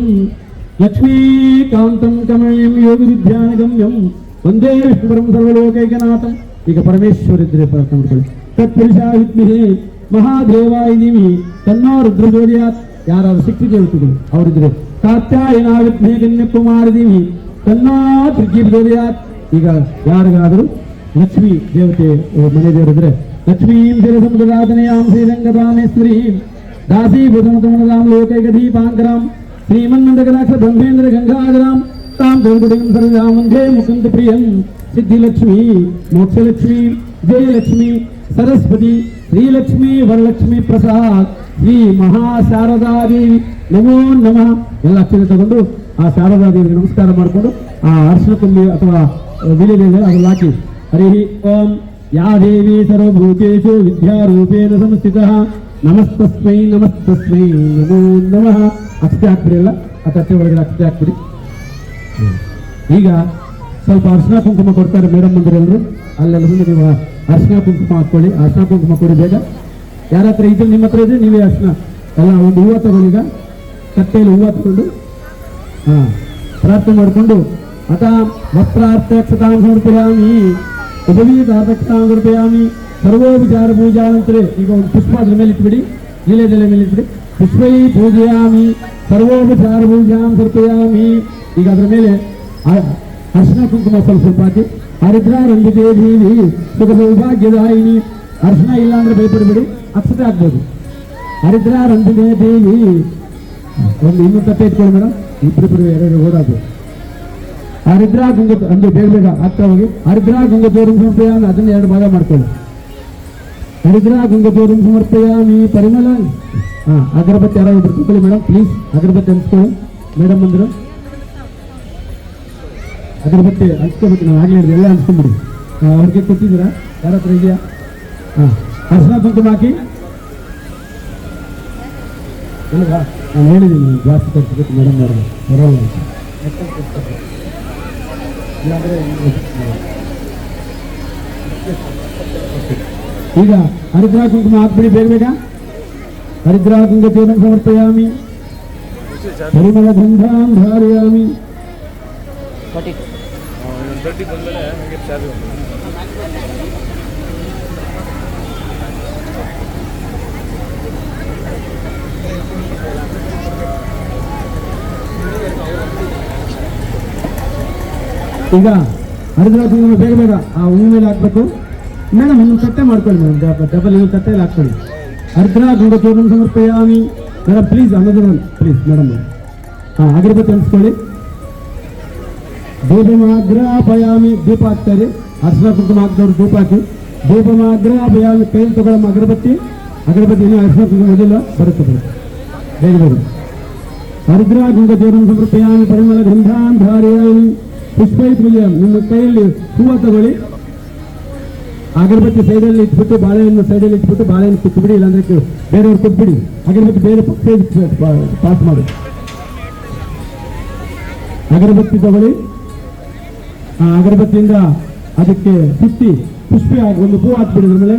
ಲಕ್ಷ್ಮೀಕಾಂತಂ ಕಮಲಂ ಯೋಗಿ ವಿದ್ಯಾನಗಮ್ಯಂ ವಂದೇ ವಿಷ್ಣುಪರಂ ಸರ್ವಲೋಕೈಕನಾಥಂ. ಈಗ ಪರಮೇಶ್ವರಿದ್ರೆ ಪ್ರಾರ್ಥನೆ ಮಾಡ್ಕೊಳ್ಳಿ. ತತ್ಪುರುಷ ವಿದ್ಮಹೇ ಮಹಾದೇವಾಯ ಧೀಮಹಿ ತನ್ನೋ ರುದ್ರ ಪ್ರಚೋದಯಾತ್. ಯಾರು ಸಿಕ್ಕು ದೇವತೆಗಳು ಅವರಿದ್ರೆ ಕಾತ್ಯಾಯನ ವಿದ್ಮಹೇ ಕನ್ಯಾಕುಮಾರಿ ಧೀಮಹಿ ತನ್ನೋ ತ್ರಿಜಿ ಪ್ರಚೋದಯಾತ್. ಈಗ ಯಾರಿಗಾದರೂ ಲಕ್ಷ್ಮೀ ದೇವತೆ ಮನೆ ದೇವರಿದ್ರೆ ಲಕ್ಷ್ಮೀಂ ಶಿರಸಮುದಾದನೆಯಾಂ ಶ್ರೀರಂಗಧಾಮೇಶ್ವರೀಂ दासीभूतमतमनदां लोकैकदीपाङ्करां श्रीमन्नन्दकटाक्ष ब्रह्मेन्द्र गंगाधरां तां देवगुडिं सर्वदां वन्दे मुकुन्दप्रियं सिद्धिलक्ष्मी मोक्षलक्ष्मी जयलक्ष्मी सरस्वती श्रीलक्ष्मी वरलक्ष्मी प्रसाद श्री महाशारदादेवी नमो नमः. ಎಲ್ಲ ಅಕ್ಷರ ತಗೊಂಡು ಆ ಶಾರದಾದೇವಿಗೆ ನಮಸ್ಕಾರ ಮಾಡಿಕೊಂಡು ಆ ಅರ್ಶನ ತುಂಬಿ ಅಥವಾ ವಿಲೇಜ್ ಅದು ಹಾಕಿ ಹರಿ ಓಂ ಯಾ ದೇವಿ ಸರ್ವಭೂತೇಷು ವಿದ್ಯಾರೂಪೇಣ ಸಂಸ್ಥಿತಃ ನಮಸ್ತಸ್ಮೈ ನಮಸ್ತಸ್ಮೈ ನಮೋ ನಮಃ. ಅಕ್ಷತೆ ಹಾಕ್ಬಿಡಿ, ಎಲ್ಲ ಆ ತಟ್ಟೆ ಒಳಗಡೆ ಅಕ್ಷತೆ ಹಾಕ್ಬಿಡಿ. ಈಗ ಸ್ವಲ್ಪ ಅರ್ಶನ ಕುಂಕುಮ ಕೊಡ್ತಾರೆ ಮೇಡಮ್ ಬಂದಿರಲ್ರು, ಅಲ್ಲೆಲ್ಲ ಮುಂದೆ ನೀವು ಅರ್ಶನ ಕುಂಕುಮ ಹಾಕ್ಕೊಳ್ಳಿ. ಅರ್ಶನ ಕುಂಕುಮ ಕೊಡಿ ಬೇಗ. ಯಾರ ಹತ್ರ ಇದ್ರೆ ನಿಮ್ಮ ಹತ್ರ ಇದ್ರೆ ನೀವೇ ಅರ್ಶನ ಎಲ್ಲ ಒಂದು ಹೂವು ತಗೊಳ್ಳೀಗ, ಕಟ್ಟೆಯಲ್ಲಿ ಹೂವು ತಗೊಂಡು ಪ್ರಾರ್ಥನೆ ಮಾಡಿಕೊಂಡು ಅಥ ವಸ್ತ್ರಾರ್ಥಕ್ಷತಾಂ ಸಮರ್ಪಯಾಮಿ ಉಪವೀತಾರ್ಥಕ್ಷತಾಂ ಸಮರ್ಪಯಾಮಿ ಸರ್ವೋಪಚಾರ ಪೂಜಾ ಅಂತಲೇ ಈಗ ಒಂದು ಪುಷ್ಪ ಅದ್ರ ಮೇಲೆ ಇಟ್ಬಿಡಿ, ಲೀಲೆದೆಲೆ ಮೇಲೆ ಇಟ್ಬಿಡಿ. ಪುಷ್ಪೈ ಪೂಜೆಯಾಮಿ ಸರ್ವೋಪಚಾರ ಪೂಜಾಂ ಸಮರ್ಪಯಾಮಿ. ಈಗ ಅದ್ರ ಮೇಲೆ ಅರ್ಶನ ಕುಂಕುಮ ಸ್ವಲ್ಪ ಸ್ವಲ್ಪ ಹಾಕಿ ಹರಿದ್ರ ರಂಜಿತೆ ದೇವಿ ಸುಖ ಸೌಭಾಗ್ಯದಾಯಿನಿ. ಅರ್ಶನ ಇಲ್ಲ ಅಂದ್ರೆ ಭಯಪಡಬೇಡಿ, ಅಕ್ಷತೆ ಹಾಕ್ಬೋದು. ಹರಿದ್ರ ರಂಜಿತೆ ದೇವಿ ಒಂದು ಇನ್ನೂ ತಟ್ಟೆ ಇಟ್ಕೊಳ್ಳಿ ಮೇಡಮ್, ಇಬ್ಬರಿಬ್ಬರು ಎರಡು ಓಡಾದು. ಹರಿದ್ರ ಗುಂಗ ಅಂದ್ರೆ ಬೇಗ ಬೇಗ ಆಗ್ತಾ ಹೋಗಿ. ಹರಿದ್ರ ಗುಂಗ ತೋರಂ ಸಮರ್ಪಯಾಮಿ, ಅದನ್ನ ಎರಡು ಭಾಗ ಮಾಡ್ಕೊಳ್ಳಿ. ಹರಿದ್ರ ಗುಂಗ ತೋರಂ ಸಮರ್ಪಯಾಮಿ ಪರಿಮಳ. ಅಗರಬತ್ತಿ ಯಾರು ಇದ್ರು ತಗೊಳ್ಳಿ ಮೇಡಮ್ ಪ್ಲೀಸ್, ಅಗರಬತ್ತಿ ಹಂಚ್ಕೊಳ್ಳಿ. ಮೇಡಮ್ ಬಂದರು ಅಗರಬತ್ತಿ ಹಂಚ್ಕೋಬೇಕು, ನಾವು ಆಗಲೇ ಹೇಳಿದ್ವಿ ಎಲ್ಲ ಹಂಚ್ಕೊಂಡ್ಬಿಡಿ. ಅವ್ರಿಗೆ ಕೊಟ್ಟಿದ್ದೀರಾ ಯಾರ ಹತ್ರ ಇದೆಯಾ? ಅರ್ಶನ ಕುಂಕುಮ ಹಾಕಿ ಇಲ್ವಾ? ನಾನು ಹೇಳಿದ್ದೀನಿ ಜಾಸ್ತಿ ಖರ್ಚು ಮೇಡಮ್ ಅವರು ಬರೋಲ್ಲ ಅಂತ. ಈಗ ಹರಿದ್ರ ಕುಂಕುಮ ಹಾಕ್ಬಿಡಿ ಬೇಗ ಬೇಗ. ಹರಿದ್ರ ಕುಂಕ ಚೂರ್ಣ ಸಮರ್ಪಯಾಮಿ ಪರಿಮಳ ಗಂಧಾಂ ಧಾರಯಾಮಿ. ಈಗ ಹರಿದ್ರ ಕುಂಕುಮ ಬೇಗ ಬೇಗ ಆ ಹೂವು ಮೇಲೆ ಹಾಕ್ಬೇಕು ಮೇಡಮ್. ಇನ್ನು ತಟ್ಟೆ ಮಾಡ್ಕೊಳ್ಳಿ ಮೇಡಮ್, ಡಬಲ್ ಇನ್ನು ತಟ್ಟೆಯಲ್ಲಿ ಹಾಕ್ಕೊಳ್ಳಿ. ಹರಿದ್ರ ಗುಂಗ ಚೂರ್ಣ ಸಮರ್ಪಯಾಮಿ ಮೇಡಮ್ ಪ್ಲೀಸ್, ಅನ್ನೋದು ಪ್ಲೀಸ್ ಮೇಡಮ್. ಅಗರಬತ್ತಿ ಹಂಚ್ಕೊಳ್ಳಿ. ಧೂಪಮಾಗ್ರಾಪಯಾಮಿ, ಧೂಪ ಹಾಕ್ತಾರೆ. ಅರ್ಶನ ಕುಂಕುಮ ಹಾಕಿದವ್ರು ಧೂಪ ಹಾಕಿ. ಧೂಪಮಾಗ್ರಾಪಯಾಮಿ, ಕೈಯಲ್ಲಿ ತಗೊಳ್ಳಮ್ಮ ಅಗರಬತ್ತಿ. ಅಗರಬತ್ತಿ ಇನ್ನೂ ಅರ್ಶನ ಕುಂಕುಮ ಮೊದಲು ಬರುತ್ತೆ ಬೇಗ ಬೇಗ. ಹರಿದ್ರ ಗುಂಗ ಚೂರ್ಣ ಸಮರ್ಪಯಾಮಿ ಪರಿಮಳ ಗಂಧಾಂ ಧಾರಯಾಮಿ ಪುಷ್ಪೈ ಪೂಜೆಯಾಮಿ. ನಿಮ್ಮ ಕೈಯಲ್ಲಿ ಹೂವು ತಗೊಳ್ಳಿ. ಅಗರಬತ್ತಿ ಸೈಡಲ್ಲಿ ಇಟ್ಬಿಟ್ಟು ಬಾಳೆಹಣ್ಣು ಸೈಡಲ್ಲಿ ಇಟ್ಬಿಟ್ಟು ಬಾಳೆಹಣ್ಣು ಕುಟ್ಬಿಡಿ, ಇಲ್ಲಾಂದ್ರೆ ಬೇರೆಯವ್ರು ಕೊಟ್ಬಿಡಿ. ಅಗರಬತ್ತಿ ಬೇರೆ ಪಕ್ಕ ಪಾಸ್ ಮಾಡಿ. ಅಗರಬತ್ತಿ ತಗೊಳ್ಳಿ. ಆ ಅಗರಬತ್ತಿಯಿಂದ ಅದಕ್ಕೆ ಸುತ್ತಿ ಪುಷ್ಪ ಒಂದು ಹೂವು ಹಾಕ್ಬಿಡಿ. ಆಮೇಲೆ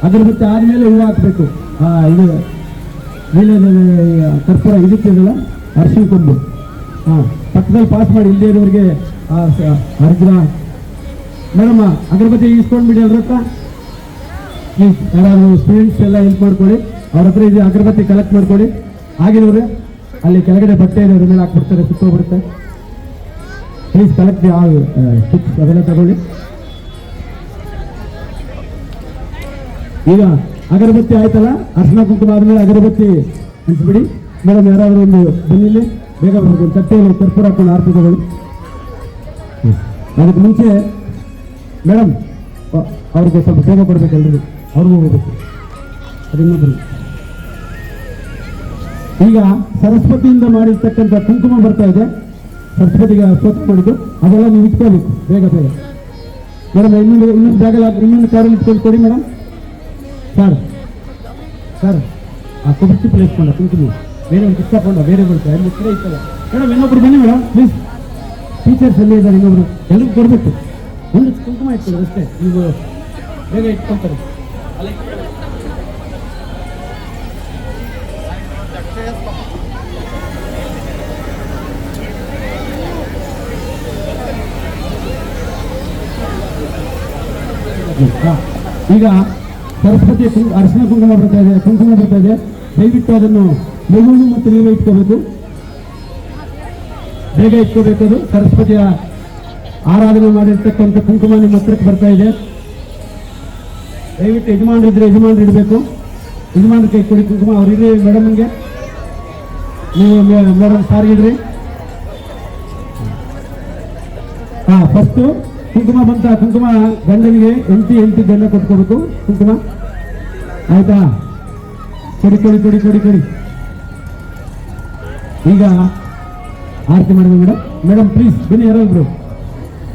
ಅಗರಬತ್ತಿ ಆದ್ಮೇಲೆ ಹೂವು ಹಾಕ್ಬೇಕು. ಇದು ಕರ್ಪೂರ ಇದಕ್ಕಿರಲ್ಲ ಅರಿಶಿನ ಕೊಂಬು ಪಕ್ಕದಲ್ಲಿ ಪಾಸ್ ಮಾಡಿ. ಇಲ್ಲದೆ ಇರೋರಿಗೆ ಹರಿದ್ರ ಮೇಡಮ್ ಅಗರಬತ್ತಿ ಇಸ್ಕೊಂಡ್ಬಿಡಿ ಅವ್ರ ಹತ್ರ ಪ್ಲೀಸ್. ಯಾರು ಸ್ಟೂಡೆಂಟ್ಸ್ ಎಲ್ಲ ಹೆಲ್ಪ್ ಮಾಡ್ಕೊಳ್ಳಿ, ಅವ್ರ ಹತ್ರ ಇದೆ ಅಗರಬತ್ತಿ ಕಲೆಕ್ಟ್ ಮಾಡ್ಕೊಳ್ಳಿ. ಆಗಿನವ್ರೆ ಅಲ್ಲಿ ಕೆಳಗಡೆ ಬಟ್ಟೆ ಇದೆ, ಅದ್ರ ಮೇಲೆ ಹಾಕ್ಬಿಡ್ತಾರೆ, ಸುತ್ತೋಗ್ಬಿಡುತ್ತೆ. ಪ್ಲೀಸ್ ಕಲೆಕ್ಟ್ ಸ್ಟಿಕ್ಸ್ ಅದೆಲ್ಲ ತಗೊಳ್ಳಿ. ಈಗ ಅಗರಬತ್ತಿ ಆಯ್ತಲ್ಲ, ಅರ್ಶನ ಕುಂಕುಮ ಆದ್ಮೇಲೆ ಅಗರಬತ್ತಿ ಹಂಚ್ಬಿಡಿ ಮೇಡಮ್. ಯಾರಾದ್ರೂ ಒಂದು ಬನ್ನಿಲ್ಲಿ ಬೇಗ ಬರ್ಬೇಕು. ಒಂದು ತಟ್ಟೆಯಲ್ಲಿ ಕರ್ಪೂರ ಹಾಕೊಂಡು ಆರತಿ ತಗೊಳ್ಳಿ. ಅದಕ್ಕೆ ಮುಂಚೆ ಮೇಡಮ್ ಅವ್ರಿಗೆ ಸ್ವಲ್ಪ ಸೇವೆ ಕೊಡ್ಬೇಕು, ಎಲ್ರಿಗೂ ಅವ್ರಿಗೂ ಹೋಗ್ಬೇಕು. ಅದಿನ್ನೊಬ್ಬರು ಈಗ ಸರಸ್ವತಿಯಿಂದ ಮಾಡಿರ್ತಕ್ಕಂಥ ಕುಂಕುಮ ಬರ್ತಾ ಇದೆ, ಸರಸ್ವತಿಗೆ ಸ್ತೋತ್ರ ಮಾಡಿದ್ದು ಅದೆಲ್ಲ ನೀವು ಇಟ್ಕೋಬೇಕು ಬೇಗ ಬೇಗ. ಮೇಡಮ್ ಇನ್ನೊಂದು ಜಾಗ ಇನ್ನೊಂದು ಕಾರಲ್ಲಿ ಇಟ್ಕೊಂಡು ಕೊಡಿ ಮೇಡಮ್. ಸರ್ ಆ ಕುರ್ಚಿ ಪ್ಲೇಸ್ ಮಾಡ ಕುಂಕುಮ ಬೇರೆ ಒಂದು ಇಷ್ಟಕೊಂಡ ಬೇರೆ ಬರುತ್ತೆ ಅಲ್ಲಿ ಕಡೆ ಇತ್ತಲ್ಲ ಮೇಡಮ್. ಇನ್ನೊಬ್ರು ಬನ್ನಿ ಮೇಡಮ್ ಪ್ಲೀಸ್. ಟೀಚರ್ಸ್ ಅಲ್ಲಿ ಇದ್ದಾರೆ, ಇನ್ನೊಬ್ರು ಎಲ್ರಿಗೂ ಕೊಡಬೇಕು. ಒಂದು ಕುಂಕುಮ ಇಟ್ಕೊಳ್ಳಿ ಅಷ್ಟೇ, ನೀವು ಬೇಗ ಇಟ್ಕೊಳ್ತಾರೆ. ಈಗ ಸರಸ್ವತಿ ಅರಿಶಿನ ಕುಂಕುಮ ಬರ್ತಾ ಇದೆ, ದಯವಿಟ್ಟು ಅದನ್ನು ಮಗುವು ಮತ್ತು ನೀವೇ ಇಟ್ಕೋಬೇಕು, ಬೇಗ ಇಟ್ಕೋಬೇಕು. ಅದು ಸರಸ್ವತಿಯ ಆರಾಧನೆ ಮಾಡಿರ್ತಕ್ಕಂಥ ಕುಂಕುಮ ನಿಮ್ಮ ಹತ್ರಕ್ಕೆ ಬರ್ತಾ ಇದೆ. ದಯವಿಟ್ಟು ಯಜಮಾನ್ರು ಇಡಬೇಕು. ಯಜಮಾನ್ರ ಕೈ ಕೊಡಿ ಕುಂಕುಮ. ಅವ್ರು ಇರ್ರಿ ಮೇಡಮ್ಗೆ, ನೀವು ಮೇಡಮ್ ಸಾರ್ಗಿಡ್ರಿ. ಫಸ್ಟು ಕುಂಕುಮ ಬಂತ, ಕುಂಕುಮ ಗಂಡನಿಗೆ ಎಂಟಿ ಗಂಡ ಕೊಟ್ಕೋಬೇಕು ಕುಂಕುಮ, ಆಯ್ತಾ? ಕೊಡಿ. ಈಗ ಆರತಿ ಮಾಡಿದ್ವಿ ಮೇಡಮ್ ಪ್ಲೀಸ್ ಬನ್ನಿ, ಯಾರೊಬ್ರು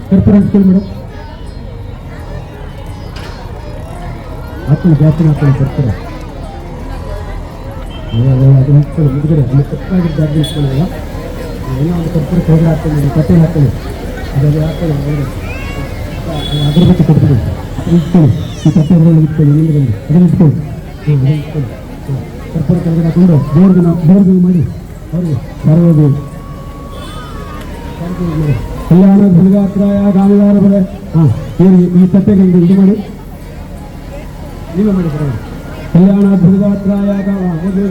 ಕರ್ಪೂರ ಹಂಚ್ಕೊಳ್ಳಿ ಮೇಡಮ್. ಹಾಕೊಳ್ಳಿ, ಜಾಸ್ತಿ ಹಾಕೊಳ್ಳಿ ಕರ್ಪೂರ. ಅದು ಹಂಚ್ಕೊಳ್ಳಿ ಮುಗಿದ್ರೆ ಅಲ್ಲಿ ಕಪ್ಪಾಗಿದ್ದ ಜಾಸ್ತಿ ಇಟ್ಕೊಳ್ಳಿಲ್ಲ. ಏನೋ ಒಂದು ಕರ್ಪೂರ ಹೋಗಿ ಹಾಕೊಳ್ಳಿ, ಕಟ್ಟೆ ಹಾಕೊಳ್ಳಿ, ಅದು ಹಾಕೊಳ್ಳಿ. ಅಗರಬತ್ತಿ ಕೊಡ್ತೀವಿ, ಇಟ್ಕೊಳ್ಳಿ. ಈ ಕಟ್ಟೆ ಇಟ್ಕೊಳ್ಳಿ, ನಿಮಗೆ ಬಂದು ಅದನ್ನು ಇಟ್ಕೊಳ್ಳಿ. ಕರ್ಪೂರ ಕೆಳಗಡೆ ಹಾಕೊಂಡು ದೇವ್ರಿಗೆ ಮಾಡಿ ಅವ್ರಿಗೆ ಸರ್ವೋದು ಕಲ್ಯಾಣ ದುರ್ಗಾತ್ರಾಯ ಗಾಮಿದಾರ ಬರೆ. ಈ ತಟ್ಟೆಗೆ ಇದು ಮಾಡಿ, ನೀವೇ ಮಾಡಿ ಸರ್. ಕಲ್ಯಾಣ ದುರ್ಗಾತ್ರಾಯ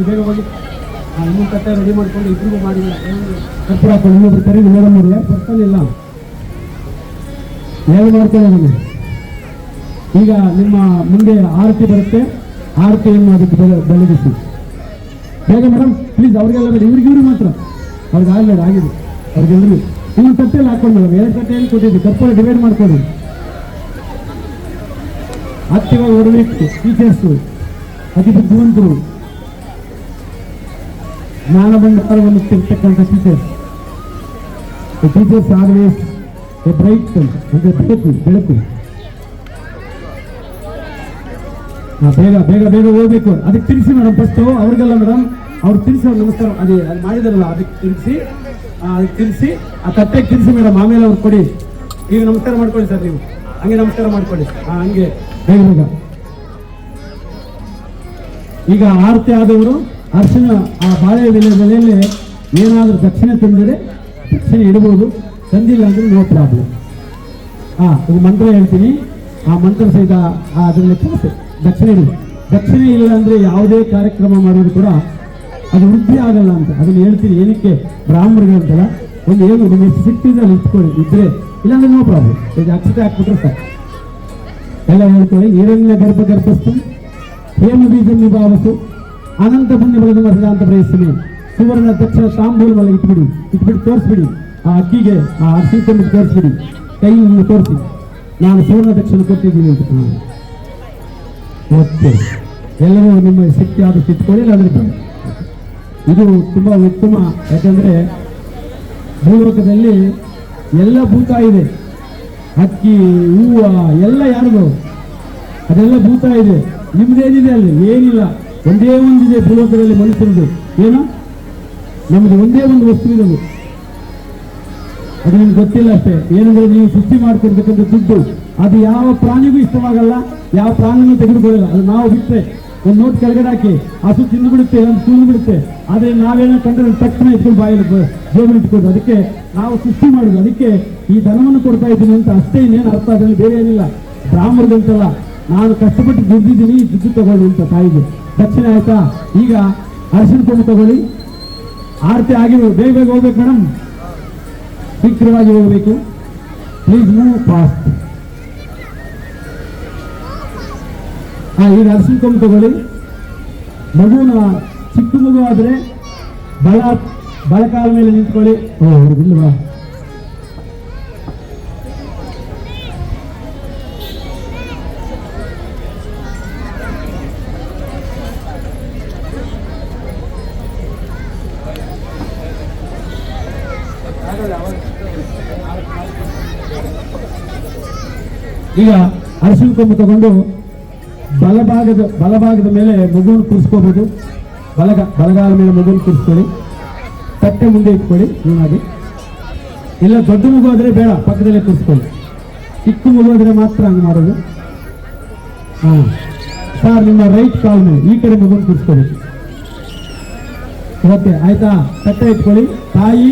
ಬೇಗ ಹೋಗಿ ಇನ್ನೊಂದು ತಟ್ಟೆ ರೆಡಿ ಮಾಡ್ಕೊಂಡು ಇಬ್ಬರಿಗೂ ಮಾಡಿ ಕರ್ಪೂರ ಹಾಕೊಂಡು ಇನ್ನೊಬ್ರು ಕರೀರಿ ಮೇಡಮ್ ಅವ್ರಿಗೆ ಬರ್ತಾನಿಲ್ಲ, ಹೇಗೆ ಮಾಡ್ಕೊಳ್ಳೋದನ್ನು. ಈಗ ನಿಮ್ಮ ಮುಂದೆ ಆರತಿ ಬರುತ್ತೆ, ಆರತಿಯನ್ನು ಅದಕ್ಕೆ ಬೆಳಗಿಸಿ ಬೇಗ ಮೇಡಮ್ ಪ್ಲೀಸ್. ಅವ್ರಿಗೆಲ್ಲ ಬೇಡ, ಇವ್ರಿಗೆ ಮಾತ್ರ, ಅವ್ರಿಗೆ ಆಗಬೇಡ, ಆಗಿದೆ ಅವ್ರಿಗೆಲ್ಲರೂ. ಇನ್ನೊಂದು ತಟ್ಟೆಯಲ್ಲಿ ಹಾಕೊಂಡು ಮೇಡಮ್, 2 ತಟ್ಟೆಯಲ್ಲಿ ಕೊಟ್ಟಿದ್ವಿ, ಕರ್ಪೂರ ಡಿವೈಡ್ ಮಾಡ್ಕೊಳ್ಳಿ. ಆಕ್ಟಿವಾಗಿ ಹೊರಬೇಕು ಟೀಚರ್ಸು, ಅತಿ ಬುದ್ಧಿವಂತರು, ಜ್ಞಾನ ಭಂಡಾರವನ್ನು ತಿರ್ತಕ್ಕಂಥ ಟೀಚರ್ಸ್. ಆಲ್ವೇಸ್ ಎ ಬ್ರೈಟ್ ಅಂದ್ರೆ ಬೆಳಕು. ಬೇಗ ಹೋಗ್ಬೇಕು. ಅದಕ್ಕೆ ತಿಳಿಸಿ ಮೇಡಮ್ ಫಸ್ಟ್ ಅವ್ರಿಗೆಲ್ಲ ಮೇಡಮ್, ಅವ್ರು ತಿಳಿಸಿ ಅವ್ರು ನಮಸ್ಕಾರ ಅದೇ ಅದು ಮಾಡಿದಾರಲ್ಲ ಅದಕ್ಕೆ ತಿಳಿಸಿ ಆ ತಟ್ಟೆಗೆ ತಿಳಿಸಿ ಮೇಡಮ್. ಆಮೇಲೆ ಅವ್ರು ಕೊಡಿ. ಈಗ ನಮಸ್ಕಾರ ಮಾಡ್ಕೊಳ್ಳಿ ಸರ್, ನೀವು ಹಂಗೆ ನಮಸ್ಕಾರ ಮಾಡ್ಕೊಳ್ಳಿ. ಹಂಗೆ ಬೇಗ. ಈಗ ಆರತಿ ಆದವರು ಅರ್ಶಿನ ಆ ಬಾಳೆ ಬೆಲೆಯಲ್ಲಿ ಏನಾದರೂ ದಕ್ಷಿಣೆ ತಂದರೆ ದಕ್ಷಿಣೆ ಇಡಬಹುದು, ತಂದಿಲ್ಲ ಅಂದ್ರೆ ನೋ ಪ್ರಾಬ್ಲಮ್. ಇದು ಮಂತ್ರ ಹೇಳ್ತೀನಿ, ಆ ಮಂತ್ರ ಸಹಿತ ಅದರಲ್ಲಿ ದಕ್ಷಿಣೆ ಇಡಿ. ದಕ್ಷಿಣೆ ಇಲ್ಲ ಅಂದ್ರೆ ಯಾವುದೇ ಕಾರ್ಯಕ್ರಮ ಮಾಡೋದು ಕೂಡ ಅದು ವೃದ್ಧಿ ಆಗಲ್ಲ ಅಂತ ಅದನ್ನು ಹೇಳ್ತೀನಿ. ಏನಕ್ಕೆ ಬ್ರಾಹ್ಮಣರು ಅಂತಲ್ಲ, ಒಂದು ಏನು ನಿಮಗೆ ಎಷ್ಟು ಸಿಕ್ತಿದ್ರೆ ಅಲ್ಲಿ ಇಟ್ಕೊಳ್ಳಿ, ಇದ್ರೆ ಇಲ್ಲಾಂದ್ರೆ ನೋ ಪ್ರಾಬ್ಲಮ್. ಈಗ ಅಕ್ಷತೆ ಹಾಕ್ಬಿಟ್ರೆ ಸರ್ ಎಲ್ಲ ಹೇಳ್ಕೊಳ್ಳಿ. ಹಿರಣ್ಯ ಗರ್ಭಸ್ಥು ಹೇಮ ಬೀಜ ನಿಭಾವಸು ಅನಂತ ಪುಣ್ಯ ಬಲದ ಸಿದ್ಧಾಂತ ಪ್ರಯತ್ನ ಸುವರ್ಣ ದಕ್ಷಿಣ ತಾಂಬೂಲ ಮೇಲೆ ಇಟ್ಬಿಟ್ಟು ತೋರಿಸ್ಬಿಡಿ. ಆ ಅಕ್ಕಿಗೆ ಆ ಅರ್ಶಿ ತಂದು ತೋರಿಸ್ಬಿಡಿ, ಕೈ ತೋರಿಸಿ ನಾನು ಸುವರ್ಣ ದಕ್ಷಿಣ ಕೊಟ್ಟಿದ್ದೀನಿ ಅಂತ. ಮತ್ತೆ ಎಲ್ಲರೂ ನಿಮ್ಮ ಶಕ್ತಿ ಆದಷ್ಟು ಇಟ್ಕೊಳ್ಳಿ, ಇಲ್ಲಾಂದ್ರೆ ಇದು ತುಂಬಾ ಉತ್ತಮ. ಯಾಕಂದ್ರೆ ಭೂಲೋಕದಲ್ಲಿ ಎಲ್ಲ ಭೂತ ಇದೆ, ಅಕ್ಕಿ ಹೂವು ಎಲ್ಲ ಯಾರಿಗೂ ಅದೆಲ್ಲ ಭೂತ ಇದೆ. ನಿಮ್ದೇನಿದೆ ಅಲ್ಲಿ ಏನಿಲ್ಲ, ಒಂದೇ ಒಂದಿದೆ ಭೂಲೋಕದಲ್ಲಿ ಮನುಷ್ಯರದು. ಏನು ನಮ್ದು ಒಂದೇ ಒಂದು ವಸ್ತು ಇರೋದು, ಅದು ನಿಮ್ಗೆ ಗೊತ್ತಿಲ್ಲ ಅಷ್ಟೇ. ಏನಂದ್ರೆ ನೀವು ಸೃಷ್ಟಿ ಮಾಡ್ಕೊಡ್ಬೇಕಂತ ದುಡ್ಡು ಅದು ಯಾವ ಪ್ರಾಣಿಗೂ ಇಷ್ಟವಾಗಲ್ಲ, ಯಾವ ಪ್ರಾಣಿನೂ ತೆಗೆದುಕೊಳ್ಳಲ್ಲ. ಅದು ನಾವು ಬಿಟ್ಟರೆ ಒಂದು ನೋಟ್ ಕೆಳಗಡೆ ಹಾಕಿ ಹಸು ತಿಂದು ಬಿಡುತ್ತೆ, ಒಂದು ಸುಳ್ಳು ಬಿಡುತ್ತೆ. ಆದರೆ ನಾವೇನೋ ಕಂಡ್ರೆ ತಕ್ಷಣ ಇಟ್ಕೊಂಡು ಬಾಯಲ್ಲಿ ಜೋಬಲ್ಲಿ ಇಟ್ಕೊಂಡು ಅದಕ್ಕೆ ನಾವು ಸೃಷ್ಟಿ ಮಾಡೋದು. ಅದಕ್ಕೆ ಈ ಧನವನ್ನು ಕೊಡ್ತಾ ಇದ್ದೀನಿ ಅಂತ ಅಷ್ಟೇ, ಇನ್ನೇನು ಅರ್ಥ ಅದರಲ್ಲಿ ಬೇರೆ ಏನಿಲ್ಲ. ಬ್ರಾಹ್ಮಣರಂತಲ್ಲ, ನಾನು ಕಷ್ಟಪಟ್ಟು ದುಡ್ದಿದ್ದೀನಿ, ದುಡ್ಡು ತಗೊಳ್ಳಿ ಅಂತ ತಾಯಿಗೆ ದಕ್ಷಿಣ. ಆಯ್ತಾ? ಈಗ ಅರಿಶಿನ ಕೊಂಬು ತಗೊಳ್ಳಿ. ಆರತಿ ಆಗಿ ಬೇಗ ಹೋಗ್ಬೇಕು ಮೇಡಮ್, ಶೀಘ್ರವಾಗಿ ಹೋಗಬೇಕು. Please move fast. ಈಗ ಅರಿಶಿನ ಕೊಂಬು ತಗೊಳ್ಳಿ. ಮಗುನ ಚಿಕ್ಕ ಮಗು ಆದರೆ ಬಳಕಾಲ ಮೇಲೆ ನಿಂತ್ಕೊಳ್ಳಿ. ಈಗ ಅರಿಶಿನ ಕೊಂಬು ತಗೊಂಡು ಬಲಭಾಗದ ಮೇಲೆ ಮಗುವನ್ನು ಕೂರಿಸ್ಕೋಬಹುದು. ಬಲಗಾಲ ಮೇಲೆ ಮಗುವನ್ನು ಕೂರಿಸ್ಕೊಳ್ಳಿ, ತಟ್ಟೆ ಮುಂದೆ ಇಟ್ಕೊಳ್ಳಿ ನೀನಾಗಿ. ಇಲ್ಲ ದೊಡ್ಡ ಮಗು ಆದರೆ ಬೇಡ, ಪಕ್ಕದಲ್ಲೇ ಕೂರಿಸ್ಕೊಳ್ಳಿ. ಚಿಕ್ಕ ಮಗು ಆದರೆ ಮಾತ್ರ ಹಂಗೆ ಮಾಡೋದು. ಸರ್ ನಿಮ್ಮ ರೈಟ್ ಕಾಲ್ ಮೇಲೆ ಈ ಕಡೆ ಮಗುವನ್ನು ಕೂರಿಸ್ಕೊಳ್ಳಿ. ಓಕೆ ಆಯ್ತಾ? ತಟ್ಟೆ ಇಟ್ಕೊಳ್ಳಿ. ತಾಯಿ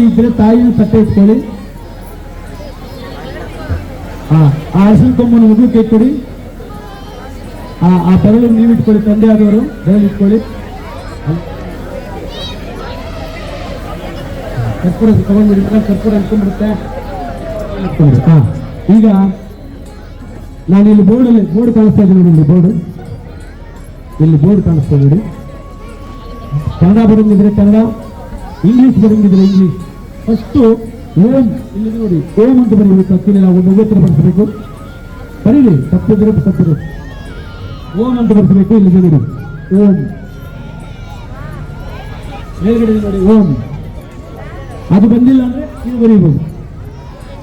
ಇದ್ರೆ ತಾಯಿನ ತಟ್ಟೆ ಇಟ್ಕೊಳ್ಳಿ. ಆ ಅರಿಶಿನ ಕೊಂಬನ್ನು ಮಗು ಕೈ ಕೊಡಿ. ಆ ಬೆರಳು ನೀವು ಇಟ್ಕೊಳ್ಳಿ, ತಂದೆ ಆದವರು ಬೆರಳು ಇಟ್ಕೊಳ್ಳಿ. ಕರ್ಪೂರ ತಗೊಂಡ್ಬಿಡಿ, ಕರ್ಪೂರ ಇಟ್ಕೊಂಡ್ಬಿಡುತ್ತೆ. ಈಗ ನಾನು ಇಲ್ಲಿ ಬೋರ್ಡ್ ಕಾಣಿಸ್ತಾ ಇದ್ದೀನಿ ನೋಡಿ. ಇಲ್ಲಿ ಬೋರ್ಡ್ ಕಾಣಿಸ್ತಾ ನೋಡಿ. ಕನ್ನಡ ಬರಂಗಿದ್ರೆ ಕನ್ನಡ, ಇಂಗ್ಲಿಷ್ ಬರಂಗಿದ್ರೆ ಇಂಗ್ಲಿಷ್. ಫಸ್ಟು ಓಂ ಇಲ್ಲಿ ನೋಡಿ, ಓಂ ಅಂತ ಬರೀಬೇಕು. ತಪ್ಪಿಲ್ಲ, ಒಂದು ಹತ್ರ ಬರ್ಸಬೇಕು. ಬರೀರಿ, ತಪ್ಪಿದ್ರು ಓಂ ಅಂತ ಬರ್ಸಬೇಕು. ಇಲ್ಲಿ ನೋಡಿ ಓಂ, ಮೇಲ್ಗಡೆ ನೋಡಿ ಓಂ. ಅದು ಬಂದಿಲ್ಲ ಅಂದ್ರೆ ಇದು ಬರೀಬಹುದು,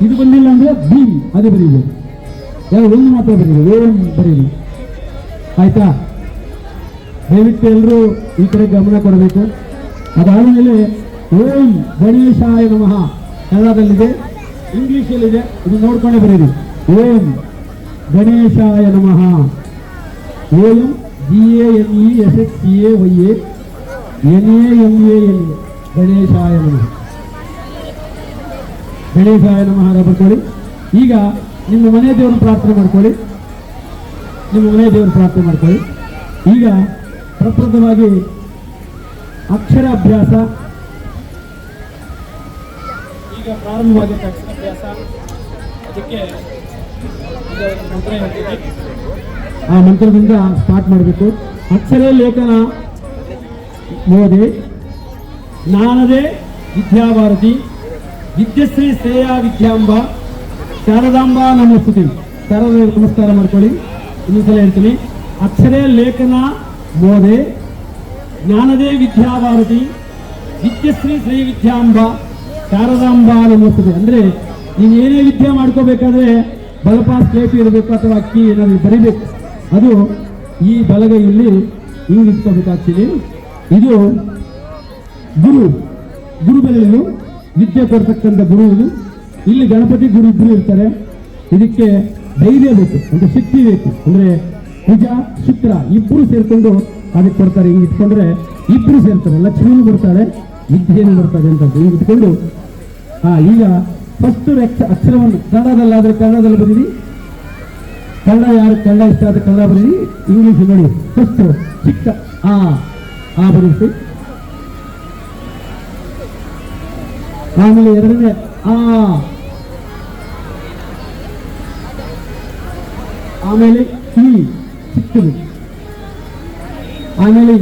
ಇದು ಬಂದಿಲ್ಲ ಅಂದ್ರೆ ಬಿ ಅದೇ ಬರೀಬಹುದು. ಯಾವ ಒಂದು ಮಾತ್ರ ಬರೀಬಹುದು, ಓಂ ಬರೀಲಿ. ಆಯ್ತಾ? ದಯವಿಟ್ಟು ಎಲ್ಲರೂ ಈ ಕಡೆ ಗಮನ ಕೊಡಬೇಕು. ಅದಾದಮೇಲೆ ಓಂ ಗಣೇಶಾಯ ನಮಃ ಕನ್ನಡದಲ್ಲಿದೆ, ಇಂಗ್ಲಿಷಲ್ಲಿದೆ. ಇದು ನೋಡ್ಕೊಂಡೇ ಬರೀರಿ. ಓಂ ಗಣೇಶಾಯ ನಮಃ. ಓಂ GANESHCAYA NAMAL ಗಣೇಶಾಯ ನಮಃ. ಗಣೇಶಾಯ ನಮಃ ಬರ್ಕೊಳ್ಳಿ. ಈಗ ನಿಮ್ಮ ಮನೆ ದೇವರು ಪ್ರಾರ್ಥನೆ ಮಾಡ್ಕೊಳ್ಳಿ. ಈಗ ಪ್ರಪ್ರಥಮವಾಗಿ ಅಕ್ಷರಾಭ್ಯಾಸ. ಈಗ ಪ್ರಾರಂಭವಾಗುತ್ತೆ ಅಕ್ಷರಾಭ್ಯಾಸ. ಅದಕ್ಕೆ ಮಂತ್ರ ಹೇಳ್ತೀನಿ, ಆ ಮಂತ್ರದಿಂದ ಸ್ಟಾರ್ಟ್ ಮಾಡಬೇಕು. ಅಕ್ಷರ ಲೇಖನ ಮೋದೆ ಜ್ಞಾನದೇ ವಿದ್ಯಾಭಾರತಿ ವಿದ್ಯಶ್ರೀ ಶ್ರೇಯಾ ವಿದ್ಯಾಂಬ ಶಾರದಾಂಬ ನಮಸ್ತುತಿ. ಶಾರದ ನಮಸ್ಕಾರ ಮಾಡ್ಕೊಳ್ಳಿ. ಇನ್ನೊಂದ್ಸಲ ಹೇಳ್ತೀನಿ, ಅಕ್ಷರ ಲೇಖನ ಮೋದೆ ಜ್ಞಾನದೇ ವಿದ್ಯಾಭಾರತಿ ವಿದ್ಯಶ್ರೀ ಶ್ರೀ ವಿದ್ಯಾಂಬ ಶಾರದಾಂಬ ನಮಸ್ತುತಿ. ಅಂದ್ರೆ ನೀವು ಏನೇ ವಿದ್ಯೆ ಮಾಡ್ಕೋಬೇಕಾದ್ರೆ ಬಲಪ ಸ್ಲೇಟ್ ಇರಬೇಕು ಅಥವಾ ಅಕ್ಕಿ ಏನಾದ್ರು ಬರಿಬೇಕು. ಅದು ಈ ಬಲಗೈಯಲ್ಲಿ ಹಿಂಗೆ ಇಟ್ಕೋಬೇಕು. ಆಕ್ಚುಲಿ ಇದು ಗುರು ಬೆರಳು, ವಿದ್ಯೆ ಕೊಡ್ತಕ್ಕಂಥ ಗುರು ಇದು. ಇಲ್ಲಿ ಗಣಪತಿ ಗುರು ಇಬ್ಬರು ಇರ್ತಾರೆ. ಇದಕ್ಕೆ ಧೈರ್ಯ ಬೇಕು, ಅಂದ್ರೆ ಶಕ್ತಿ ಬೇಕು. ಅಂದ್ರೆ ಕುಜ ಶುಕ್ರ ಇಬ್ಬರು ಸೇರ್ಕೊಂಡು ಅದಕ್ಕೆ ಕೊಡ್ತಾರೆ. ಹಿಂಗೆ ಇಟ್ಕೊಂಡ್ರೆ ಇಬ್ಬರು ಸೇರ್ತಾರೆ, ಲಕ್ಷ್ಮೀನು ಬರ್ತಾರೆ, ವಿದ್ಯೆನೂ ಬರ್ತಾರೆ ಅಂತ ಹಿಂಗೆ ಇಟ್ಕೊಂಡು. ಈಗ ಫಸ್ಟ್ ಅಕ್ಷರವನ್ನು ಕನ್ನಡದಲ್ಲಾದ್ರೆ ಕನ್ನಡದಲ್ಲಿ ಬರೀರಿ. ಕನ್ನಡ ಯಾರು ಕನ್ನಡ ಇಷ್ಟ ಆದ್ರೆ ಕನ್ನಡ ಬರೀರಿ. ಇಂಗ್ಲಿಷ್ ನೋಡಿ, ಫಸ್ಟ್ ಚಿಕ್ಕ ಬರೀಸಿ. ಆಮೇಲೆ ಎರಡನೇ ಆಮೇಲೆ ಈ ಚಿಕ್ಕದು, ಆಮೇಲೆ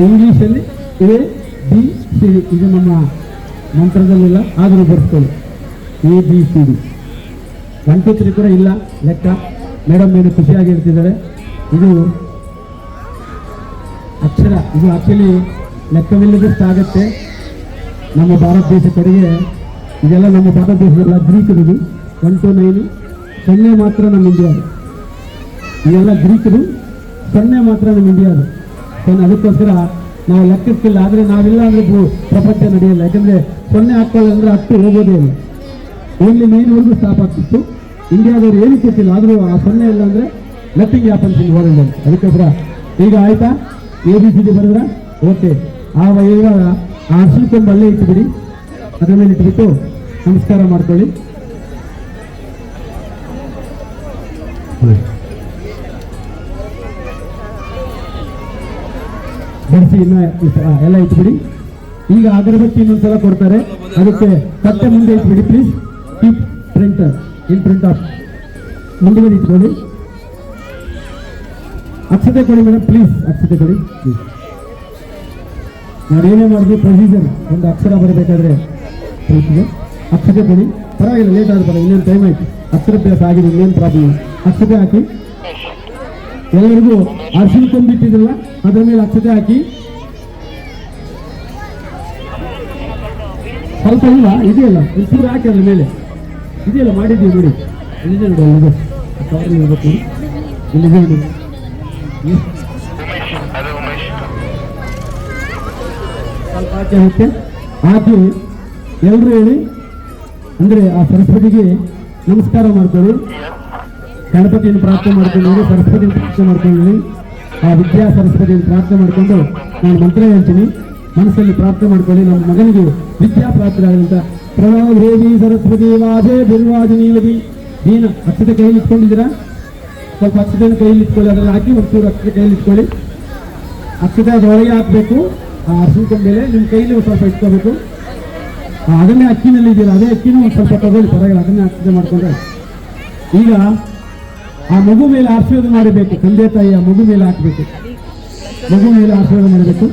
ಇಂಗ್ಲಿಷಲ್ಲಿ ABCD. ಇದು ನಮ್ಮ ಮಂತ್ರದಲ್ಲಿಲ್ಲ, ಆದರೂ ಬರ್ಕೊಳ್ಳಿ. ABCD 1 2 3 ಕೂಡ ಇಲ್ಲ ಲೆಕ್ಕ. ಮೇಡಮ್ ಏನು ಖುಷಿಯಾಗಿರ್ತಿದ್ದಾರೆ. ಇದು ಅಕ್ಷರ, ಇದು ಆಕ್ಚುಲಿ ಲೆಕ್ಕವಿಲ್ಲದಷ್ಟು ಆಗುತ್ತೆ ನಮ್ಮ ಭಾರತ ದೇಶ ಕಡೆಗೆ. ಇದೆಲ್ಲ ನಮ್ಮ ಭಾರತ ದೇಶದಲ್ಲ, ಗ್ರೀಕರು. 1 to 9 0 ಮಾತ್ರ ನಮ್ಮ ಇಂಡಿಯಾದು. ಇದೆಲ್ಲ ಗ್ರೀಕರು, 0 ಮಾತ್ರ ನಮ್ಮ ಇಂಡಿಯಾದು. ಅದಕ್ಕೋಸ್ಕರ ನಾವು ಲೆಕ್ಕಕ್ಕಿಲ್ಲ. ಆದರೆ ನಾವಿಲ್ಲ ಅಂದರೆ ಪ್ರಪಂಚ ನಡೆಯಲ್ಲ. ಯಾಕಂದರೆ 0 ಹಾಕ್ಕೊಳ್ಳೋದಂದ್ರೆ 10 ಹೋಗೋದೇ ಇಲ್ಲ. ಓನ್ಲಿ 9ವರೆಗೂ ಸ್ಟಾಪ್ ಆಗ್ತಿತ್ತು. ಇಂಡಿಯಾದವ್ರು ಏನೂ ಕೊಟ್ಟಿಲ್ಲ, ಆದರೂ ಆ 0 ಇಲ್ಲ ಅಂದರೆ ನಥಿಂಗ್ ಹ್ಯಾಪನ್ಸ್ ಇನ್ ವರ್ಲ್ಡ್ ಅಂತ. ಅದಕ್ಕೋಸ್ಕರ ಈಗ ಆಯ್ತಾ? ABCD ಬರೆದ್ರ? ಓಕೆ. ಇವಾಗ ಅರಿಶಿನ ಅಲ್ಲೇ ಇಟ್ಬಿಡಿ. ಅದರ ಮೇಲೆ ಇಟ್ಬಿಟ್ಟು ನಮಸ್ಕಾರ ಮಾಡ್ಕೊಳ್ಳಿ. ಬಡಿಸಿ ಎಲ್ಲ ಇಟ್ಬಿಡಿ. ಈಗ ಅಗರಬತ್ತಿ ಇನ್ನೊಂದ್ಸಲ ಕೊಡ್ತಾರೆ, ಅದಕ್ಕೆ ಕಟ್ಟೆ ಮುಂದೆ ಇಟ್ಬಿಡಿ please. Keep printer in front of ಮುಂದುಗಡೆ ಇಟ್ಕೊಳ್ಳಿ. ಅಕ್ಷತೆ ಕೊಡಿ ಮೇಡಮ್ ಪ್ಲೀಸ್, ಅಕ್ಷತೆ ಕೊಡಿ ಪ್ಲೀಸ್. ನಾವೇನೇ ಮಾಡಿದ್ವಿ ಪ್ರೊಸೀಜರ್, ಒಂದು ಅಕ್ಷರ ಬರಬೇಕಾದ್ರೆ ಅಕ್ಷತೆ ಕೊಡಿ. ಪರವಾಗಿಲ್ಲ, ಲೇಟ್ ಆದ ಪರ, ಇನ್ನೇನು ಟೈಮ್ ಆಯ್ತು. ಅಕ್ಷರಾಭ್ಯಾಸ ಆಗಿದೆ, ಇನ್ನೇನು ಪ್ರಾಬ್ಲಮ್. ಅಕ್ಷತೆ ಹಾಕಿ. ಎಲ್ಲರಿಗೂ ಅರಿಶಿನ ಕೊಂಬಿಟ್ಟಿದ್ರಲ್ಲ, ಅದರ ಮೇಲೆ ಅಕ್ಷತೆ ಹಾಕಿ. ಸ್ವಲ್ಪ ಇಲ್ವಾ? ಇದೆಯಲ್ಲ ಒಂಚೂರು ಹಾಕಿ ಅದ್ರ ಮೇಲೆ ಇದೆಯಲ್ಲ ಮಾಡಿದ್ದೀವಿ ನೋಡಿ. ಇಲ್ಲಿದೆ ನೋಡಿ, ಅಲ್ಲಿದೆ ಕವರಲ್ಲಿ ಇರ್ಬೇಕು ನೋಡಿ. ಇಲ್ಲಿದೆ ನೋಡಿ. ಸ್ವಲ್ಪ ಹಾಕಿ ಅದಕ್ಕೆ ಹಾಕಿ ಎಲ್ಲರೂ ಹೇಳಿ ಅಂದ್ರೆ ಆ ಸರಸ್ವತಿಗೆ ನಮಸ್ಕಾರ ಮಾಡ್ಕೊಳ್ಳಿ. ಗಣಪತಿಯನ್ನು ಪ್ರಾರ್ಥನೆ ಮಾಡ್ಕೊಂಡು ಸರಸ್ವತಿಯನ್ನು ಪ್ರಾರ್ಥನೆ ಮಾಡ್ಕೊಂಡು ಆ ವಿದ್ಯಾ ಸರಸ್ವತಿಯನ್ನು ಪ್ರಾರ್ಥನೆ ಮಾಡಿಕೊಂಡು ನಾನು ಮಂತ್ರ ಹೇಳ್ತೀನಿ, ಮನಸ್ಸಲ್ಲಿ ಪ್ರಾರ್ಥನೆ ಮಾಡ್ಕೊಳ್ಳಿ. ನಮ್ಮ ಮಗನಿಗೆ ವಿದ್ಯಾ ಪ್ರಾರ್ಥನೆ ಆದಂತ ಪ್ರಣವ ದೇವಿ ಸರಸ್ವತಿ ವಾಜೆ ಬಿರ್ವಾಜ ನೀಲಗಿ. ನೀನು ಅಕ್ಷತೆ ಕೈಯಲ್ಲಿ ಇಟ್ಕೊಂಡಿದ್ದೀರಾ? ಸ್ವಲ್ಪ ಅಕ್ಷತೆಯನ್ನು ಕೈಯಲ್ಲಿ ಇಟ್ಕೊಳ್ಳಿ, ಅದನ್ನು ಹಾಕಿ ಒಂಚೂರು ಅಕ್ಷತೆ ಕೈಯಲ್ಲಿ ಇಟ್ಕೊಳ್ಳಿ. ಅಕ್ಷತೆ ಅದರೊಳಗೆ ಹಾಕಬೇಕು. ಆ ಅರ್ಶಿನ ಮೇಲೆ ನಿಮ್ಮ ಕೈಯಲ್ಲಿ ಒಂದು ಸ್ವಲ್ಪ ಇಟ್ಕೋಬೇಕು. ಅದನ್ನೇ ಅಕ್ಕಿನಲ್ಲಿ ಇದೆಯಲ್ಲ ಅದೇ ಅಕ್ಕಿನೂ ಒಂದು ಸ್ವಲ್ಪ ತಗೊಳ್ಳಿ, ಪರವಾಗಿಲ್ಲ, ಅದನ್ನೇ ಅಕ್ಷತೆ ಮಾಡ್ಕೊಂಡ್ರೆ. ಈಗ ಆ ಮಗು ಮೇಲೆ ಆಶೀರ್ವಾದ ಮಾಡಬೇಕು. ತಂದೆ ತಾಯಿ ಆ ಮಗು ಮೇಲೆ ಹಾಕಬೇಕು, ಮಗು ಮೇಲೆ ಆಶೀರ್ವಾದ ಮಾಡಬೇಕು.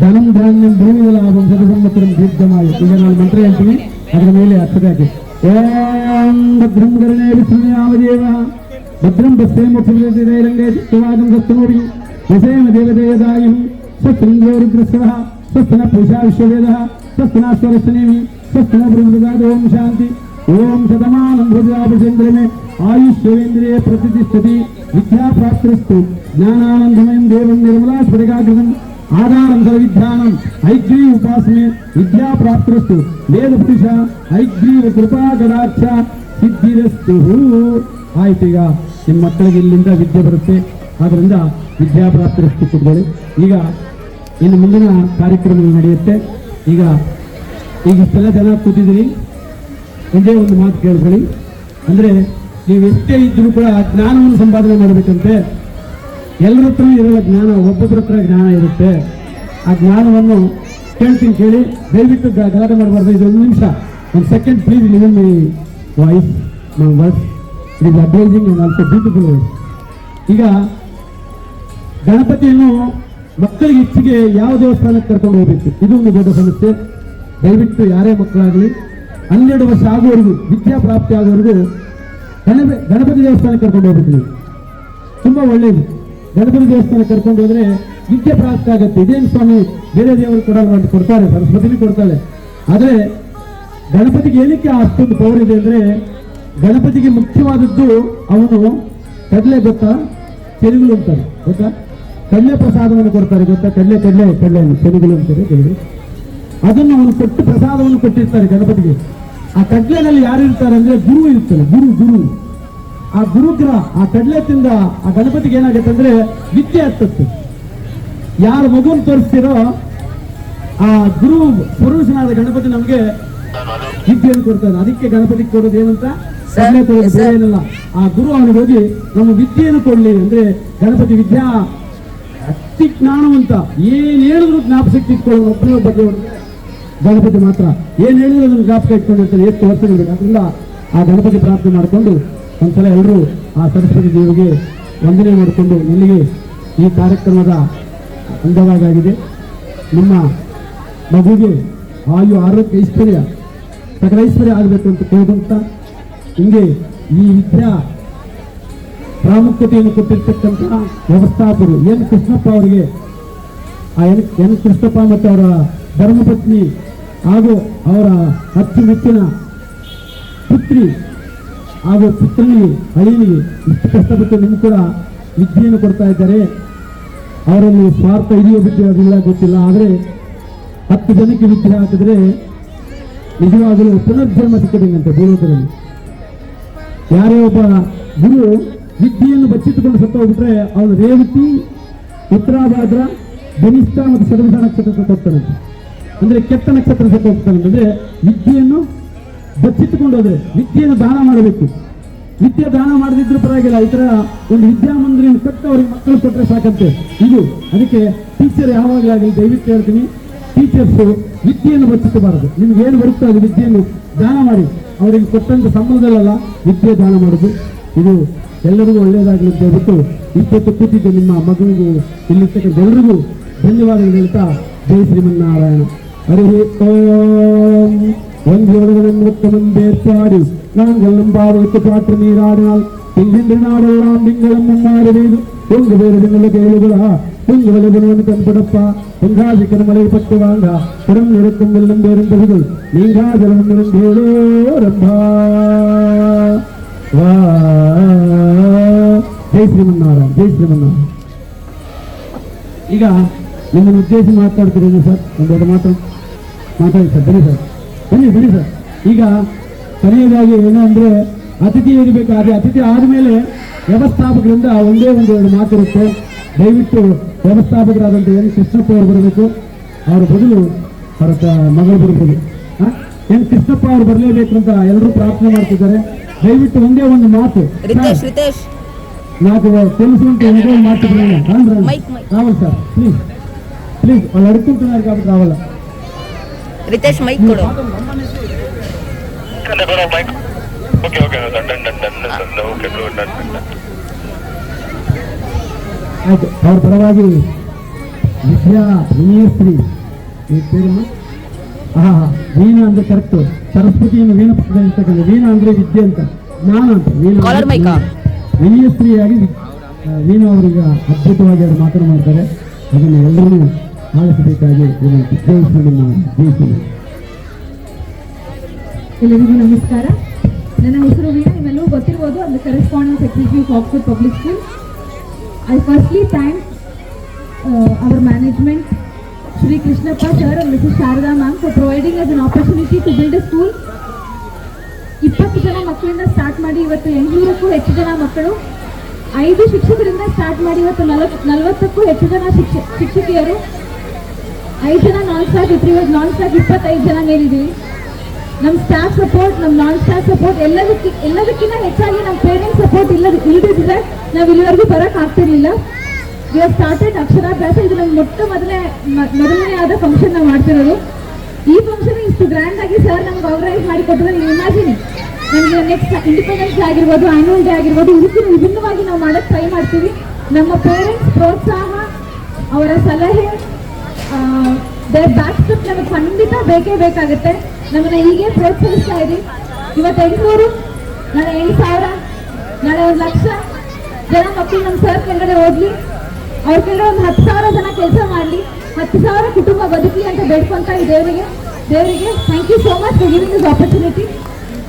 ಧನಂ ಧಾನ್ಯಂ ಭೂಮಿಯ ಲಾಭಂ ಸದಸಂವತ್ಸರಂ ದೀರ್ಘಮಾಯು. ಈಗ ನಾನು ಮಂತ್ರ ಹೇಳ್ತೀನಿ, ಅದರ ಮೇಲೆ ಅಕ್ಷತೆ ಹಾಕಿ. ಓಂ ಭದ್ರಂ ಕರ್ಣೇ ವಿಷ್ಣುಯಾವದೇವ ಭದ್ರಂ ಪಶ್ಯೇಮುಕ್ಷಿರಂಗೇ ಚಿತ್ತವಾದಂ ಸತ್ತನೋಡಿ ಯಸೇಮ ದೇವದೇವದಾಯಂ ಸ್ವಸ್ತಿಂದ್ರೋ ರುದ್ರಸ್ವಃ ಸ್ವಸ್ತಿನ ಪೂಷಾ ವಿಶ್ವವೇದಃ ಸ್ವಸ್ತಿನಾಶ್ವರಸ್ನೇಮಿ ಸ್ವಸ್ತಿನ ಬೃಹದಾದ. ಓಂ ಶಾಂತಿ. ಓಂ ಶತಮಾನಂ ಹೃದಯಾಭಿಷೇಂದ್ರಮೇ ಆಯುಷ್ಯವೇಂದ್ರಿಯ ಪ್ರತಿಷ್ಠತಿ. ವಿದ್ಯಾಪ್ರಾಪ್ತರಸ್ತು ಜ್ಞಾನಾನಂದಮಯಂ ದೇವಂ ನಿರ್ಮಲಾ ಸ್ಫಟಿಕಾಕೃತಂ ಆಧಾರಂ ಸರ್ವವಿದ್ಯಾನಂ ಐಗ್ರೀವ ಉಪಾಸನೆ ವಿದ್ಯಾಪ್ರಾಪ್ತರಸ್ತು. ವೇದ ಪುರುಷ ಐಗ್ರೀವ ಕೃಪಾ ಗಣಾಕ್ಷ ಸಿದ್ಧಿರಸ್ತು. ಆಯ್ತು, ಈಗ ನಿಮ್ಮ ಮಕ್ಕಳಿಗೆ ಇಲ್ಲಿಂದ ವಿದ್ಯೆ ಬರುತ್ತೆ, ಆದ್ದರಿಂದ ವಿದ್ಯಾಪ್ರಾಪ್ತರಸ್ತು ಕೊಡ್ಕೊಳ್ಳಿ. ಈಗ ಇನ್ನು ಮುಂದಿನ ಕಾರ್ಯಕ್ರಮಗಳು ನಡೆಯುತ್ತೆ. ಈಗ ಇಷ್ಟೆಲ್ಲ ಜನ ಕೂತಿದ್ದೀರಿ, ಒಂದೇ ಒಂದು ಮಾತು ಕೇಳ್ಕೊಳ್ಳಿ. ಅಂದರೆ ನೀವು ಎಷ್ಟೇ ಇದ್ರೂ ಕೂಡ ಜ್ಞಾನವನ್ನು ಸಂಪಾದನೆ ಮಾಡಬೇಕಂತೆ. ಎಲ್ಲರ ಹತ್ರ ಇರಲ್ಲ ಜ್ಞಾನ, ಒಬ್ಬೊಬ್ಬರ ಹತ್ರ ಜ್ಞಾನ ಇರುತ್ತೆ. ಆ ಜ್ಞಾನವನ್ನು ಕೇಳ್ತೀನಿ, ಕೇಳಿ. ದಯವಿಟ್ಟು ಗಲಾಟೆ ಮಾಡಬಾರ್ದು. ಇದು ಒಂದು ನಿಮಿಷ, ಒಂದು second please liven my voice, my words. It is obliging and also beautiful words. ಈಗ ಗಣಪತಿಯನ್ನು ಮಕ್ಕಳಿಗೆ ಹೆಚ್ಚಿಗೆ ಯಾವ ದೇವಸ್ಥಾನಕ್ಕೆ ಕರ್ಕೊಂಡು ಹೋಗಬೇಕು, ಇದು ಒಂದು ದೊಡ್ಡ ಸಮಸ್ಯೆ. ದಯವಿಟ್ಟು ಯಾರೇ ಮಕ್ಕಳಾಗಲಿ 12 ವರ್ಷ ಆಗುವವರೆಗೂ, ವಿದ್ಯಾಪ್ರಾಪ್ತಿ ಆಗುವವರೆಗೂ ಗಣಪತಿ ದೇವಸ್ಥಾನಕ್ಕೆ ಕರ್ಕೊಂಡು ಹೋಗ್ಬೇಕು. ನೀವು ತುಂಬಾ ಒಳ್ಳೇದು. ಗಣಪತಿ ದೇವಸ್ಥಾನಕ್ಕೆ ಕರ್ಕೊಂಡು ಹೋದ್ರೆ ವಿದ್ಯೆ ಪ್ರಾಪ್ತಿ ಆಗುತ್ತೆ. ಇದೇನು ಸ್ವಾಮಿ ಬೇರೆ ದೇವರು ಕೊಡಲ್ಲ ಅಂತ ಕೊಡ್ತಾರೆ, ಸರಸ್ವತಿನೂ ಕೊಡ್ತಾಳೆ. ಆದರೆ ಗಣಪತಿಗೆ ಏನಕ್ಕೆ ಅಷ್ಟೊಂದು ಪವರ್ ಇದೆ ಅಂದ್ರೆ, ಗಣಪತಿಗೆ ಮುಖ್ಯವಾದದ್ದು ಅವನು ಕಡಲೆ ಗೊತ್ತಾ, ಚೆರುಗುಲು ಅಂತಾರೆ ಗೊತ್ತಾ, ಕಡಲೆ ಪ್ರಸಾದವನ್ನು ಕೊಡ್ತಾರೆ ಗೊತ್ತಾ, ಕಡಲೆ ಚೆರುಗುಲು ಅಂತಾರೆ ಕೆಲವರು. ಅದನ್ನು ಅವನು ಕೊಟ್ಟು ಪ್ರಸಾದವನ್ನು ಕೊಟ್ಟಿರ್ತಾರೆ ಗಣಪತಿಗೆ. ಆ ಕಡ್ಲೆನಲ್ಲಿ ಯಾರು ಇರ್ತಾರೆ ಅಂದ್ರೆ ಗುರು ಇರ್ತಾರೆ, ಗುರು. ಆ ಗುರುಗ್ರಹ ಆ ಕಡ್ಲೆ ತಿಂದ ಆ ಗಣಪತಿಗೆ ಏನಾಗುತ್ತೆ ಅಂದ್ರೆ ವಿದ್ಯೆ ಹತ್ತುತ್ತೆ. ಯಾರು ಮಗುವನ್ನು ತೋರಿಸ್ತಿರೋ ಆ ಗುರು ಸ್ವರೂಪನಾದ ಗಣಪತಿ ನಮಗೆ ವಿದ್ಯೆಯನ್ನು ಕೊಡ್ತಾನೆ. ಅದಕ್ಕೆ ಗಣಪತಿಗೆ ಕೊಡೋದು ಏನಂತ, ಕಡ್ಲೆ ಕೊಡೋದು ಬೇರೆ ಏನಲ್ಲ. ಆ ಗುರು ಅವನಿಗೆ ಹೋಗಿ ನಮ್ಮ ವಿದ್ಯೆಯನ್ನು ಕೊಡ್ಲಿ ಅಂದ್ರೆ, ಗಣಪತಿ ವಿದ್ಯಾ ಅತಿ ಜ್ಞಾನವಂತ. ಏನ್ ಹೇಳಿದ್ರು ಜ್ಞಾಪಶಕ್ತಿ ಇಟ್ಕೊಳ್ಳೋನು ಒಬ್ಬನೇ ಬಗ್ಗೆ ಗಣಪತಿ ಮಾತ್ರ. ಏನ್ ಹೇಳಿದ್ರು ಅದನ್ನು ಜ್ಞಾಪಕ ಇಟ್ಕೊಂಡಿರ್ತಾರೆ, ಎಷ್ಟು ವರ್ಷಗಳು. ಅದರಿಂದ ಆ ಗಣಪತಿ ಪ್ರಾರ್ಥನೆ ಮಾಡಿಕೊಂಡು ಒಂದ್ಸಲ ಎಲ್ಲರೂ ಆ ಸರಸ್ವತಿ ದೇವಿಗೆ ವಂದನೆ ಮಾಡಿಕೊಂಡು ಇಲ್ಲಿಗೆ ಈ ಕಾರ್ಯಕ್ರಮದ ಅಂಗವಾಗಿದೆ. ನಿಮ್ಮ ಮಗುಗೆ ಆಯು ಆರೋಗ್ಯ ಐಶ್ವರ್ಯ ಸಕಲ ಐಶ್ವರ್ಯ ಆಗಬೇಕು ಅಂತ ಕೇಳುವಂತ ಹಿಂಗೆ ಈ ವಿದ್ಯಾ ಪ್ರಾಮುಖ್ಯತೆಯನ್ನು ಕೊಟ್ಟಿರ್ತಕ್ಕಂಥ ವ್ಯವಸ್ಥಾಪಕರು ಎನ್ ಕೃಷ್ಣಪ್ಪ ಅವರಿಗೆ, ಆ ಎನ್ ಕೃಷ್ಣಪ್ಪ ಮತ್ತು ಅವರ ಧರ್ಮಪತ್ನಿ ಹಾಗೂ ಅವರ ಅಚ್ಚುಮೆಚ್ಚಿನ ಪುತ್ರಿ ಹಾಗೂ ಪುತ್ರನಿಗೆ ಅಳಿಯನಿಗೆ ಇಷ್ಟು ಕಷ್ಟಪಟ್ಟು ನಿಮ್ಗೆ ಕೂಡ ವಿದ್ಯೆಯನ್ನು ಕೊಡ್ತಾ ಇದ್ದಾರೆ. ಅವರಲ್ಲಿ ಸ್ವಾರ್ಥ ಇದೆಯೋ ಬಿಟ್ಟಿರೋದಿಲ್ಲ ಗೊತ್ತಿಲ್ಲ. ಆದರೆ 10 ಜನಕ್ಕೆ ವಿದ್ಯೆ ಹಾಕಿದ್ರೆ ನಿಜವಾಗಲೂ ಪುನರ್ಜನ್ಮ ಸಿಕ್ಕದಂತೆ ಭೂಲೋಕದಲ್ಲಿ. ಯಾರೇ ಒಬ್ಬ ಗುರು ವಿದ್ಯೆಯನ್ನು ಬಚ್ಚಿಟ್ಟುಕೊಂಡು ಸತ್ತು ಹೋಗ್ಬಿಟ್ರೆ ಅವನು ರೇವತಿ, ಉತ್ತರಾಭಾದ್ರ, ಧನಿಷ್ಠ ಮತ್ತು ಶತಭಿಷ ನಕ್ಷತ್ರ ಸತ್ತು ಹೋಗ್ತಾನಂತೆ. ಅಂದ್ರೆ ಕೆಟ್ಟ ನಕ್ಷತ್ರ ಸತ್ತು ಹೋಗ್ತಾನಂತಂದ್ರೆ ವಿದ್ಯೆಯನ್ನು ಬಚ್ಚಿಟ್ಟುಕೊಂಡು ಹೋದ್ರೆ ವಿದ್ಯೆಯನ್ನು ದಾನ ಮಾಡಬೇಕು. ವಿದ್ಯೆ ದಾನ ಮಾಡದಿದ್ರು ಪರವಾಗಿಲ್ಲ, ಈ ತರ ಒಂದು ವಿದ್ಯಾಮಂದಿರವನ್ನು ಕಟ್ಟು ಅವ್ರಿಗೆ ಮಕ್ಕಳು ಕೊಟ್ಟರೆ ಸಾಕಂತೆ. ಇದು ಅದಕ್ಕೆ ಟೀಚರ್ ಯಾವಾಗಲಾಗಲಿ ದಯವಿಟ್ಟು ಹೇಳ್ತೀನಿ, ಟೀಚರ್ಸು ವಿದ್ಯೆಯನ್ನು ಬಚ್ಚಿಸಬಾರದು. ನಿಮ್ಗೆ ಏನು ಬರುತ್ತೋ ಅದು ವಿದ್ಯೆಯನ್ನು ದಾನ ಮಾಡಿ. ಅವರಿಗೆ ಕೊಟ್ಟಂತ ಸಂಬಂಧದಲ್ಲ ವಿದ್ಯೆ ದಾನ ಮಾಡೋದು. ಇದು ಎಲ್ಲರಿಗೂ ಒಳ್ಳೆಯದಾಗಲಿ ಅಂತ ಹೇಳ್ಬಿಟ್ಟು ಇಪ್ಪತ್ತು ಕೂತಿದ್ದು ನಿಮ್ಮ ಮಗುವಿಗೂ ಇಲ್ಲಿರ್ತಕ್ಕಂಥ ಎಲ್ಲರಿಗೂ ಧನ್ಯವಾದಗಳು ಹೇಳ್ತಾ, ಜೈ ಶ್ರೀಮನ್ನಾರಾಯಣ. ಹರಿ ಓಂ. ஒன்றியவர்களும் உத்தமன் பேர்பாடி நாங்கள் நம்பாவைக்கு பாற்று நீராடினால் തിങ്ങിന്റെ നാടെല്ലാം തിങ്കളും മുമ്മാരി പെയ്തു പൊങ്കുപേര് നിങ്ങളുടെ കേളുകള പൊങ്കുവലവനവന് കൺപടപ്പ പൊങ്കാശിക്കന മലൈ പറ്റു വാങ്ങ പുറം നിരക്കും വെള്ളം പേരും പതികൾ നീങ്കാജലം കേളോരംഭാ ಜೈ ಶ್ರೀಮನ್ನಾರಾಯಣ ಜೈ ಶ್ರೀಮನ್ನಾರಾಯಣ. ಈಗ ನಿಮ್ಮನ್ನು ಉದ್ದೇಶಿಸಿ ಮಾತಾಡ್ತಿದ್ದೀನಿ ಸರ್, ಒಂದೆರಡು ಮಾತಾಡಿ ಸರ್. ಬನ್ನಿ ಸರ್. ಈಗ ಕೊನೆಯದಾಗಿ ಏನು ಅಂದ್ರೆ ಅತಿಥಿ ಇರಬೇಕು. ಅದೇ ಅತಿಥಿ ಆದಮೇಲೆ ವ್ಯವಸ್ಥಾಪಕರಿಂದ ಒಂದೇ ಎರಡು ಮಾತಿರುತ್ತೆ. ದಯವಿಟ್ಟು ವ್ಯವಸ್ಥಾಪಕರಾದಂಥ ಎನ್ ಕೃಷ್ಣಪ್ಪ ಅವರು ಬರಬೇಕು. ಅವರ ಬದಲು ಅವರ ಮಗಳು ಬರಬಹುದು. ಎನ್ ಕೃಷ್ಣಪ್ಪ ಅವರು ಬರಲೇಬೇಕು ಅಂತ ಎಲ್ಲರೂ ಪ್ರಾರ್ಥನೆ ಮಾಡ್ತಿದ್ದಾರೆ. ದಯವಿಟ್ಟು ಒಂದೇ ಒಂದು ಮಾತು నాకు తెలుసు ఉంటే ఏదో మాట్లాడుతున్నా రావాలి సార్, ప్లీజ్ వాళ్ళు అడుగుతుంటున్నారు కాబట్టి రావాలా. రితేష్ మైక్ కొడు. ಆಯ್ತು. ಅವ್ರ ಪರವಾಗಿ ವಿದ್ಯಾ ವಿನಯಶ್ರೀ ಈ పేరు ವೀಣಾ ಅಂದ್ರೆ ಕರೆಕ್ಟ್. ಸರಸ್ವತಿಯನ್ನು ವೀಣಾ ಪಕ್ಕದಲ್ಲಿ ಇರ್ತಕ್ಕಂಥ ವೀಣಾ ಅಂದ್ರೆ ವಿದ್ಯೆ ಅಂತ, ಜ್ಞಾನ ಅಂತ. ವೀಣಾ ವಿನಯಶ್ರೀಯಾಗಿ ವೀಣಾ ಅವರಿಗೆ ಅದ್ಭುತವಾಗಿ ಅವರು ಮಾತನಾಡ್ತಾರೆ. ಅದನ್ನು ಎಲ್ಲರೂ ಆಲಿಸಬೇಕಾಗಿ ಎಲ್ಲರಿಗೂ ನಮಸ್ಕಾರ. ನನ್ನ ಹೆಸರು ವೀಣಾ. ನಿಮ್ಮೆಲ್ಲರೂ ಗೊತ್ತಿರ್ಬೋದು, ಅದು correspondent secretary of Oxford public school. I firstly thank our management, Shri Krishnappa sir and Mrs. Sharada ma'am for providing us an opportunity to build a school. 20 ಜನ ಮಕ್ಕಳಿಂದ ಸ್ಟಾರ್ಟ್ ಮಾಡಿ ಇವತ್ತು 800ಕ್ಕೂ ಹೆಚ್ಚು ಜನ ಮಕ್ಕಳು, 5 ಶಿಕ್ಷಕರಿಂದ ಸ್ಟಾರ್ಟ್ ಮಾಡಿ ಇವತ್ತು 40ಕ್ಕೂ ಹೆಚ್ಚು ಜನ ಶಿಕ್ಷಕಿಯರು, 5 ಜನ ನಾನ್ ಸ್ಟಾಫ್ ಇದ್ರು. ಇವತ್ತು ನಾನ್ ಸ್ಟಾಫ್ 25 ಜನ ಮೇಲಿದ್ದೀವಿ. ನಮ್ಮ ಸ್ಟಾಫ್ ಸಪೋರ್ಟ್, ನಮ್ಮ ನಾನ್ ಸ್ಟಾಫ್ ಸಪೋರ್ಟ್ ಎಲ್ಲದಕ್ಕಿಂತ ಹೆಚ್ಚಾಗಿ ನಮ್ಮ ಪೇರೆಂಟ್ಸ್ ಸಪೋರ್ಟ್ ಇಲ್ಲದಿದ್ರೆ ನಾವು ಇಲ್ಲಿವರೆಗೂ ಬರಕ್ ಆಗ್ತಿರ್ಲಿಲ್ಲ. ವಿ ಹ್ಯಾವ್ ಸ್ಟಾರ್ಟೆಡ್ ಅಕ್ಷರಾಭ್ಯಾಸ. ಇದು ನಮ್ಮ ಮೊದಲನೇ ಆದ ಫಂಕ್ಷನ್ ನಾವು ಮಾಡ್ತಿರೋದು. ಈ ಫಂಕ್ಷನ್ ಇಷ್ಟು ಗ್ರ್ಯಾಂಡ್ ಆಗಿ ಸರ್ ನಮ್ಗೆ ಆರ್ಗನೈಸ್ ಮಾಡಿ ಕೊಟ್ಟರೆ ನೀವು ಇಮ್ಯಾಜಿನ್, ನಮಗೆ ನೆಕ್ಸ್ಟ್ ಇಂಡಿಪೆಂಡೆನ್ಸ್ ಡೇ ಆಗಿರ್ಬೋದು, ಆನ್ಯುವಲ್ ಡೇ ಆಗಿರ್ಬೋದು, ಇದಕ್ಕಿಂತ ವಿಭಿನ್ನವಾಗಿ ನಾವು ಮಾಡೋಕ್ಕೆ ಟ್ರೈ ಮಾಡ್ತೀವಿ. ನಮ್ಮ ಪೇರೆಂಟ್ಸ್ ಪ್ರೋತ್ಸಾಹ, ಅವರ ಸಲಹೆ, ದೇರ್ ಬ್ಯಾಕ್ ಸ್ಟೆಪ್ ನಮಗೆ ಖಂಡಿತ ಬೇಕೇ ಬೇಕಾಗುತ್ತೆ. ನಮ್ಮನ್ನ ಹೀಗೆ ಪ್ರೋತ್ಸಾಹಿಸ್ತಾ ಇರಿ. ಇವತ್ತು 800, ನಾಳೆ 8000, ನಾಳೆ 1,00,000 ಜನ ಮಕ್ಕಳು ನಮ್ಮ ಸರ್ ಕೆಳಗಡೆ ಓದಲಿ, ಅವ್ರ ಕೆಳಗಡೆ ಒಂದು 10,000 ಜನ ಕೆಲಸ ಮಾಡಲಿ, 10,000 ಕುಟುಂಬ ಬದುಕಲಿ ಅಂತ ಬೇಡ್ಕೊಂತ ಈ ದೇವರಿಗೆ thank you so much for giving this opportunity.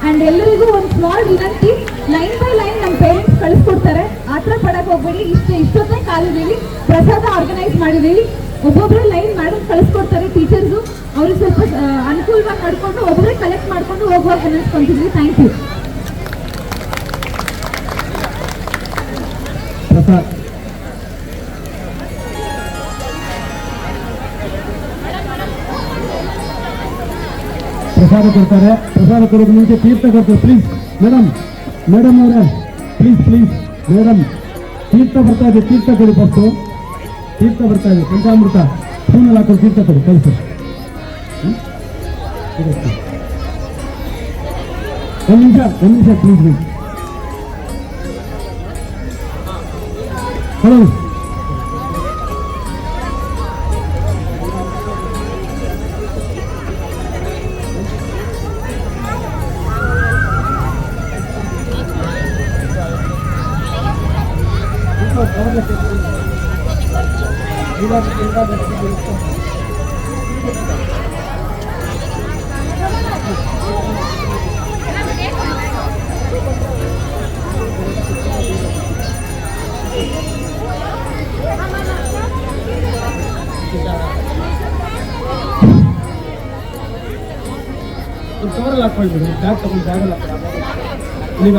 And ಎಲ್ಲರಿಗೂ ಒಂದು ಸ್ಮಾಲ್ ವಿನಂತಿ, ಲೈನ್ ಬೈ ಲೈನ್ ನಮ್ಮ ಪೇರೆಂಟ್ಸ್ ಕಳಿಸ್ಕೊಡ್ತಾರೆ, ಆ ಥರ ಪಡಕ್ಕೆ ಹೋಗ್ಬೇಡಿ. ಇಷ್ಟೊತ್ತೇ ಕಾಲಿದ್ದೀವಿ, ಪ್ರಸಾದ ಆರ್ಗನೈಸ್ ಮಾಡಿದ್ದೀವಿ, ಒಬ್ಬೊಬ್ಬರೇ ಲೈನ್ ಮಾಡಿ ಕಳಿಸ್ಕೊಡ್ತಾರೆ ಟೀಚರ್ಸು. ಅವ್ರಿಗೆ ಸ್ವಲ್ಪ ಅನುಕೂಲವಾಗಿ ನಡ್ಕೊಂಡು ಒಬ್ಬರೇ ಕಲೆಕ್ಟ್ ಮಾಡ್ಕೊಂಡು ಹೋಗುವಾಗ ಅನ್ನಿಸ್ಕೊಂತಿದ್ವಿ. Thank you. ಪ್ರಸಾದ ಕೊಡ್ತಾರೆ. ಪ್ರಸಾದ ಕೊಡೋದು ಮುಂಚೆ ತೀರ್ಥ ಕೊಡ್ತಾರೆ. ಪ್ಲೀಸ್ ಮೇಡಮ್ ಅವರೇ, ಪ್ಲೀಸ್ ಮೇಡಮ್, ತೀರ್ಥ ಬರ್ತಾ ಇದೆ, ತೀರ್ಥ ಕೊಡಿ. ಫಸ್ಟು ತೀರ್ಥ ಬರ್ತಾ ಇದೆ, ಪಂಚಾಮೃತ ಸ್ಪೂನಲ್ಲಿ ಹಾಕೊಂಡು ತೀರ್ಥ ಕೊಡಿ, ಕಳಿಸಿ. ಒಂದು ನಿಮಿಷ ಪ್ಲೀಸ್. ಹಲೋ, ಕವರಲ್ಲಿ ಹಾಕೊಳ್ಬಿಡಿ, ಬ್ಯಾಗ್ ತಗೊಂಡು ಬ್ಯಾಗಲ್ಲಿ ಹಾಕಿ ನೀವು